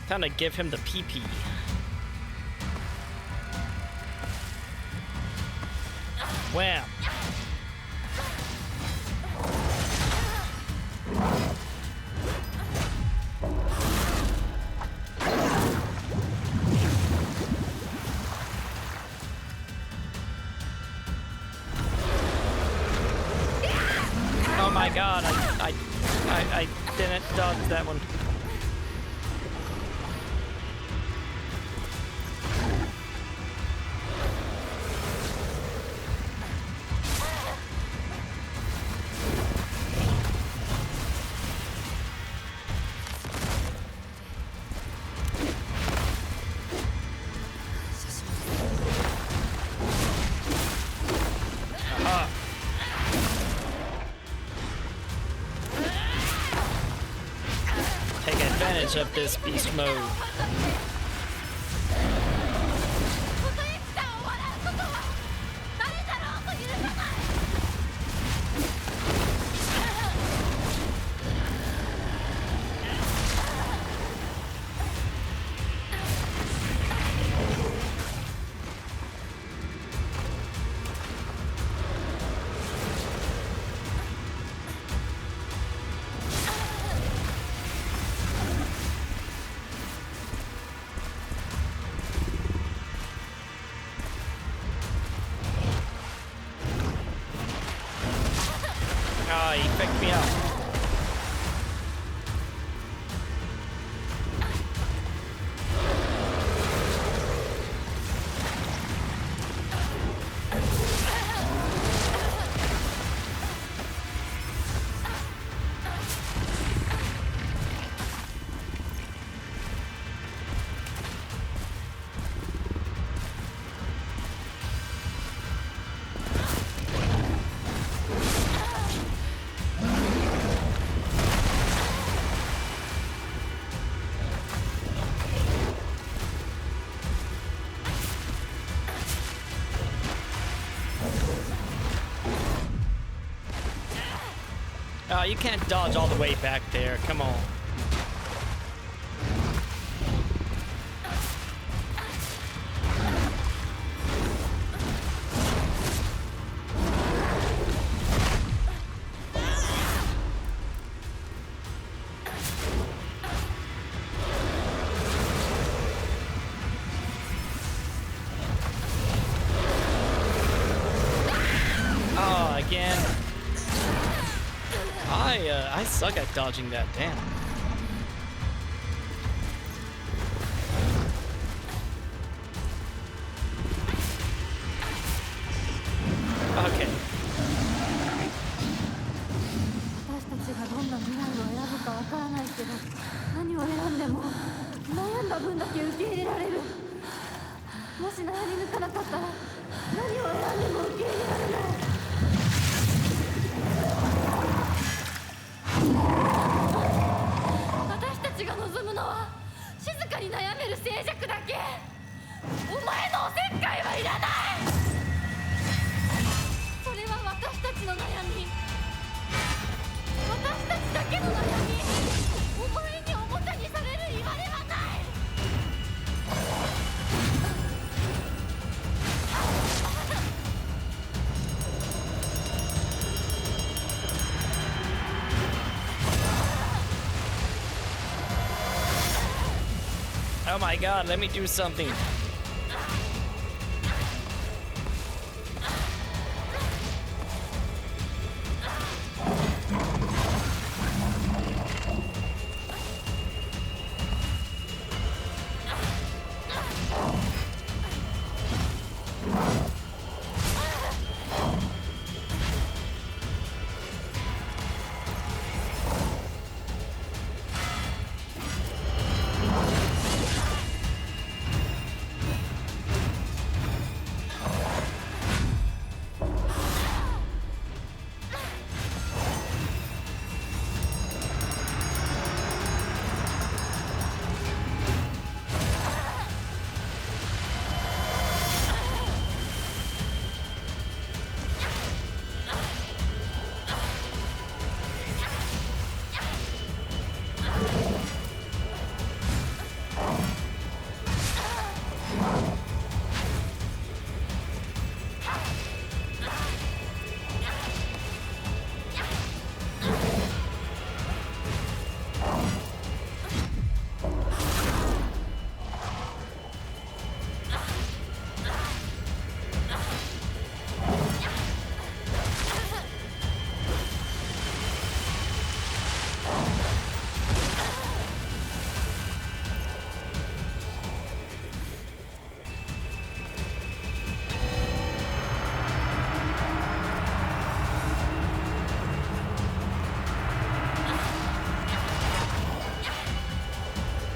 Time to give him the PP. Wham! Oh my god, I didn't dodge that one. Aha. Take advantage of this beast mode. Ah, he picked me up. Oh, you can't dodge all the way back there. Come on. Oh, again. I suck at dodging that, damn. Okay. 私たちがどんな未来を選ぶかわからないけど、何を選んでも悩んだ分だけ受け入れられる。もし悩み抜かなかったら何を選んでも受け入れられない。私たちが望むのは静かに悩める静寂だけ。お前のおせっかいはいらない。それは私たちの悩み、私たちだけの悩み。お前におもちゃにされるいわれはない。Oh my god, let me do something.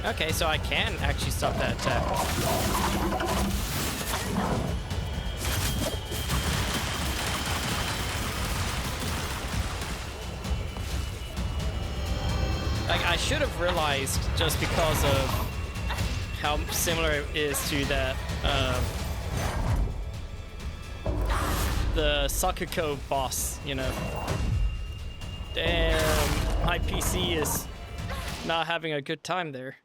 Okay, so I can actually stop that attack. Like, I should have realized just because of how similar it is to that, the Sakuko boss, you know. Damn, my PC is not having a good time there.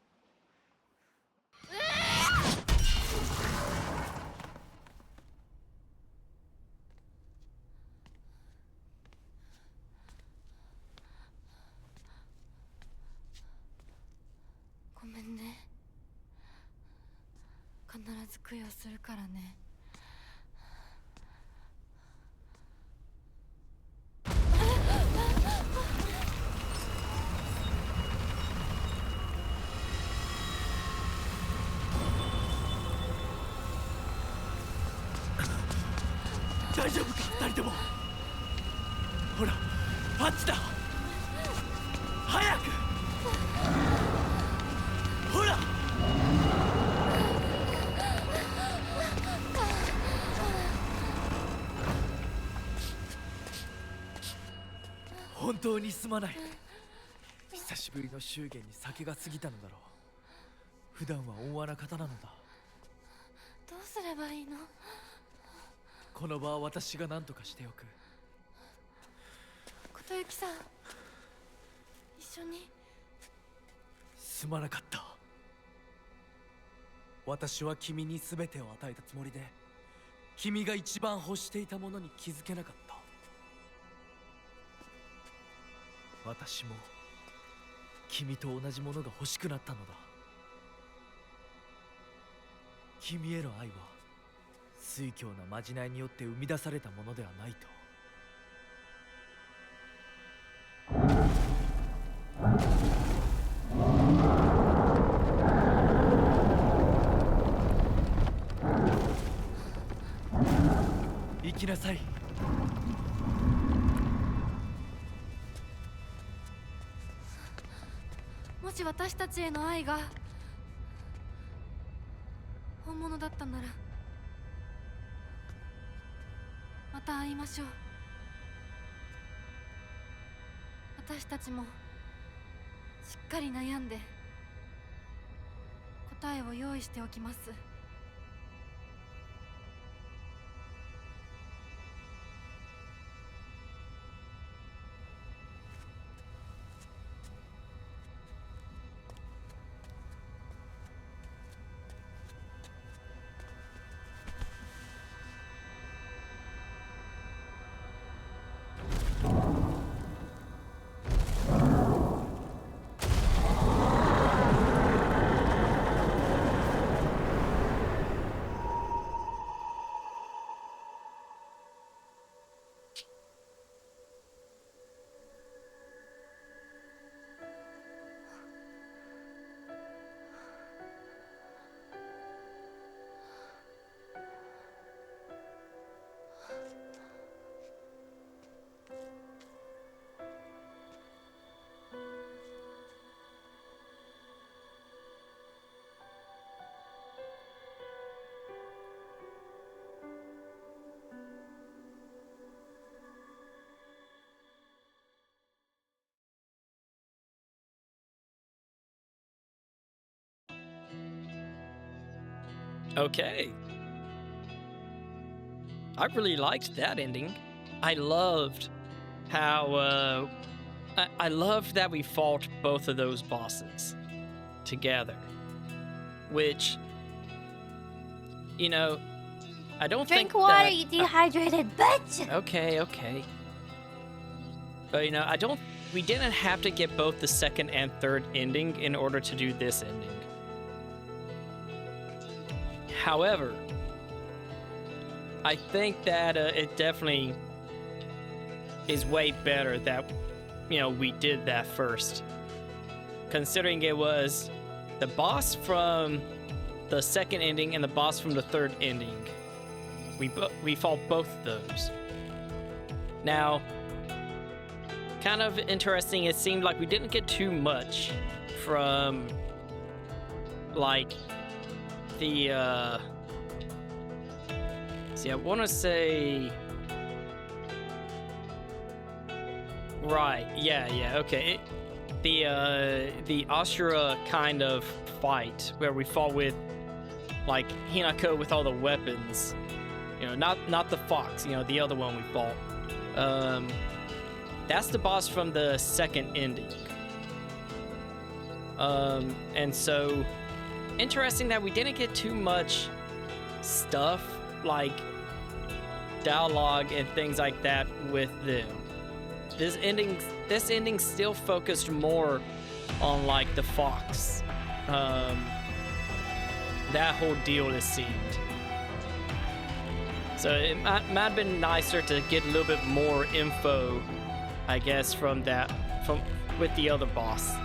大丈夫か二人とも。ほらあっちだ。早く。ほら。本当にすまない。久しぶりの祝言に酒が過ぎたのだろう。普段は温和な方なのだ。どうすればいいの？この場は私が何とかしておく。琴雪さん、一緒に。すまなかった。私は君に全てを与えたつもりで、君が一番欲していたものに気づけなかった。私も君と同じものが欲しくなったのだ。君への愛は酔狂なまじないによって生み出されたものではないと。行きなさい。もし私たちへの愛が本物だったなら、また会いましょう。私たちもしっかり悩んで答えを用意しておきます。Okay. I really liked that ending. I loved how I loved that we fought both of those bosses together. Which, you know, I don't Drink think water, that you dehydrated bitch! okay. But we didn't have to get both the second and third ending in order to do this ending. However, I think that it definitely is way better that, we did that first. Considering it was the boss from the second ending and the boss from the third ending. We fought both of those. Now, kind of interesting, it seemed like we didn't get too much from, like, the, see, I want to say... Right, yeah, okay. The Ashura kind of fight, where we fought with, like, Hinako with all the weapons. Not the fox, the other one we fought. That's the boss from the second ending. And so, interesting that we didn't get too much stuff, like dialogue and things like that with them. This ending still focused more on, like, the fox. That whole deal, it seemed. So it might have been nicer to get a little bit more info, I guess, with the other boss.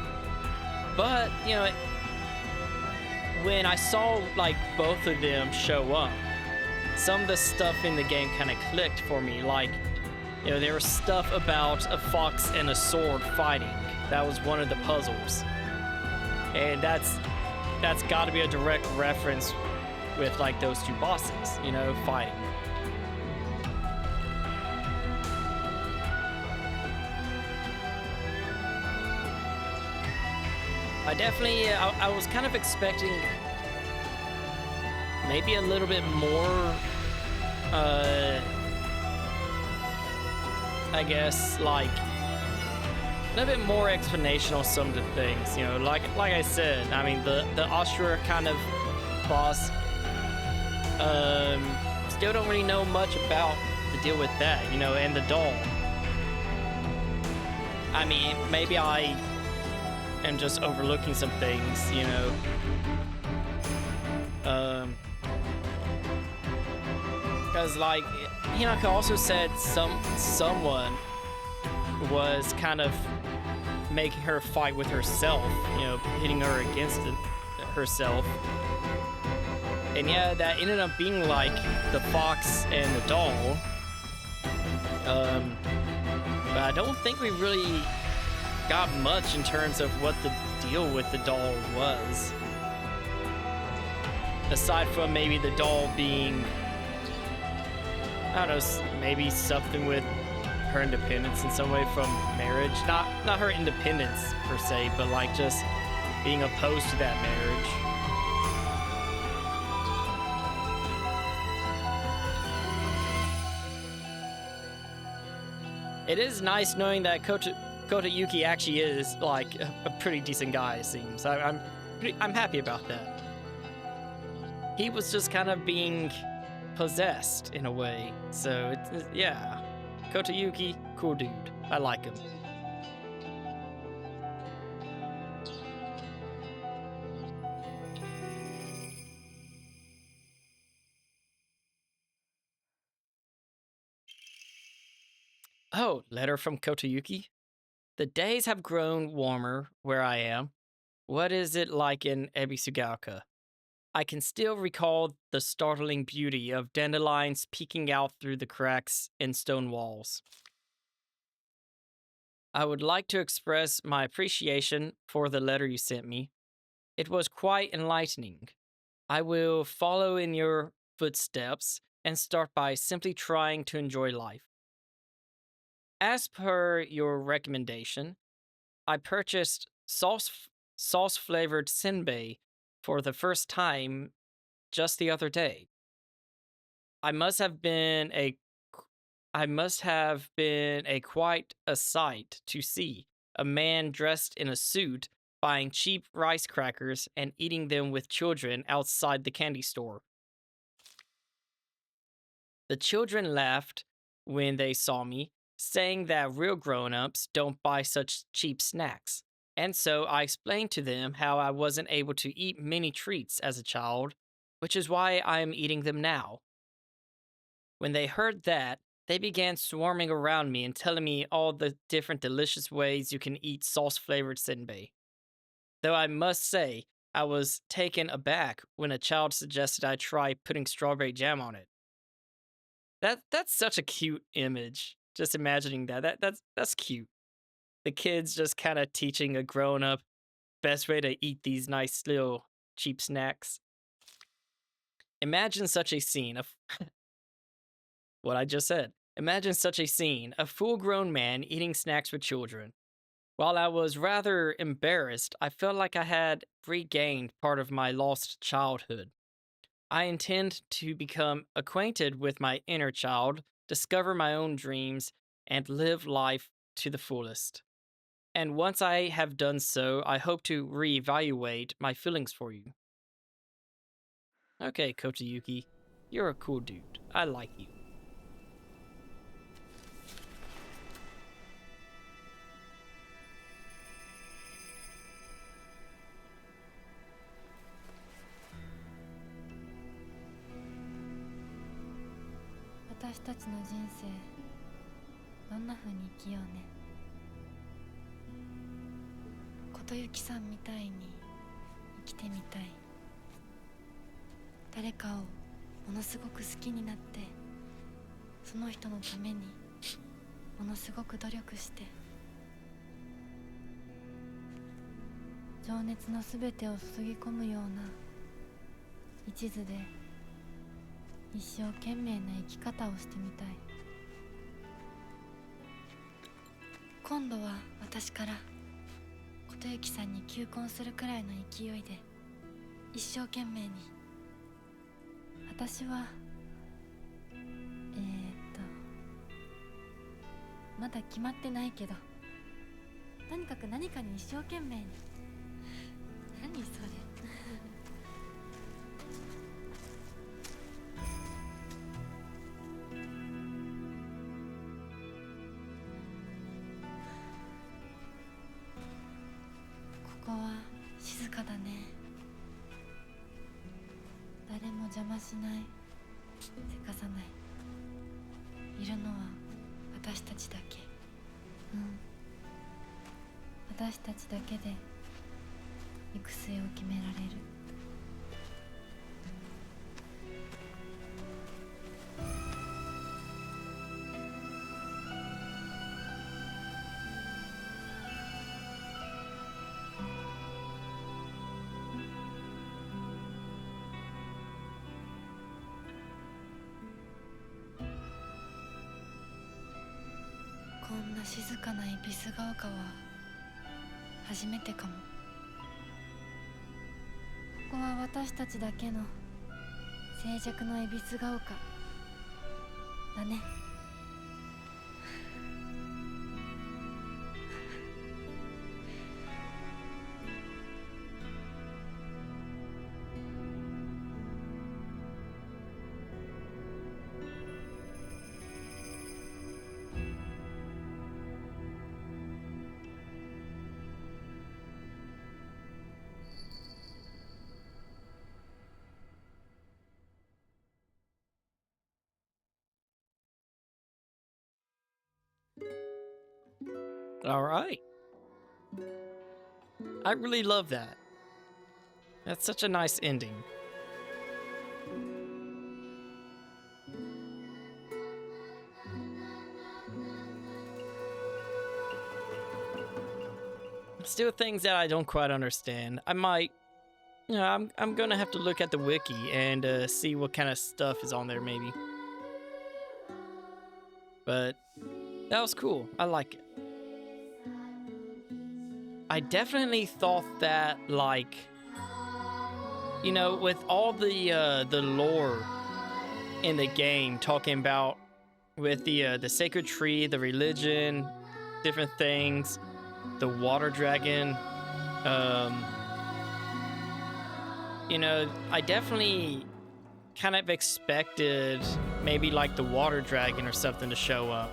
But, when I saw, like, both of them show up, some of the stuff in the game kind of clicked for me. Like, there was stuff about a fox and a sword fighting. That was one of the puzzles. And that's got to be a direct reference with, like, those two bosses, fighting. I was kind of expecting maybe a little bit more, I guess, like, a little bit more explanation on some of the things, like I said, I mean, the Ashura kind of boss, still don't really know much about the deal with that, and the doll. I mean, maybe I am just overlooking some things, because, like, Hinako also said someone was kind of making her fight with herself, hitting her against herself. And yeah, that ended up being like the fox and the doll. But I don't think we really got much in terms of what the deal with the doll was. Aside from maybe the doll being, I don't know, maybe something with her independence in some way from marriage. Not her independence per se, but like just being opposed to that marriage. It is nice knowing that Kota Yuki actually is like a pretty decent guy, it seems. I'm happy about that. He was just kind of being possessed in a way. So yeah, Kota Yuki, cool dude. I like him. Oh, letter from Kota Yuki. The days have grown warmer where I am. What is it like in Ebisugaoka? I can still recall the startling beauty of dandelions peeking out through the cracks in stone walls. I would like to express my appreciation for the letter you sent me. It was quite enlightening. I will follow in your footsteps and start by simply trying to enjoy life. As per your recommendation, I purchased sauce-flavored senbei for the first time just the other day. I must have been a quite a sight to see. A man dressed in a suit buying cheap rice crackers and eating them with children outside the candy store. The children laughed when they saw me, saying that real grown-ups don't buy such cheap snacks. And so I explained to them how I wasn't able to eat many treats as a child, which is why I am eating them now. When they heard that, they began swarming around me and telling me all the different delicious ways you can eat sauce-flavored senbei. Though I must say, I was taken aback when a child suggested I try putting strawberry jam on it. That's such a cute image. Just imagining that's cute. The kids just kind of teaching a grown-up best way to eat these nice little cheap snacks. Imagine such a scene of what I just said. Imagine such a scene, a full-grown man eating snacks with children. While I was rather embarrassed, I felt like I had regained part of my lost childhood. I intend to become acquainted with my inner child, discover my own dreams, and live life to the fullest. And once I have done so, I hope to reevaluate my feelings for you. Okay, Kochiyuki, you're a cool dude. I like you.私たちの人生どんな風に生きようね。琴雪さんみたいに生きてみたい。誰かをものすごく好きになって、その人のためにものすごく努力して、情熱のすべてを注ぎ込むような一途で一生懸命な生き方をしてみたい。今度は私から琴雪さんに求婚するくらいの勢いで一生懸命に。私はまだ決まってないけど、とにかく何かに一生懸命に。何それ。ここは静かだね。誰も邪魔しない、せかさない。いるのは私たちだけ。私たちだけで行く末を決められる。こんな静かな恵比寿ヶ丘は初めてかも。ここは私たちだけの静寂の恵比寿ヶ丘だね。All right. I really love that. That's such a nice ending. Still things that I don't quite understand. I might, I'm gonna have to look at the wiki and see what kind of stuff is on there maybe. But that was cool. I like it. I definitely thought that, like, you know, with all the lore in the game, talking about with the sacred tree, the religion, different things, the water dragon, you know, I definitely kind of expected maybe like the water dragon or something to show up,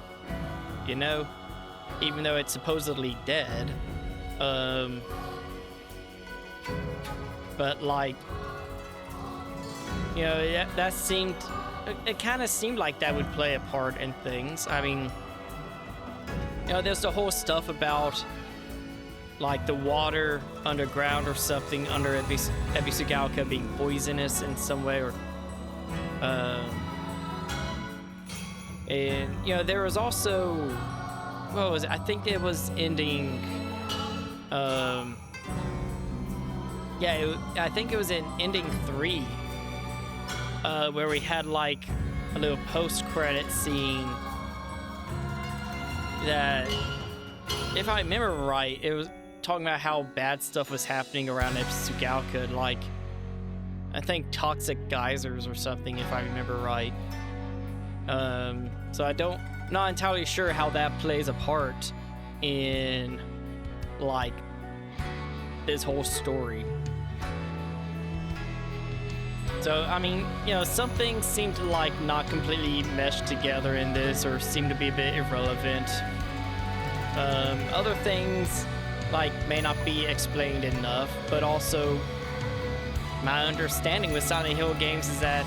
you know, even though it's supposedly dead. But like, you know, that seemed, it kind of seemed like that would play a part in things. I mean, you know, there's the whole stuff about like the water underground or something under Ebisugalka being poisonous in some way, or and you know, there was also, what was it? I think it was ending, yeah, I think it was in ending 3, where we had like a little post-credit scene that, if I remember right, it was talking about how bad stuff was happening around Ebisugalka, like I think toxic geysers or something, if I remember right. So not entirely sure how that plays a part in like this whole story. So, I mean, you know, some things seem to like not completely mesh together in this, or seem to be a bit irrelevant. Other things like may not be explained enough, but also my understanding with Silent Hill games is that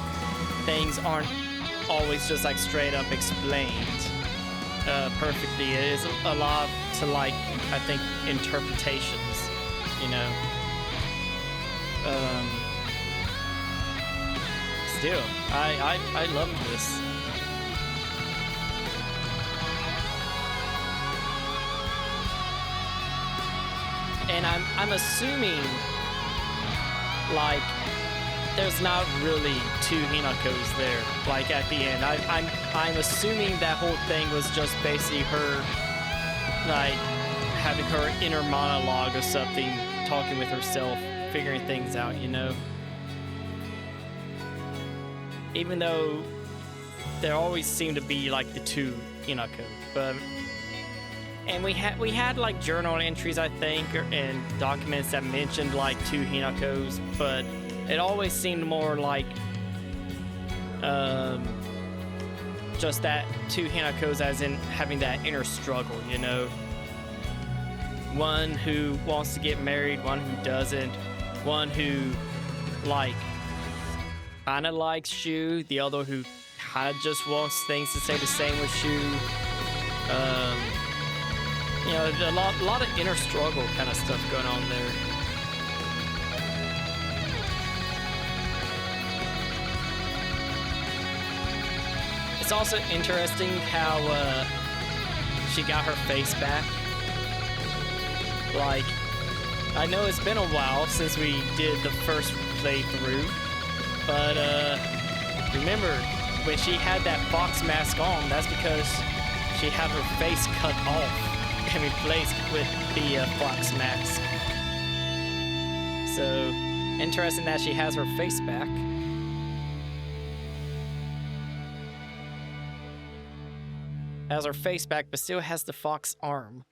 things aren't always just like straight up explained perfectly. It is a lot to like, I think, interpretations, you know. Still, I love this. And I'm assuming like there's not really 2 Hinakos there, like at the end. I'm assuming that whole thing was just basically her like having her inner monologue or something, talking with herself, figuring things out, you know. Even though there always seemed to be like the 2 Hinako, but and we had like journal entries, I think, and documents that mentioned like 2 Hinakos, but it always seemed more like just that 2 Hinakos as in having that inner struggle, you know. One who wants to get married, one who doesn't, one who like kind of likes Shu, the other who kind of just wants things to stay the same with Shu. You know, a lot of inner struggle kind of stuff going on there. It's also interesting how she got her face back. Like, I know it's been a while since we did the first playthrough, but remember when she had that fox mask on, that's because she had her face cut off and replaced with the fox mask. So interesting that she has her face back. Has her face back, but still has the fox arm.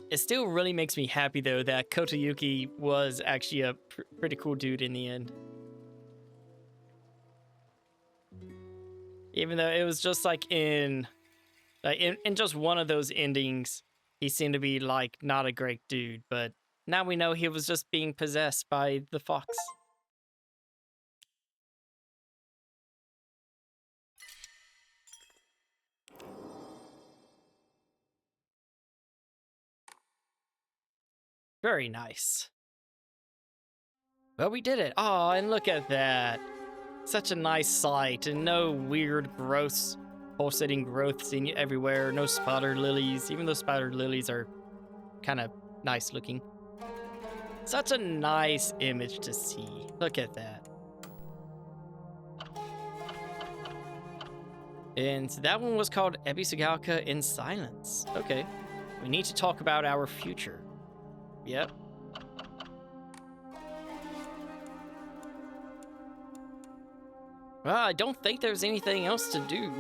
It still really makes me happy, though, that Kotoyuki was actually a pretty cool dude in the end. Even though it was just like in just one of those endings, he seemed to be like not a great dude, but now we know he was just being possessed by the fox. Very nice. Well, we did it. Oh, and look at that. Such a nice sight, and no weird, gross, pulsating growths everywhere. No spider lilies, even though spider lilies are kind of nice looking. Such a nice image to see. Look at that. And that one was called Ebisugalka in Silence. Okay. We need to talk about our future. Yep. Well, I don't think there's anything else to do.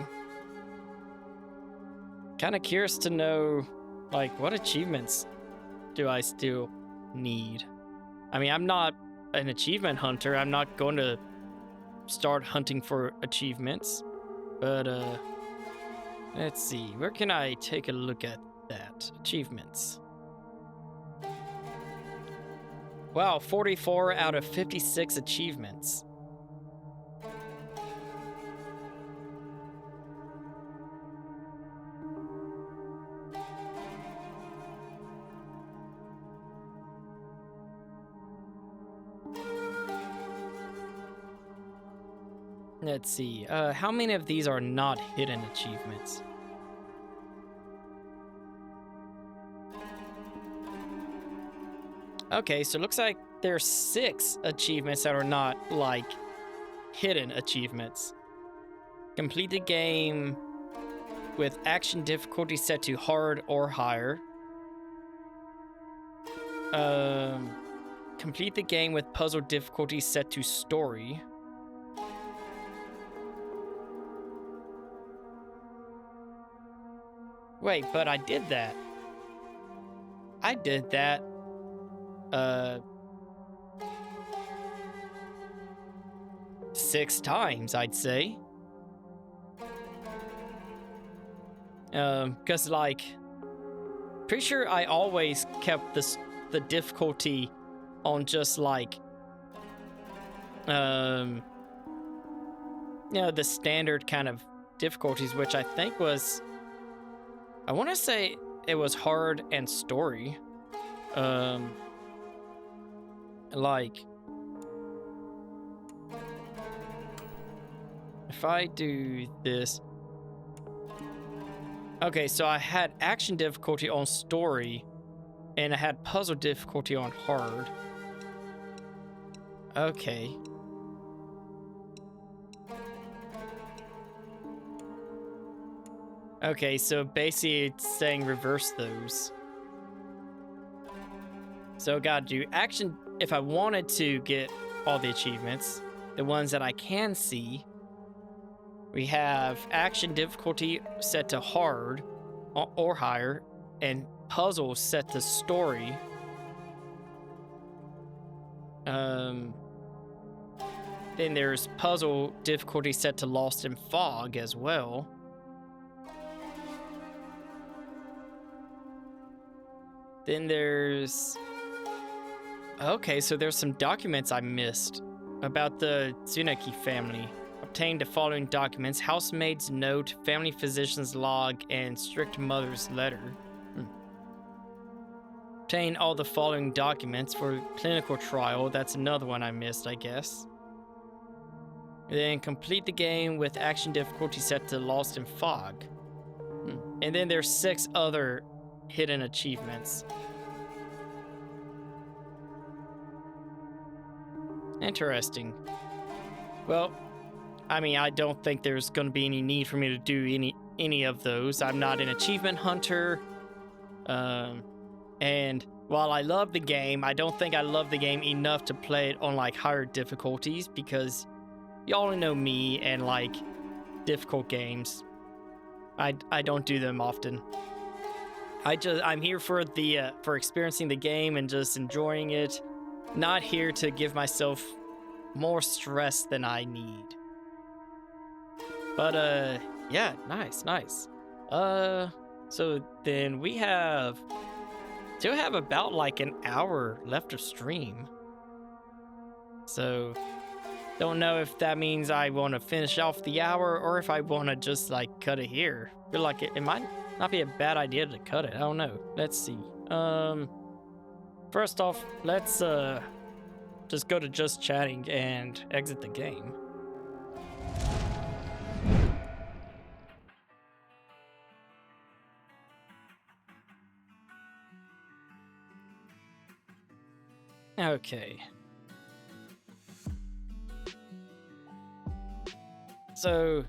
Kind of curious to know, like, what achievements do I still need? I mean, I'm not an achievement hunter. I'm not going to start hunting for achievements. But, let's see. Where can I take a look at that? Achievements. Wow, 44 out of 56 achievements. Let's see, how many of these are not hidden achievements? Okay, so it looks like there's 6 achievements that are not, like, hidden achievements. Complete the game with action difficulty set to hard or higher. Complete the game with puzzle difficulty set to story. Wait, but I did that. I did that. 6 times, I'd say. Cause like, pretty sure I always kept the difficulty on just like, you know, the standard kind of difficulties, which I think was, I want to say it was hard and story. Like, if I do this. Okay, so I had action difficulty on story, and I had puzzle difficulty on hard. Okay. Okay, so basically it's saying reverse those. So gotta do action if I wanted to get all the achievements, the ones that I can see. We have action difficulty set to hard or higher, and puzzle set to story. Then there's puzzle difficulty set to Lost in Fog as well. Then there's... Okay, so there's some documents I missed about the Tsuneki family. Obtain the following documents: housemaid's note, family physician's log, and strict mother's letter. Obtain all the following documents for clinical trial. That's another one I missed, I guess. Then complete the game with action difficulty set to Lost in Fog. And then there's 6 other hidden achievements. Interesting. Well, I mean, I don't think there's going to be any need for me to do any of those. I'm not an achievement hunter. And while I love the game, I don't think I love the game enough to play it on like higher difficulties, because y'all know me and like difficult games. I don't do them often. I'm here for for experiencing the game and just enjoying it. Not here to give myself more stress than I need. But yeah, nice. So then we still have about like an hour left of stream. So don't know if that means I want to finish off the hour or if I want to just like cut it here. I feel like it might not be a bad idea to cut it. I don't know. Let's see. First off, let's just go to just chatting and exit the game. Okay. So,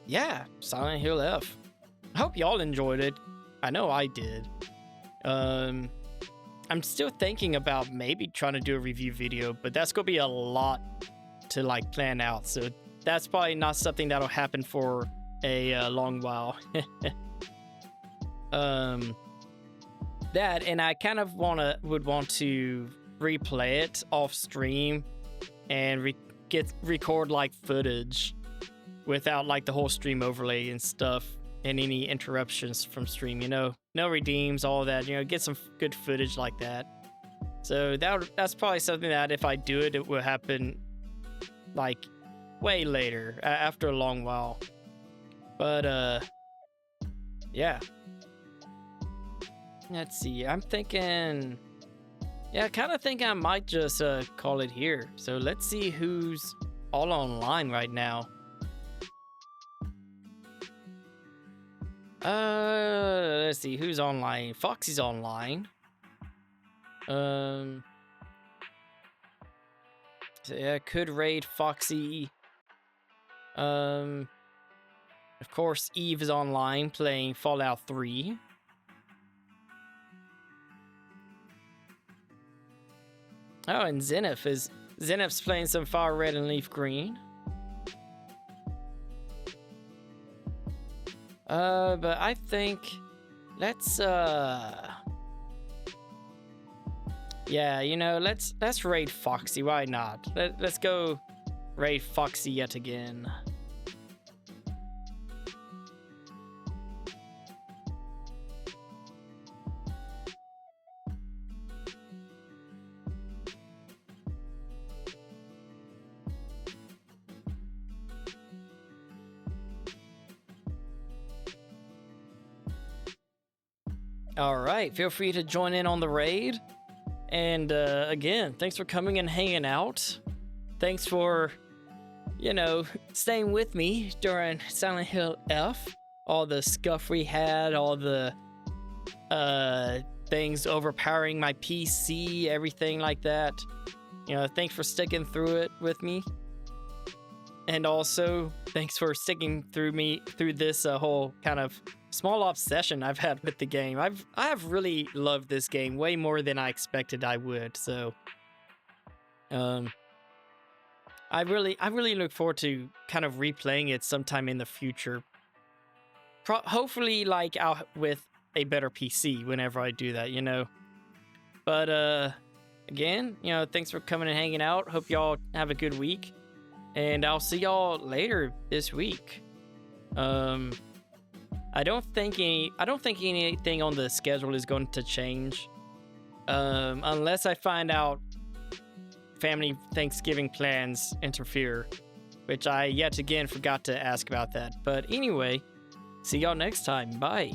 yeah, Silent Hill F. I hope y'all enjoyed it. I know I did. I'm still thinking about maybe trying to do a review video, but that's gonna be a lot to like plan out. So that's probably not something that'll happen for a long while. That, and I kind of would want to replay it off stream and record like footage without like the whole stream overlay and stuff and any interruptions from stream, you know, no redeems, all that, you know, get some good footage like that. So that's probably something that if I do it, it will happen like way later, after a long while. But yeah, let's see, I'm thinking, yeah, I kind of think I might just call it here. So let's see who's all online right now. Let's see who's online. Foxy's online. So yeah, could raid Foxy. Of course, Eve is online playing Fallout 3. Oh, and Zenith's playing some Fire Red and Leaf Green. But I think let's yeah, you know, let's raid Foxy. Why not? Let's go raid Foxy yet again. All right, feel free to join in on the raid. And again, thanks for coming and hanging out. Thanks for, you know, staying with me during Silent Hill F. All the scuff we had, all the things overpowering my PC, everything like that. You know, thanks for sticking through it with me. And also, thanks for sticking through this whole kind of small obsession I've had with the game. I have really loved this game way more than I expected I would. So, I really look forward to kind of replaying it sometime in the future. Hopefully, like out with a better PC whenever I do that, you know. But again, you know, thanks for coming and hanging out. Hope y'all have a good week. And I'll see y'all later this week. I don't think anything on the schedule is going to change. Unless I find out family Thanksgiving plans interfere, which I yet again forgot to ask about that. But anyway, see y'all next time. Bye.